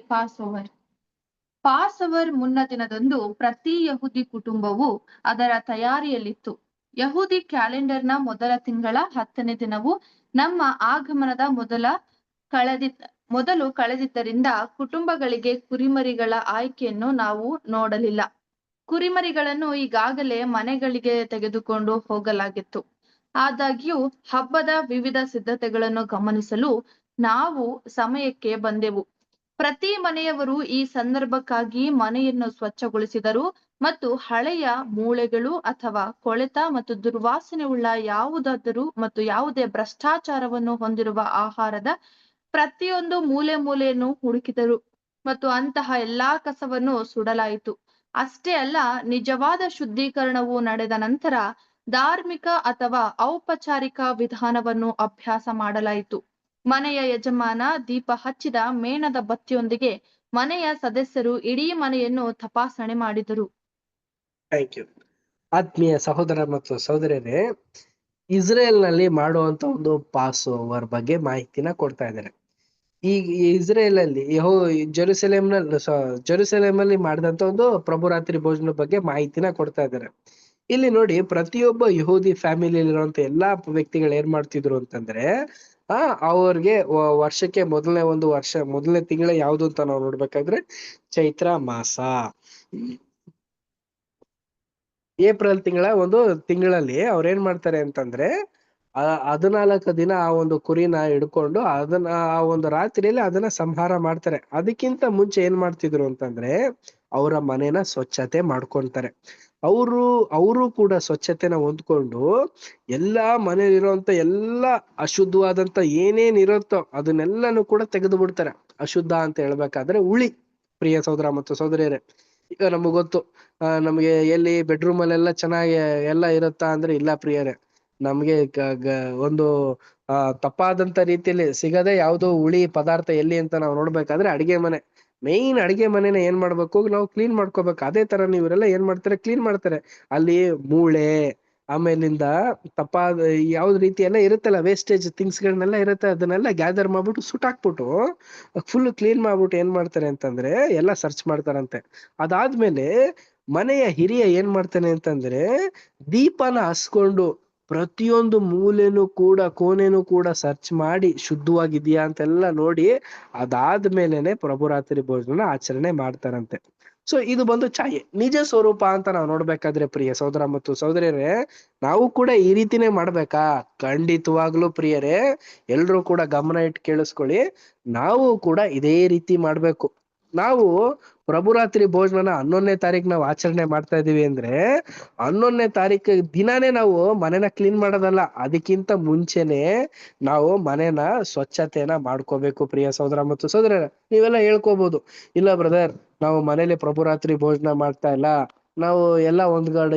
ಪಾಸ್ ಓವರ್ ಮುನ್ನ ದಿನದಂದು ಪ್ರತಿ ಯಹೂದಿ ಕುಟುಂಬವು ಅದರ ತಯಾರಿಯಲ್ಲಿತ್ತು. ಯಹೂದಿ ಕ್ಯಾಲೆಂಡರ್ನ ಮೊದಲ ತಿಂಗಳ 10ನೇ ದಿನವು ನಮ್ಮ ಆಗಮನದ ಮೊದಲು ಕಳೆದಿದ್ದರಿಂದ ಕುಟುಂಬಗಳಿಗೆ ಕುರಿಮರಿಗಳ ಆಯ್ಕೆಯನ್ನು ನಾವು ನೋಡಲಿಲ್ಲ. ಕುರಿಮರಿಗಳನ್ನು ಈಗಾಗಲೇ ಮನೆಗಳಿಗೆ ತೆಗೆದುಕೊಂಡು ಹೋಗಲಾಗಿತ್ತು. ಆದಾಗ್ಯೂ ಹಬ್ಬದ ವಿವಿಧ ಸಿದ್ಧತೆಗಳನ್ನು ಗಮನಿಸಲು ನಾವು ಸಮಯಕ್ಕೆ ಬಂದೆವು. ಪ್ರತಿ ಮನೆಯವರು ಈ ಸಂದರ್ಭಕ್ಕಾಗಿ ಮನೆಯನ್ನು ಸ್ವಚ್ಛಗೊಳಿಸಿದರು ಮತ್ತು ಹಳೆಯ ಮೂಳೆಗಳು ಅಥವಾ ಕೊಳೆತ ಮತ್ತು ದುರ್ವಾಸನೆ ಉಳ್ಳ ಯಾವುದಾದರೂ ಮತ್ತು ಯಾವುದೇ ಭ್ರಷ್ಟಾಚಾರವನ್ನು ಹೊಂದಿರುವ ಆಹಾರದ ಪ್ರತಿಯೊಂದು ಮೂಲೆಯನ್ನು ಹುಡುಕಿದರು ಮತ್ತು ಅಂತಹ ಎಲ್ಲಾ ಕಸವನ್ನು ಸುಡಲಾಯಿತು. ಅಷ್ಟೇ ಅಲ್ಲ, ನಿಜವಾದ ಶುದ್ಧೀಕರಣವು ನಡೆದ ನಂತರ ಧಾರ್ಮಿಕ ಅಥವಾ ಔಪಚಾರಿಕ ವಿಧಾನವನ್ನು ಅಭ್ಯಾಸ ಮಾಡಲಾಯಿತು. ಮನೆಯ ಯಜಮಾನ ದೀಪ ಹಚ್ಚಿದ ಮೇಣದ ಬತ್ತಿಯೊಂದಿಗೆ ಮನೆಯ ಸದಸ್ಯರು ಇಡೀ ಮನೆಯನ್ನು ತಪಾಸಣೆ ಮಾಡಿದರು. Thank you. ಆತ್ಮೀಯ ಸಹೋದರ ಮತ್ತು ಸಹೋದರರೇ, ಇಸ್ರೇಲ್ ನಲ್ಲಿ ಮಾಡುವಂತ ಒಂದು ಪಾಸ್ ಓವರ್ ಬಗ್ಗೆ ಮಾಹಿತಿನ ಕೊಡ್ತಾ ಇದ್ದಾರೆ. ಈಗ ಇಸ್ರೇಲ್ ಅಲ್ಲಿ ಜೆರೂಸಲೇಮ್ ಅಲ್ಲಿ ಮಾಡಿದಂತ ಒಂದು ಪ್ರಭುರಾತ್ರಿ ಭೋಜನ ಬಗ್ಗೆ ಮಾಹಿತಿನ ಕೊಡ್ತಾ ಇದ್ದಾರೆ. ಇಲ್ಲಿ ನೋಡಿ, ಪ್ರತಿಯೊಬ್ಬ ಯಹೂದಿ ಫ್ಯಾಮಿಲಿಯಲ್ಲಿ ಇರುವಂತ ಎಲ್ಲಾ ವ್ಯಕ್ತಿಗಳು ಏನ್ ಮಾಡ್ತಿದ್ರು ಅಂತಂದ್ರೆ ಅವ್ರಿಗೆ ವರ್ಷಕ್ಕೆ ಮೊದಲನೇ ತಿಂಗಳ ಯಾವ್ದು ಅಂತ ನಾವು ನೋಡ್ಬೇಕಾದ್ರೆ ಚೈತ್ರ ಮಾಸ. ಏಪ್ರಿಲ್ ತಿಂಗಳಲ್ಲಿ ಅವ್ರೇನ್ ಮಾಡ್ತಾರೆ ಅಂತಂದ್ರೆ 14 ದಿನ ಆ ಒಂದು ಕುರಿನ ಹಿಡ್ಕೊಂಡು ಅದನ್ನ ಆ ಒಂದು ರಾತ್ರಿಯಲ್ಲಿ ಅದನ್ನ ಸಂಹಾರ ಮಾಡ್ತಾರೆ. ಅದಕ್ಕಿಂತ ಮುಂಚೆ ಏನ್ ಮಾಡ್ತಿದ್ರು ಅಂತಂದ್ರೆ ಅವರ ಮನೇನ ಸ್ವಚ್ಛತೆ ಮಾಡ್ಕೊಂತಾರೆ. ಅವರು ಕೂಡ ಸ್ವಚ್ಛತೆನ ಹೊಂದ್ಕೊಂಡು ಎಲ್ಲಾ ಮನೇಲಿರುವಂತ ಎಲ್ಲಾ ಅಶುದ್ಧವಾದಂತ ಏನೇನ್ ಇರುತ್ತೋ ಅದನ್ನೆಲ್ಲಾನು ಕೂಡ ತೆಗೆದು ಬಿಡ್ತಾರೆ. ಅಶುದ್ಧ ಅಂತ ಹೇಳ್ಬೇಕಾದ್ರೆ ಉಳಿ. ಪ್ರಿಯ ಸಹೋದರ ಮತ್ತು ಸಹೋದರಿಯರೇ, ಈಗ ನಮಗ್ ಗೊತ್ತು, ನಮ್ಗೆ ಎಲ್ಲಿ ಬೆಡ್ರೂಮ್ ಅಲ್ಲೆಲ್ಲ ಚೆನ್ನಾಗಿ ಎಲ್ಲ ಇರುತ್ತಾ ಅಂದ್ರೆ ಇಲ್ಲ ಪ್ರಿಯರೇ. ನಮ್ಗೆ ಒಂದು ತಪ್ಪಾದಂತ ರೀತಿಯಲ್ಲಿ ಸಿಗದೆ ಯಾವುದೋ ಹುಳಿ ಪದಾರ್ಥ ಎಲ್ಲಿ ಅಂತ ನಾವು ನೋಡ್ಬೇಕಾದ್ರೆ ಮೇನ್ ಅಡಿಗೆ ಮನೆನ ಏನ್ ಮಾಡ್ಬೇಕು, ನಾವು ಕ್ಲೀನ್ ಮಾಡ್ಕೋಬೇಕು. ಅದೇ ತರ ಇವರೆಲ್ಲ ಏನ್ ಮಾಡ್ತಾರೆ, ಕ್ಲೀನ್ ಮಾಡ್ತಾರೆ. ಅಲ್ಲಿ ಮೂಳೆ, ಆಮೇಲಿಂದ ತಪ್ಪಾದ ಯಾವ್ದು ರೀತಿ ಎಲ್ಲ ಇರುತ್ತಲ್ಲ ವೇಸ್ಟೇಜ್ ಥಿಂಗ್ಸ್ ಗಳನ್ನೆಲ್ಲ ಇರುತ್ತೆ, ಅದನ್ನೆಲ್ಲ ಗ್ಯಾದರ್ ಮಾಡ್ಬಿಟ್ಟು ಸುಟ್ಟಾಕ್ಬಿಟ್ಟು ಫುಲ್ ಕ್ಲೀನ್ ಮಾಡ್ಬಿಟ್ಟು ಏನ್ ಮಾಡ್ತಾರೆ ಅಂತಂದ್ರೆ ಎಲ್ಲ ಸರ್ಚ್ ಮಾಡ್ತಾರಂತೆ. ಅದಾದ್ಮೇಲೆ ಮನೆಯ ಹಿರಿಯ ಏನ್ ಮಾಡ್ತಾನೆ ಅಂತಂದ್ರೆ ದೀಪನ ಹಸ್ಕೊಂಡು ಪ್ರತಿಯೊಂದು ಮೂಲೆನೂ ಕೂಡ ಕೋಣೆನೂ ಕೂಡ ಸರ್ಚ್ ಮಾಡಿ ಶುದ್ಧವಾಗಿದ್ಯಾ ಅಂತೆಲ್ಲ ನೋಡಿ ಅದಾದ್ಮೇಲೆನೆ ಪ್ರಭುರಾತ್ರಿ ಭೋಜನ ಆಚರಣೆ ಮಾಡ್ತಾರಂತೆ. ಸೊ ಇದು ಬಂದು ಛಾಯೆ. ನಿಜ ಸ್ವರೂಪ ಅಂತ ನಾವು ನೋಡ್ಬೇಕಾದ್ರೆ ಪ್ರಿಯ ಸಹೋದರ ಮತ್ತು ಸಹೋದರಿಯರೇ, ನಾವು ಕೂಡ ಈ ರೀತಿನೇ ಮಾಡ್ಬೇಕಾ? ಖಂಡಿತವಾಗ್ಲೂ ಪ್ರಿಯರೇ, ಎಲ್ರೂ ಕೂಡ ಗಮನ ಇಟ್ಟು ಕೇಳಿಸ್ಕೊಳ್ಳಿ. ನಾವು ಕೂಡ ಇದೇ ರೀತಿ ಮಾಡ್ಬೇಕು. ನಾವು ಪ್ರಭುರಾತ್ರಿ ಭೋಜನ 11ನೇ ತಾರೀಕು ನಾವು ಆಚರಣೆ ಮಾಡ್ತಾ ಇದೀವಿ ಅಂದ್ರೆ 11ನೇ ತಾರೀಕು ದಿನಾನೇ ನಾವು ಮನೆನ ಕ್ಲೀನ್ ಮಾಡೋದಲ್ಲ, ಅದಕ್ಕಿಂತ ಮುಂಚೆನೆ ನಾವು ಮನೆನ ಸ್ವಚ್ಛತೆನ ಮಾಡ್ಕೋಬೇಕು. ಪ್ರಿಯ ಸಹೋದರ ಮತ್ತು ಸಹೋದರ, ನೀವೆಲ್ಲ ಹೇಳ್ಕೋಬಹುದು, ಇಲ್ಲ ಬ್ರದರ್ ನಾವು ಮನೇಲಿ ಪ್ರಭುರಾತ್ರಿ ಭೋಜನ ಮಾಡ್ತಾ ಇಲ್ಲ, ನಾವು ಎಲ್ಲ ಒಂದ್ ಕಡೆ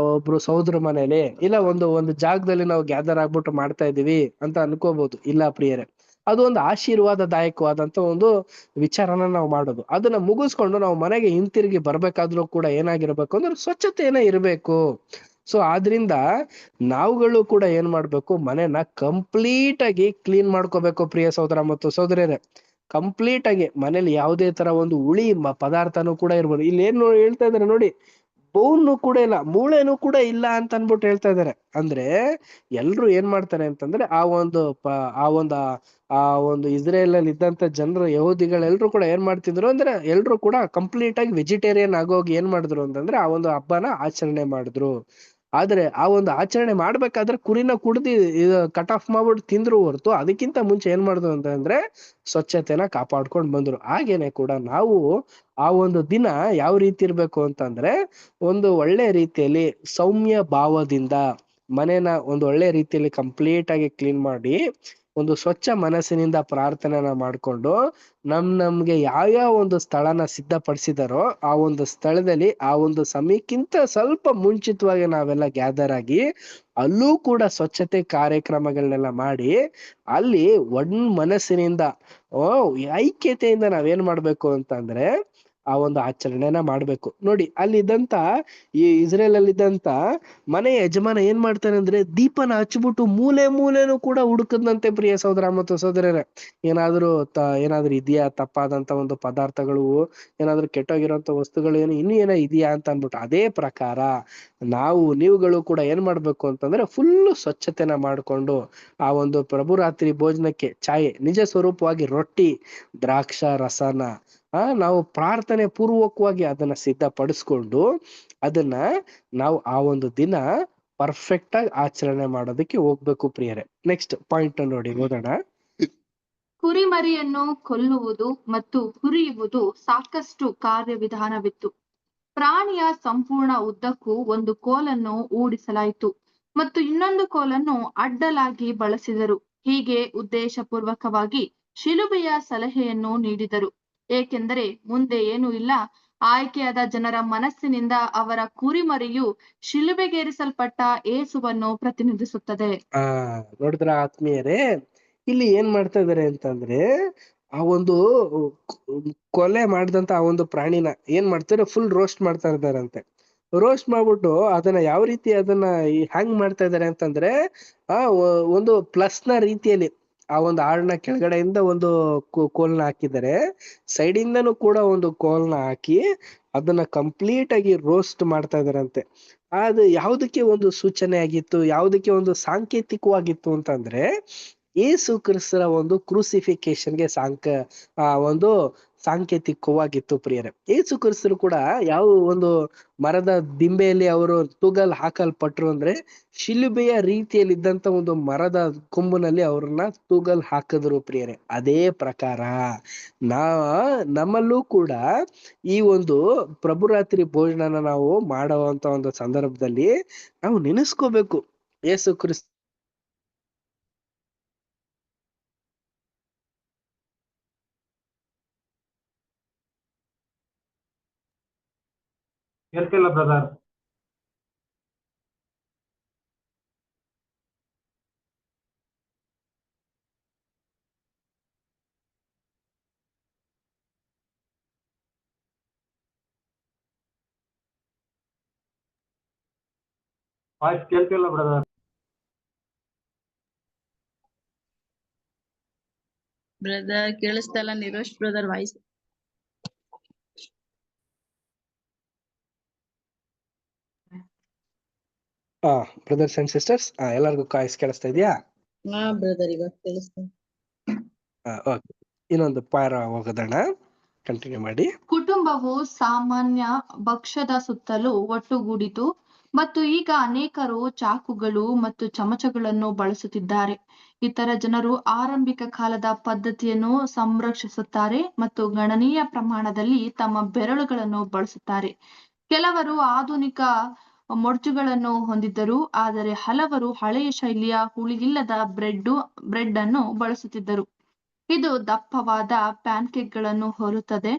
ಒಬ್ರು ಸಹೋದರ ಮನೇಲಿ ಇಲ್ಲ ಒಂದು ಜಾಗದಲ್ಲಿ ನಾವು ಗ್ಯಾದರ್ ಆಗ್ಬಿಟ್ಟು ಮಾಡ್ತಾ ಇದೀವಿ ಅಂತ ಅನ್ಕೋಬಹುದು. ಇಲ್ಲ ಪ್ರಿಯರೇ, ಅದು ಒಂದು ಆಶೀರ್ವಾದದಾಯಕವಾದಂತ ಒಂದು ವಿಚಾರನ ನಾವು ಮಾಡೋದು. ಅದನ್ನ ಮುಗಿಸ್ಕೊಂಡು ನಾವು ಮನೆಗೆ ಹಿಂತಿರುಗಿ ಬರ್ಬೇಕಾದ್ರೂ ಕೂಡ ಏನಾಗಿರ್ಬೇಕು ಅಂದ್ರೆ ಸ್ವಚ್ಛತೆಯನ್ನ ಇರಬೇಕು. ಸೊ ಆದ್ರಿಂದ ನಾವುಗಳು ಕೂಡ ಏನ್ ಮಾಡ್ಬೇಕು, ಮನೆನ ಕಂಪ್ಲೀಟ್ ಆಗಿ ಕ್ಲೀನ್ ಮಾಡ್ಕೋಬೇಕು. ಪ್ರಿಯ ಸಹೋದರ ಮತ್ತು ಸಹೋದರಿಯರೇ, ಕಂಪ್ಲೀಟ್ ಆಗಿ ಮನೇಲಿ ಯಾವುದೇ ತರ ಒಂದು ಉಳಿ ಪದಾರ್ಥನೂ ಕೂಡ ಇರ್ಬೋದು. ಇಲ್ಲಿ ಏನ್ ಹೇಳ್ತಾ ಇದಾರೆ ನೋಡಿ, ಬೋನು ಕೂಡ ಇಲ್ಲ, ಮೂಳೆನೂ ಕೂಡ ಇಲ್ಲ ಅಂತ ಅನ್ಬಿಟ್ಟು ಹೇಳ್ತಾ ಇದಾರೆ. ಅಂದ್ರೆ ಎಲ್ರು ಏನ್ ಮಾಡ್ತಾರೆ ಅಂತಂದ್ರೆ ಆ ಒಂದು ಇಸ್ರೇಲ್ ಅಲ್ಲಿ ಇದ್ದಂತ ಜನರು, ಯಹೂದಿಗಳೆಲ್ರು ಕೂಡ ಏನ್ ಮಾಡ್ತಿದ್ರು ಅಂದ್ರೆ ಎಲ್ರು ಕೂಡ ಕಂಪ್ಲೀಟ್ ಆಗಿ ವೆಜಿಟೇರಿಯನ್ ಆಗೋಗಿ ಏನ್ ಮಾಡಿದ್ರು ಅಂತಂದ್ರೆ ಆ ಒಂದು ಹಬ್ಬನ ಆಚರಣೆ ಮಾಡಿದ್ರು. ಆದ್ರೆ ಆ ಒಂದು ಆಚರಣೆ ಮಾಡ್ಬೇಕಾದ್ರೆ ಕುರಿನ ಕುಡ್ದಿ ಕಟ್ ಆಫ್ ಮಾಡ್ಬಿಟ್ಟು ತಿಂದ್ರು ಹೊರ್ತು ಅದಕ್ಕಿಂತ ಮುಂಚೆ ಏನ್ ಮಾಡಿದ್ರು ಅಂತಂದ್ರೆ ಸ್ವಚ್ಛತೆನ ಕಾಪಾಡ್ಕೊಂಡ್ ಬಂದ್ರು. ಹಾಗೇನೆ ಕೂಡ ನಾವು ಆ ಒಂದು ದಿನ ಯಾವ ರೀತಿ ಇರ್ಬೇಕು ಅಂತಂದ್ರೆ ಒಂದು ಒಳ್ಳೆ ರೀತಿಯಲ್ಲಿ ಸೌಮ್ಯ ಭಾವದಿಂದ ಮನೇನ ಒಂದು ಒಳ್ಳೆ ರೀತಿಯಲ್ಲಿ ಕಂಪ್ಲೀಟ್ ಆಗಿ ಕ್ಲೀನ್ ಮಾಡಿ ಒಂದು ಸ್ವಚ್ಛ ಮನಸ್ಸಿನಿಂದ ಪ್ರಾರ್ಥನೆನ ಮಾಡ್ಕೊಂಡು ನಮ್ಗೆ ಯಾವ್ಯಾವ ಒಂದು ಸ್ಥಳನ ಸಿದ್ಧಪಡಿಸಿದಾರೋ ಆ ಒಂದು ಸ್ಥಳದಲ್ಲಿ ಆ ಒಂದು ಸಮಯಕ್ಕಿಂತ ಸ್ವಲ್ಪ ಮುಂಚಿತವಾಗಿ ನಾವೆಲ್ಲ ಗ್ಯಾದರ್ ಆಗಿ ಅಲ್ಲೂ ಕೂಡ ಸ್ವಚ್ಛತೆ ಕಾರ್ಯಕ್ರಮಗಳನ್ನೆಲ್ಲ ಮಾಡಿ ಅಲ್ಲಿ ಮನಸ್ಸಿನಿಂದ ಐಕ್ಯತೆಯಿಂದ ನಾವೇನ್ ಮಾಡ್ಬೇಕು ಅಂತಂದ್ರೆ ಆ ಒಂದು ಆಚರಣೆನ ಮಾಡ್ಬೇಕು. ನೋಡಿ ಅಲ್ಲಿದ್ದಂತ ಈ ಇಸ್ರೇಲ್ ಅಲ್ಲಿದ್ದಂತ ಮನೆ ಯಜಮಾನ ಏನ್ ಮಾಡ್ತಾನೆ ಅಂದ್ರೆ ದೀಪನ ಹಚ್ಬಿಟ್ಟು ಮೂಲೆನೂ ಕೂಡ ಹುಡುಕದಂತೆ. ಪ್ರಿಯ ಸಹೋದರ ಮತ್ತು ಸಹೋದರರೇ, ಏನಾದ್ರೂ ಇದೆಯಾ ತಪ್ಪಾದಂತ ಒಂದು ಪದಾರ್ಥಗಳು, ಏನಾದ್ರೂ ಕೆಟ್ಟೋಗಿರೋಂತ ವಸ್ತುಗಳು ಇನ್ನೂ ಏನೋ ಇದೆಯಾ ಅಂತ ಅನ್ಬಿಟ್ಟು ಅದೇ ಪ್ರಕಾರ ನೀವುಗಳು ಕೂಡ ಏನ್ ಮಾಡ್ಬೇಕು ಅಂತಂದ್ರೆ ಫುಲ್ ಸ್ವಚ್ಛತೆನ ಮಾಡ್ಕೊಂಡು ಆ ಒಂದು ಪ್ರಭುರಾತ್ರಿ ಭೋಜನಕ್ಕೆ ನಿಜ ಸ್ವರೂಪವಾಗಿ ರೊಟ್ಟಿ ದ್ರಾಕ್ಷ ರಸನ ನಾವು ಪ್ರಾರ್ಥನೆ ಪೂರ್ವಕವಾಗಿ ಅದನ್ನ ಸಿದ್ಧಪಡಿಸ್ಕೊಂಡು ಅದನ್ನ ನಾವು ಆ ಒಂದು ದಿನ ಪರ್ಫೆಕ್ಟ್ ಆಗಿ ಆಚರಣೆ ಮಾಡೋದಕ್ಕೆ ಹೋಗ್ಬೇಕು. ಪ್ರಿಯರೇ, ನೆಕ್ಸ್ಟ್ ಪಾಯಿಂಟ್ ನೋಡಿ ಓದೋಣ. ಕುರಿಮರಿಯನ್ನು ಕೊಲ್ಲುವುದು ಮತ್ತು ಹುರಿಯುವುದು ಸಾಕಷ್ಟು ಕಾರ್ಯವಿಧಾನವಿತ್ತು. ಪ್ರಾಣಿಯ ಸಂಪೂರ್ಣ ಉದ್ದಕ್ಕೂ ಒಂದು ಕೋಲನ್ನು ಊಡಿಸಲಾಯಿತು ಮತ್ತು ಇನ್ನೊಂದು ಕೋಲನ್ನು ಅಡ್ಡಲಾಗಿ ಬಳಸಿದರು. ಹೀಗೆ ಉದ್ದೇಶಪೂರ್ವಕವಾಗಿ ಶಿಲುಬೆಯ ಸಲಹೆಯನ್ನು ನೀಡಿದರು, ಏಕೆಂದರೆ ಮುಂದೆ ಏನೂ ಇಲ್ಲ. ಆಯ್ಕೆಯಾದ ಜನರ ಮನಸ್ಸಿನಿಂದ ಅವರ ಕುರಿಮರಿಯು ಶಿಲುಬೆಗೇರಿಸಲ್ಪಟ್ಟ ಯೇಸುವನ್ನು ಪ್ರತಿನಿಧಿಸುತ್ತದೆ. ನೋಡಿದ್ರ ಆತ್ಮೀಯರೇ, ಇಲ್ಲಿ ಏನ್ ಮಾಡ್ತಾ ಇದಾರೆ ಅಂತಂದ್ರೆ ಆ ಒಂದು ಕೊಲೆ ಮಾಡಿದಂತ ಆ ಒಂದು ಪ್ರಾಣಿನ ಏನ್ ಮಾಡ್ತಾರೆ, ಫುಲ್ ರೋಸ್ಟ್ ಮಾಡ್ತಾ ಇದಾರಂತೆ. ರೋಸ್ಟ್ ಮಾಡ್ಬಿಟ್ಟು ಅದನ್ನ ಯಾವ ರೀತಿ ಅದನ್ನ ಹ್ಯಾಂಗ್ ಮಾಡ್ತಾ ಇದಾರೆ ಅಂತಂದ್ರೆ ಒಂದು ಪ್ಲಸ್ ನ ರೀತಿಯಲ್ಲಿ ಆ ಒಂದು ಆಳ್ನ ಕೆಳಗಡೆಯಿಂದ ಒಂದು ಕೋಲ್ನ ಹಾಕಿದ್ದಾರೆ, ಸೈಡ್ ಇಂದನೂ ಕೂಡ ಒಂದು ಕೋಲ್ನ ಹಾಕಿ ಅದನ್ನ ಕಂಪ್ಲೀಟ್ ಆಗಿ ರೋಸ್ಟ್ ಮಾಡ್ತಾ ಇದಾರಂತೆ. ಅದು ಯಾವುದಕ್ಕೆ ಒಂದು ಸೂಚನೆ ಆಗಿತ್ತು, ಯಾವುದಕ್ಕೆ ಒಂದು ಸಾಂಕೇತಿಕವಾಗಿತ್ತು ಅಂತಂದ್ರೆ ಯೇಸು ಕ್ರಿಸ್ತರ ಒಂದು ಕ್ರೂಸಿಫಿಕೇಶನ್ಗೆ ಒಂದು ಸಾಂಕೇತಿಕವಾಗಿತ್ತು. ಪ್ರಿಯರೇ, ಯೇಸು ಕ್ರಿಸ್ತರು ಕೂಡ ಯಾವ ಒಂದು ಮರದ ದಿಂಬೆಯಲ್ಲಿ ಅವರು ತೂಗಲ್ ಹಾಕಲ್ಪಟ್ರು ಅಂದ್ರೆ ಶಿಲುಬೆಯ ರೀತಿಯಲ್ಲಿ ಇದ್ದಂತ ಒಂದು ಮರದ ಕೊಂಬಿನಲ್ಲಿ ಅವ್ರನ್ನ ತೂಗಲ್ ಹಾಕಿದ್ರು. ಪ್ರಿಯರೇ, ಅದೇ ಪ್ರಕಾರ ನಮ್ಮಲ್ಲೂ ಕೂಡ ಈ ಒಂದು ಪ್ರಭುರಾತ್ರಿ ಭೋಜನನ ನಾವು ಮಾಡುವಂತ ಒಂದು ಸಂದರ್ಭದಲ್ಲಿ ನಾವು ನೆನೆಸ್ಕೋಬೇಕು, ಯೇಸು ಕ್ರಿಸ್ತ ಹೇಳ್ತಿಲ್ಲ ಬ್ರದರ್. ವಾಯ್ಸ್ ಕೇಳ್ತಿಲ್ಲ ಬ್ರದರ್. ಬ್ರದರ್ ಕೇಳಿಸ್ತಾ ಇಲ್ಲ, Nirosh brother voice. Brothers and sisters, ಎಲ್ಲರಿಗೂ ವಾಯ್ಸ್ ಕೇಳಿಸ್ತಾ ಇದೆಯಾ? ಹಾ ಬ್ರದರ್, ಇವಾಗ ಕೇಳಿಸ್ತಾ. ಓಕೆ, ಇನ್ನೊಂದು ಪಾರ ಹೋಗೋದಣ್ಣ, ಕಂಟಿನ್ಯೂ ಮಾಡಿ. ಕುಟುಂಬವು ಸಾಮಾನ್ಯ ಭಕ್ಷ್ಯದ ಸುತ್ತಲೂ ಒಟ್ಟುಗೂಡಿತು ಮತ್ತು ಈಗ ಅನೇಕರು ಚಾಕುಗಳು ಮತ್ತು ಚಮಚಗಳನ್ನು ಬಳಸುತ್ತಿದ್ದಾರೆ. ಇತರ ಜನರು ಆರಂಭಿಕ ಕಾಲದ ಪದ್ಧತಿಯನ್ನು ಸಂರಕ್ಷಿಸುತ್ತಾರೆ ಮತ್ತು ಗಣನೀಯ ಪ್ರಮಾಣದಲ್ಲಿ ತಮ್ಮ ಬೆರಳುಗಳನ್ನು ಬಳಸುತ್ತಾರೆ. ಕೆಲವರು ಆಧುನಿಕ ಮೊಡ್ಜುಗಳನ್ನು ಹೊಂದಿದ್ದರು, ಆದರೆ ಹಲವರು ಹಳೆಯ ಶೈಲಿಯ ಹುಳಿಯಿಲ್ಲದ ಬ್ರೆಡ್ ಅನ್ನು ಬಳಸುತ್ತಿದ್ದರು. ಇದು ದಪ್ಪವಾದ ಪ್ಯಾನ್ಕೇಕ್ಗಳನ್ನು ಹೋಲುತ್ತದೆ.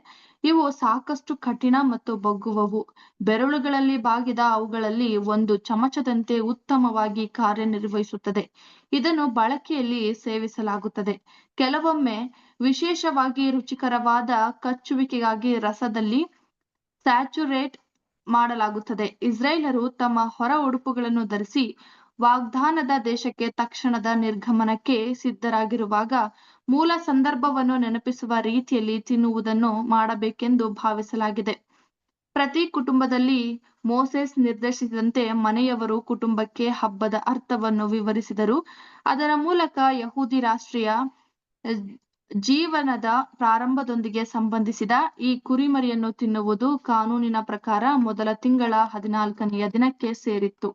ಇವು ಸಾಕಷ್ಟು ಕಠಿಣ ಮತ್ತು ಬಗ್ಗುವವು. ಬೆರಳುಗಳಲ್ಲಿ ಬಾಗಿದ ಅವುಗಳಲ್ಲಿ ಒಂದು ಚಮಚದಂತೆ ಉತ್ತಮವಾಗಿ ಕಾರ್ಯನಿರ್ವಹಿಸುತ್ತದೆ. ಇದನ್ನು ಬಳಕೆಯಲ್ಲಿ ಸೇವಿಸಲಾಗುತ್ತದೆ. ಕೆಲವೊಮ್ಮೆ ವಿಶೇಷವಾಗಿ ರುಚಿಕರವಾದ ಕಚ್ಚುವಿಕೆಗಾಗಿ ರಸದಲ್ಲಿ ಸ್ಯಾಚುರೇಟ್ ಮಾಡಲಾಗುತ್ತದೆ. ಇಸ್ರೇಲರು ತಮ್ಮ ಹೊರ ಉಡುಪುಗಳನ್ನು ಧರಿಸಿ ವಾಗ್ದಾನದ ದೇಶಕ್ಕೆ ತಕ್ಷಣದ ನಿರ್ಗಮನಕ್ಕೆ ಸಿದ್ಧರಾಗಿರುವಾಗ ಮೂಲ ಸಂದರ್ಭವನ್ನು ನೆನಪಿಸುವ ರೀತಿಯಲ್ಲಿ ತಿನ್ನುವುದನ್ನು ಮಾಡಬೇಕೆಂದು ಭಾವಿಸಲಾಗಿದೆ. ಪ್ರತಿ ಕುಟುಂಬದಲ್ಲಿ ಮೋಸೆಸ್ ನಿರ್ದೇಶಿಸಿದಂತೆ ಮನೆಯವರು ಕುಟುಂಬಕ್ಕೆ ಹಬ್ಬದ ಅರ್ಥವನ್ನು ವಿವರಿಸಿದರು. ಅದರ ಮೂಲಕ ಯಹೂದಿ ರಾಷ್ಟ್ರೀಯ ಜೀವನದ ಪ್ರಾರಂಭದೊಂದಿಗೆ ಸಂಬಂಧಿಸಿದ ಈ ಕುರಿಮರಿಯನ್ನು ತಿನ್ನುವುದು ಕಾನೂನಿನ ಪ್ರಕಾರ ಮೊದಲ ತಿಂಗಳ 14ನೆಯ ದಿನಕ್ಕೆ ಸೇರಿತ್ತು.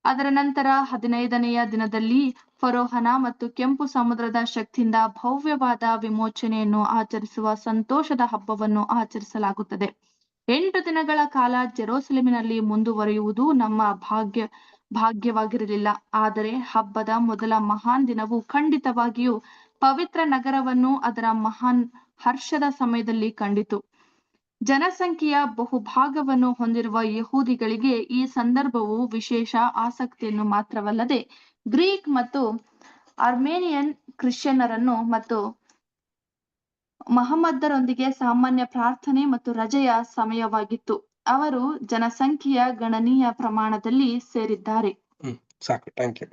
ಅದರ ನಂತರ 15ನೆಯ ದಿನದಲ್ಲಿ ಫರೋಹನ ಮತ್ತು ಕೆಂಪು ಸಮುದ್ರದ ಶಕ್ತಿಯಿಂದ ಭವ್ಯವಾದ ವಿಮೋಚನೆಯನ್ನು ಆಚರಿಸುವ ಸಂತೋಷದ ಹಬ್ಬವನ್ನು ಆಚರಿಸಲಾಗುತ್ತದೆ. 8 ದಿನಗಳ ಕಾಲ ಜೆರುಸಲೇಮಿನಲ್ಲಿ ಮುಂದುವರಿಯುವುದು ನಮ್ಮ ಭಾಗ್ಯವಾಗಿರಲಿಲ್ಲ. ಆದರೆ ಹಬ್ಬದ ಮೊದಲ ಮಹಾನ್ ದಿನವು ಖಂಡಿತವಾಗಿಯೂ ಪವಿತ್ರ ನಗರವನ್ನು ಅದರ ಮಹಾನ್ ಹರ್ಷದ ಸಮಯದಲ್ಲಿ ಕಂಡಿತು. ಜನಸಂಖ್ಯೆಯ ಬಹುಭಾಗವನ್ನು ಹೊಂದಿರುವ ಯಹೂದಿಗಳಿಗೆ ಈ ಸಂದರ್ಭವು ವಿಶೇಷ ಆಸಕ್ತಿಯನ್ನು ಮಾತ್ರವಲ್ಲದೆ ಗ್ರೀಕ್ ಮತ್ತು ಅರ್ಮೇನಿಯನ್ ಕ್ರಿಶ್ಚಿಯನ್ನರನ್ನು ಮತ್ತು ಮಹಮ್ಮದರೊಂದಿಗೆ ಸಾಮಾನ್ಯ ಪ್ರಾರ್ಥನೆ ಮತ್ತು ರಜೆಯ ಸಮಯವಾಗಿತ್ತು. ಅವರು ಜನಸಂಖ್ಯೆಯ ಗಣನೀಯ ಪ್ರಮಾಣದಲ್ಲಿ ಸೇರಿದ್ದಾರೆ. ಸಾಕು, ಥ್ಯಾಂಕ್ ಯು.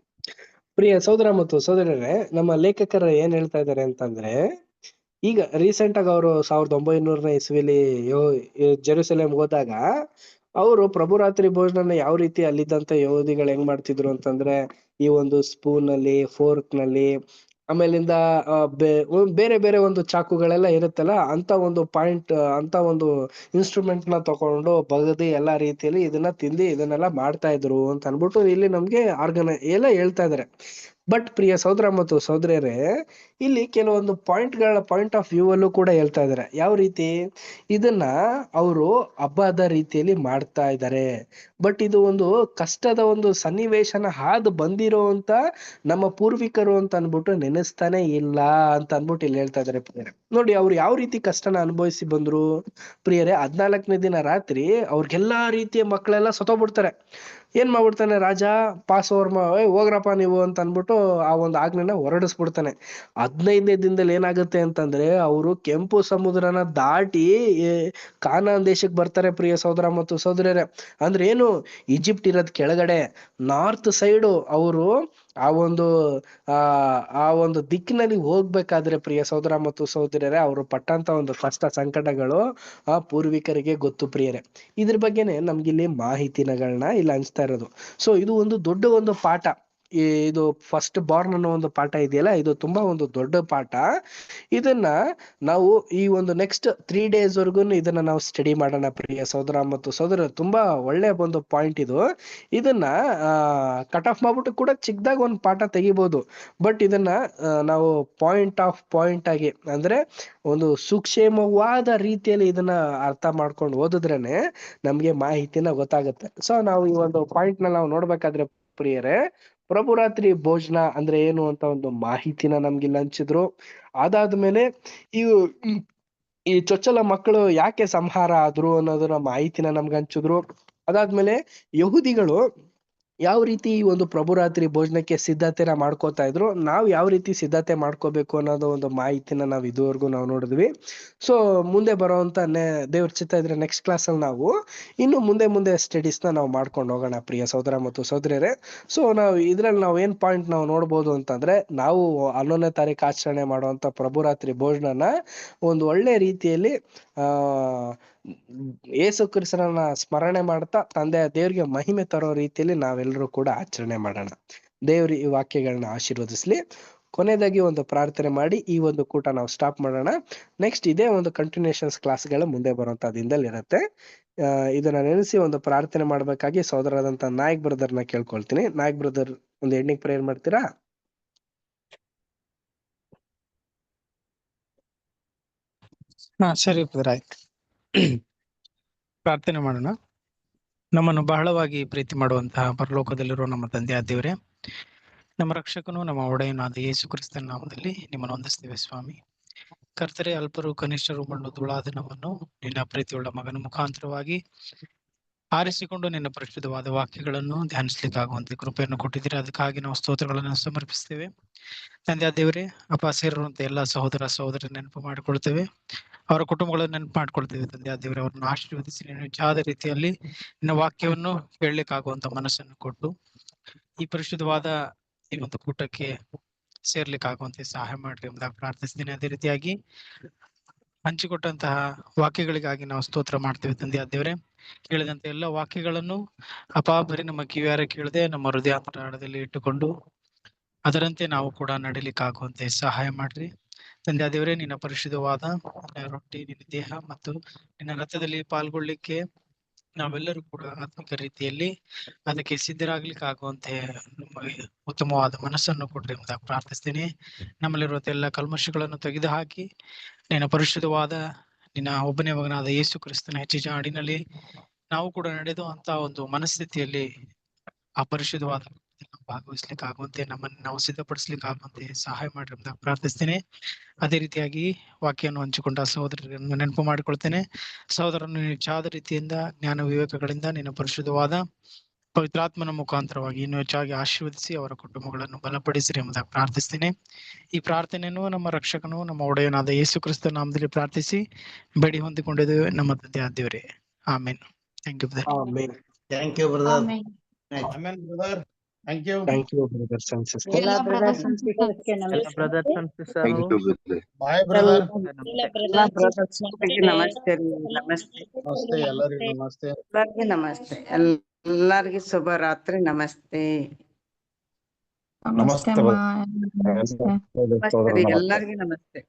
ಪ್ರಿಯ ಸಹೋದರ ಮತ್ತು ಸಹೋದರರೇ, ನಮ್ಮ ಲೇಖಕರು ಏನ್ ಹೇಳ್ತಾ ಇದ್ದಾರೆ ಅಂತಂದ್ರೆ, ಈಗ ರೀಸೆಂಟ್ ಆಗಿ ಅವರು 1900ನೇ ಇಸ್ವಿಲಿ ಜೆರುಸಲೇಮ್ ಹೋದಾಗ ಅವರು ಪ್ರಭುರಾತ್ರಿ ಭೋಜನ ಯಾವ ರೀತಿ ಅಲ್ಲಿದ್ದಂತ ಯಹೂದಿಗಳು ಹೆಂಗ್ ಮಾಡ್ತಿದ್ರು ಅಂತಂದ್ರೆ, ಈ ಒಂದು ಸ್ಪೂನ್ ನಲ್ಲಿ, ಫೋರ್ಕ್ ನಲ್ಲಿ, ಆಮೇಲಿಂದ ಬೇರೆ ಬೇರೆ ಒಂದು ಚಾಕುಗಳೆಲ್ಲ ಇರುತ್ತಲ್ಲ, ಅಂತ ಒಂದು ಪಾಯಿಂಟ್, ಅಂತ ಒಂದು ಇನ್ಸ್ಟ್ರೂಮೆಂಟ್ ನ ತಗೊಂಡು ಬಗದಿ ಎಲ್ಲಾ ರೀತಿಯಲ್ಲಿ ಇದನ್ನ ತಿಂದು ಇದನ್ನೆಲ್ಲ ಮಾಡ್ತಾ ಇದ್ರು ಅಂತ ಅನ್ಬಿಟ್ಟು ಇಲ್ಲಿ ನಮ್ಗೆ ಎಲ್ಲ ಹೇಳ್ತಾ ಇದಾರೆ. ಬಟ್ ಪ್ರಿಯ ಸಹೋದರ ಮತ್ತು ಸಹೋದರಿಯರೇ, ಇಲ್ಲಿ ಕೆಲವೊಂದು ಪಾಯಿಂಟ್ ಆಫ್ ವ್ಯೂ ಅಲ್ಲೂ ಕೂಡ ಹೇಳ್ತಾ ಇದಾರೆ. ಯಾವ ರೀತಿ ಇದನ್ನ ಅವರು ಹಬ್ಬದ ರೀತಿಯಲ್ಲಿ ಮಾಡ್ತಾ ಇದ್ದಾರೆ. ಬಟ್ ಇದು ಒಂದು ಕಷ್ಟದ ಒಂದು ಸನ್ನಿವೇಶನ ಹಾದು ಬಂದಿರೋ ಅಂತ ನಮ್ಮ ಪೂರ್ವಿಕರು ಅಂತ ಅನ್ಬಿಟ್ಟು ನೆನೆಸ್ತಾನೆ ಇಲ್ಲ ಅಂತ ಅನ್ಬಿಟ್ಟು ಇಲ್ಲಿ ಹೇಳ್ತಾ ಇದಾರೆ ಪ್ರಿಯರೇ. ನೋಡಿ, ಅವ್ರು ಯಾವ ರೀತಿ ಕಷ್ಟನ ಅನುಭವಿಸಿ ಬಂದ್ರು ಪ್ರಿಯರೇ. 14ನೇ ದಿನ ರಾತ್ರಿ ಅವ್ರಿಗೆಲ್ಲಾ ರೀತಿಯ ಮಕ್ಕಳೆಲ್ಲ ಸತ್ತೋಗ್ಬಿಡ್ತಾರೆ. ಏನ್ ಮಾಡ್ಬಿಡ್ತಾನೆ ರಾಜ, ಪಾಸ್ ಓವರ್ ಹೋಗ್ರಪ್ಪ ನೀವು ಅಂತ ಅನ್ಬಿಟ್ಟು ಆ ಒಂದು ಆಜ್ಞೆನ ಹೊರಡಿಸ್ಬಿಡ್ತಾನೆ. 15ನೇ ದಿನದಲ್ಲಿ ಏನಾಗುತ್ತೆ ಅಂತಂದ್ರೆ, ಅವರು ಕೆಂಪು ಸಮುದ್ರನ ದಾಟಿ ಕಾನಾನ್ ದೇಶಕ್ಕೆ ಬರ್ತಾರೆ ಪ್ರಿಯ ಸಹೋದರ ಮತ್ತು ಸಹೋದರರೇ. ಅಂದ್ರೆ ಏನು, ಈಜಿಪ್ಟ್ ಇರೋದ್ ಕೆಳಗಡೆ ನಾರ್ತ್ ಸೈಡು ಅವರು ಆ ಒಂದು ದಿಕ್ಕಿನಲ್ಲಿ ಹೋಗ್ಬೇಕಾದ್ರೆ ಪ್ರಿಯ ಸಹೋದರ ಮತ್ತು ಸಹೋದರರೇ, ಅವರು ಪಟ್ಟಂತ ಒಂದು ಕಷ್ಟ ಸಂಕಟಗಳು ಆ ಪೂರ್ವಿಕರಿಗೆ ಗೊತ್ತು ಪ್ರಿಯರೇ. ಇದ್ರ ಬಗ್ಗೆನೆ ನಮ್ಗಿಲ್ಲಿ ಮಾಹಿತಿಗಳನ್ನ ಇಲ್ಲಿ ಹಂಚ್ತಾ ಇರೋದು. ಸೊ ಇದು ಒಂದು ದೊಡ್ಡ ಒಂದು ಪಾಠ. ಇದು ಫಸ್ಟ್ ಬಾರ್ನ್ ಅನ್ನೋ ಒಂದು ಪಾಠ ಇದೆಯಲ್ಲ, ಇದು ತುಂಬಾ ಒಂದು ದೊಡ್ಡ ಪಾಠ. ಇದನ್ನ ನಾವು ಈ ಒಂದು ನೆಕ್ಸ್ಟ್ 3 days ವರ್ಗು ಇದನ್ನ ನಾವು ಸ್ಟಡಿ ಮಾಡೋಣ ಪ್ರಿಯ ಸಹೋದರ ಮತ್ತು ಸಹೋದರ. ತುಂಬಾ ಒಳ್ಳೆ ಒಂದು ಪಾಯಿಂಟ್ ಇದು. ಇದನ್ನ ಕಟ್ ಆಫ್ ಮಾಡ್ಬಿಟ್ಟು ಕೂಡ ಚಿಕ್ಕದಾಗ ಒಂದು ಪಾಠ ತೆಗಿಬಹುದು. ಬಟ್ ಇದನ್ನ ನಾವು ಪಾಯಿಂಟ್ ಆಗಿ, ಅಂದ್ರೆ ಒಂದು ಸೂಕ್ಷ್ಮವಾದ ರೀತಿಯಲ್ಲಿ ಇದನ್ನ ಅರ್ಥ ಮಾಡ್ಕೊಂಡು ಓದಿದ್ರೇನೆ ನಮ್ಗೆ ಮಾಹಿತಿನ ಗೊತ್ತಾಗುತ್ತೆ. ಸೊ ನಾವು ಈ ಒಂದು ಪಾಯಿಂಟ್ ನ ನಾವು ನೋಡ್ಬೇಕಾದ್ರೆ ಪ್ರಿಯರೇ, ಪ್ರಭುರಾತ್ರಿ ಭೋಜನ ಅಂದ್ರೆ ಏನು ಅಂತ ಒಂದು ಮಾಹಿತಿನ ನಮ್ಗೆ ಹಂಚಿದ್ರು. ಅದಾದ್ಮೇಲೆ ಈ ಚೊಚ್ಚಲ ಮಕ್ಕಳು ಯಾಕೆ ಸಂಹಾರ ಆದ್ರು ಅನ್ನೋದನ್ನ ಮಾಹಿತಿನ ನಮ್ಗೆ ಹಂಚಿದ್ರು. ಅದಾದ್ಮೇಲೆ ಯಹೂದಿಗಳು ಯಾವ ರೀತಿ ಈ ಒಂದು ಪ್ರಭುರಾತ್ರಿ ಭೋಜನಕ್ಕೆ ಸಿದ್ಧತೆನ ಮಾಡ್ಕೋತಾ ಇದ್ರು, ನಾವು ಯಾವ ರೀತಿ ಸಿದ್ಧತೆ ಮಾಡ್ಕೋಬೇಕು ಅನ್ನೋದು ಒಂದು ಮಾಹಿತಿನ ನಾವು ಇದುವರೆಗೂ ನಾವು ನೋಡಿದ್ವಿ. ಸೊ ಮುಂದೆ ಬರೋವಂತ ದೇವ್ರ ಚಿತ್ತ ಇದ್ರೆ ನೆಕ್ಸ್ಟ್ ಕ್ಲಾಸ್ ಅಲ್ಲಿ ನಾವು ಇನ್ನು ಮುಂದೆ ಸ್ಟಡೀಸ್ ನಾವು ಮಾಡ್ಕೊಂಡು ಹೋಗೋಣ ಪ್ರಿಯ ಸಹೋದರ ಮತ್ತು ಸಹೋದರಿಯರೇ. ಸೊ ನಾವು ಇದ್ರಲ್ಲಿ ನಾವು ಏನ್ ಪಾಯಿಂಟ್ ನಾವು ನೋಡ್ಬೋದು ಅಂತಂದ್ರೆ, ನಾವು 11ನೇ ತಾರೀಕು ಆಚರಣೆ ಮಾಡುವಂತ ಪ್ರಭುರಾತ್ರಿ ಭೋಜನನ ಒಂದು ಒಳ್ಳೆ ರೀತಿಯಲ್ಲಿ ಯೇಸು ಕ್ರಿಸ್ತನನ್ನ ಸ್ಮರಣೆ ಮಾಡ್ತಾ ತಂದೆಯ ದೇವರಿಗೆ ಮಹಿಮೆ ತರೋ ರೀತಿಯಲ್ಲಿ ನಾವೆಲ್ಲರೂ ಕೂಡ ಆಚರಣೆ ಮಾಡೋಣ. ದೇವ್ರ ಈ ವಾಕ್ಯಗಳನ್ನ ಆಶೀರ್ವದಿಸ್ಲಿ. ಕೊನೆಯದಾಗಿ ಒಂದು ಪ್ರಾರ್ಥನೆ ಮಾಡಿ ಈ ಒಂದು ಕೂಟ ನಾವು ಸ್ಟಾಪ್ ಮಾಡೋಣ. ನೆಕ್ಸ್ಟ್ ಇದೇ ಒಂದು ಕಂಟಿನ್ಯೂಷನ್ಸ್ ಕ್ಲಾಸ್ಗಳು ಮುಂದೆ ಬರುವಂತ ದಿನದಲ್ಲಿ ಇರುತ್ತೆ. ಇದನ್ನ ನೆನೆಸಿ ಒಂದು ಪ್ರಾರ್ಥನೆ ಮಾಡ್ಬೇಕಾಗಿ ಸಹೋದರರಾದಂತ ನಾಯಕ್ ಬ್ರದರ್ನ ಕೇಳ್ಕೊಳ್ತೀನಿ. ನಾಯಕ್ ಬ್ರದರ್ ಒಂದು ಎಂಡಿಂಗ್ ಪ್ರೇಯರ್ ಮಾಡ್ತೀರಾ? ಸರಿ ಬ್ರದರ್, ಆಯ್ತು. ಪ್ರಾರ್ಥನೆ ಮಾಡೋಣ. ನಮ್ಮನ್ನು ಬಹಳವಾಗಿ ಪ್ರೀತಿ ಮಾಡುವಂತಹ ಪರಲೋಕದಲ್ಲಿರುವ ನಮ್ಮ ತಂದೆಯಾದ ದೇವರೇ, ನಮ್ಮ ರಕ್ಷಕನು ನಮ್ಮ ಒಡೆಯನಾದ ಯೇಸು ಕ್ರಿಸ್ತನ ನಾಮದಲ್ಲಿ ನಿಮ್ಮನ್ನು ವಂದಿಸ್ತೇವೆ ಸ್ವಾಮಿ. ಕರ್ತರೆ, ಅಲ್ಪರು ಕನಿಷ್ಠರು ಮಣ್ಣು ಧೂಳಾದ ನಮ್ಮನ್ನು ನಿನ್ನ ಪ್ರೀತಿಯುಳ್ಳ ಮಗನ ಮುಖಾಂತರವಾಗಿ ಆರಿಸಿಕೊಂಡು ನಿನ್ನ ಪರಿಶುದ್ಧವಾದ ವಾಕ್ಯಗಳನ್ನು ಧ್ಯಾನಿಸ್ಲಿಕ್ಕಾಗುವಂತೆ ಕೃಪೆಯನ್ನು ಕೊಟ್ಟಿದ್ದೀರಿ. ಅದಕ್ಕಾಗಿ ನಾವು ಸ್ತೋತ್ರಗಳನ್ನು ಸಮರ್ಪಿಸ್ತೇವೆ. ತಂದೆಯಾದ ದೇವರೇ, ಅಪ್ಪ ಸೇರಿರುವಂತ ಎಲ್ಲ ಸಹೋದರ ಸಹೋದರಿ ನೆನಪು ಮಾಡಿಕೊಳ್ತೇವೆ, ಅವರ ಕುಟುಂಬಗಳನ್ನು ನೆನಪು ಮಾಡ್ಕೊಳ್ತೇವೆ. ತಂದೆಯಾದ ದೇವರೇ, ಅವರನ್ನು ಆಶೀರ್ವದಿಸಿ ನಿಜವಾದ ರೀತಿಯಲ್ಲಿ ನಿನ್ನ ವಾಕ್ಯವನ್ನು ಕೇಳಲಿಕ್ಕಾಗುವಂತ ಮನಸ್ಸನ್ನು ಕೊಟ್ಟು ಈ ಪರಿಶುದ್ಧವಾದ ಈ ಒಂದು ಕೂಟಕ್ಕೆ ಸೇರ್ಲಿಕ್ಕಾಗುವಂತೆ ಸಹಾಯ ಮಾಡ್ರಿ ಎಂಬುದಾಗಿ ಪ್ರಾರ್ಥಿಸ್ತೀನಿ. ಅದೇ ರೀತಿಯಾಗಿ ಹಂಚಿಕೊಟ್ಟಂತಹ ವಾಕ್ಯಗಳಿಗಾಗಿ ನಾವು ಸ್ತೋತ್ರ ಮಾಡ್ತೇವೆ. ತಂದೆಯಾದ ದೇವರೇ, ಕೇಳಿದಂತ ಎಲ್ಲ ವಾಕ್ಯಗಳನ್ನು ಅಪ್ಪ ಬರೀ ನಮ್ಮ ಕಿವಿಯಾರ ಕೇಳದೆ ನಮ್ಮ ಹೃದಯಾಂತರಾಳದಲ್ಲಿ ಇಟ್ಟುಕೊಂಡು ಅದರಂತೆ ನಾವು ಕೂಡ ನಡೀಲಿಕ್ಕಾಗುವಂತೆ ಸಹಾಯ ಮಾಡ್ರಿ. ತಂದೆಯಾದ ದೇವರೇ, ನಿನ್ನ ಪರಿಶುದ್ಧವಾದ ನಿನ್ನ ರೊಟ್ಟಿ, ನಿನ್ನ ದೇಹ ಮತ್ತು ನಿನ್ನ ರಥದಲ್ಲಿ ಪಾಲ್ಗೊಳ್ಳಿಕ್ಕೆ ನಾವೆಲ್ಲರೂ ಕೂಡ ಆತ್ಮಿಕ ರೀತಿಯಲ್ಲಿ ಅದಕ್ಕೆ ಸಿದ್ಧರಾಗ್ಲಿಕ್ಕೆ ಆಗುವಂತೆ ನಮಗೆ ಉತ್ತಮವಾದ ಮನಸ್ಸನ್ನು ಕೊಡ್ರಿ ಎಂಬುದಾಗಿ ಪ್ರಾರ್ಥಿಸ್ತೀನಿ. ನಮ್ಮಲ್ಲಿರುವ ಎಲ್ಲ ಕಲ್ಮಶಗಳನ್ನು ತೆಗೆದು ಹಾಕಿ ನಿನ್ನ ಪರಿಶುದ್ಧವಾದ ನಿನ್ನ ಒಬ್ಬನೇ ಮಗನಾದ ಯೇಸು ಕ್ರಿಸ್ತನ ಹೆಚ್ಚಿನ ಹಾಡಿನಲ್ಲಿ ನಾವು ಕೂಡ ನಡೆದು ಅಂತ ಒಂದು ಮನಸ್ಥಿತಿಯಲ್ಲಿ ಆ ಪರಿಶುದ್ಧವಾದ ಭಾಗವಹಿಸ್ಲಿಕ್ಕೆ ಆಗುವಂತೆ ನಮ್ಮನ್ನು ನಾವು ಸಿದ್ಧಪಡಿಸ್ಲಿಕ್ಕೆ ಆಗುವಂತೆ ಸಹಾಯ ಮಾಡ್ರಿ ಎಂಬುದಾಗಿ ಪ್ರಾರ್ಥಿಸ್ತೇನೆ. ಅದೇ ರೀತಿಯಾಗಿ ವಾಕ್ಯವನ್ನು ಹಂಚಿಕೊಂಡ ಸಹೋದರರನ್ನು ನೆನಪು ಮಾಡಿಕೊಳ್ತೇನೆ. ಸಹೋದರನ್ನು ನಿಜವಾದ ರೀತಿಯಿಂದ ಜ್ಞಾನ ವಿವೇಕಗಳಿಂದ ನಿನ್ನ ಪರಿಶುದ್ಧವಾದ ಪವಿತ್ರಾತ್ಮನ ಮುಖಾಂತರವಾಗಿ ಇನ್ನೂ ಹೆಚ್ಚಾಗಿ ಆಶೀರ್ವದಿಸಿ ಅವರ ಕುಟುಂಬಗಳನ್ನು ಬಲಪಡಿಸಿರಿ ಎಂಬುದಾಗಿ ಪ್ರಾರ್ಥಿಸ್ತೇನೆ. ಈ ಪ್ರಾರ್ಥನೆಯನ್ನು ನಮ್ಮ ರಕ್ಷಕನು ನಮ್ಮ ಒಡೆಯನಾದ ಯೇಸು ಕ್ರಿಸ್ತ ನಾಮದಲ್ಲಿ ಪ್ರಾರ್ಥಿಸಿ ಬೇಡಿ ಹೊಂದಿಕೊಂಡಿದ್ದೇವೆ ನಮ್ಮ ತಂದೆಯಾದ ದೇವರೇ, amen. Thank you brother. Amen. Thank you brother. Amen. Amen brother. Thank you. Thank you brothers and sisters. ಎಲ್ಲ brothers and sisters. ಎಲ್ಲ brothers and sister, bye brother. ನಮಸ್ತೆ ರೀ. ನಮಸ್ತೆ ನಮಸ್ತೆ ಎಲ್ಲರಿಗೂ. ನಮಸ್ತೆ ಎಲ್ಲರಿಗೂ ನಮಸ್ತೆ. ಎಲ್ಲರಿಗೂ ಶುಭ ರಾತ್ರಿ. ನಮಸ್ತೆ. ನಮಸ್ತೆ ಅಮ್ಮ. ನಮಸ್ತೆ. ನಮಸ್ತೆ ರೀ. ಎಲ್ಲರಿಗೂ ನಮಸ್ತೆ.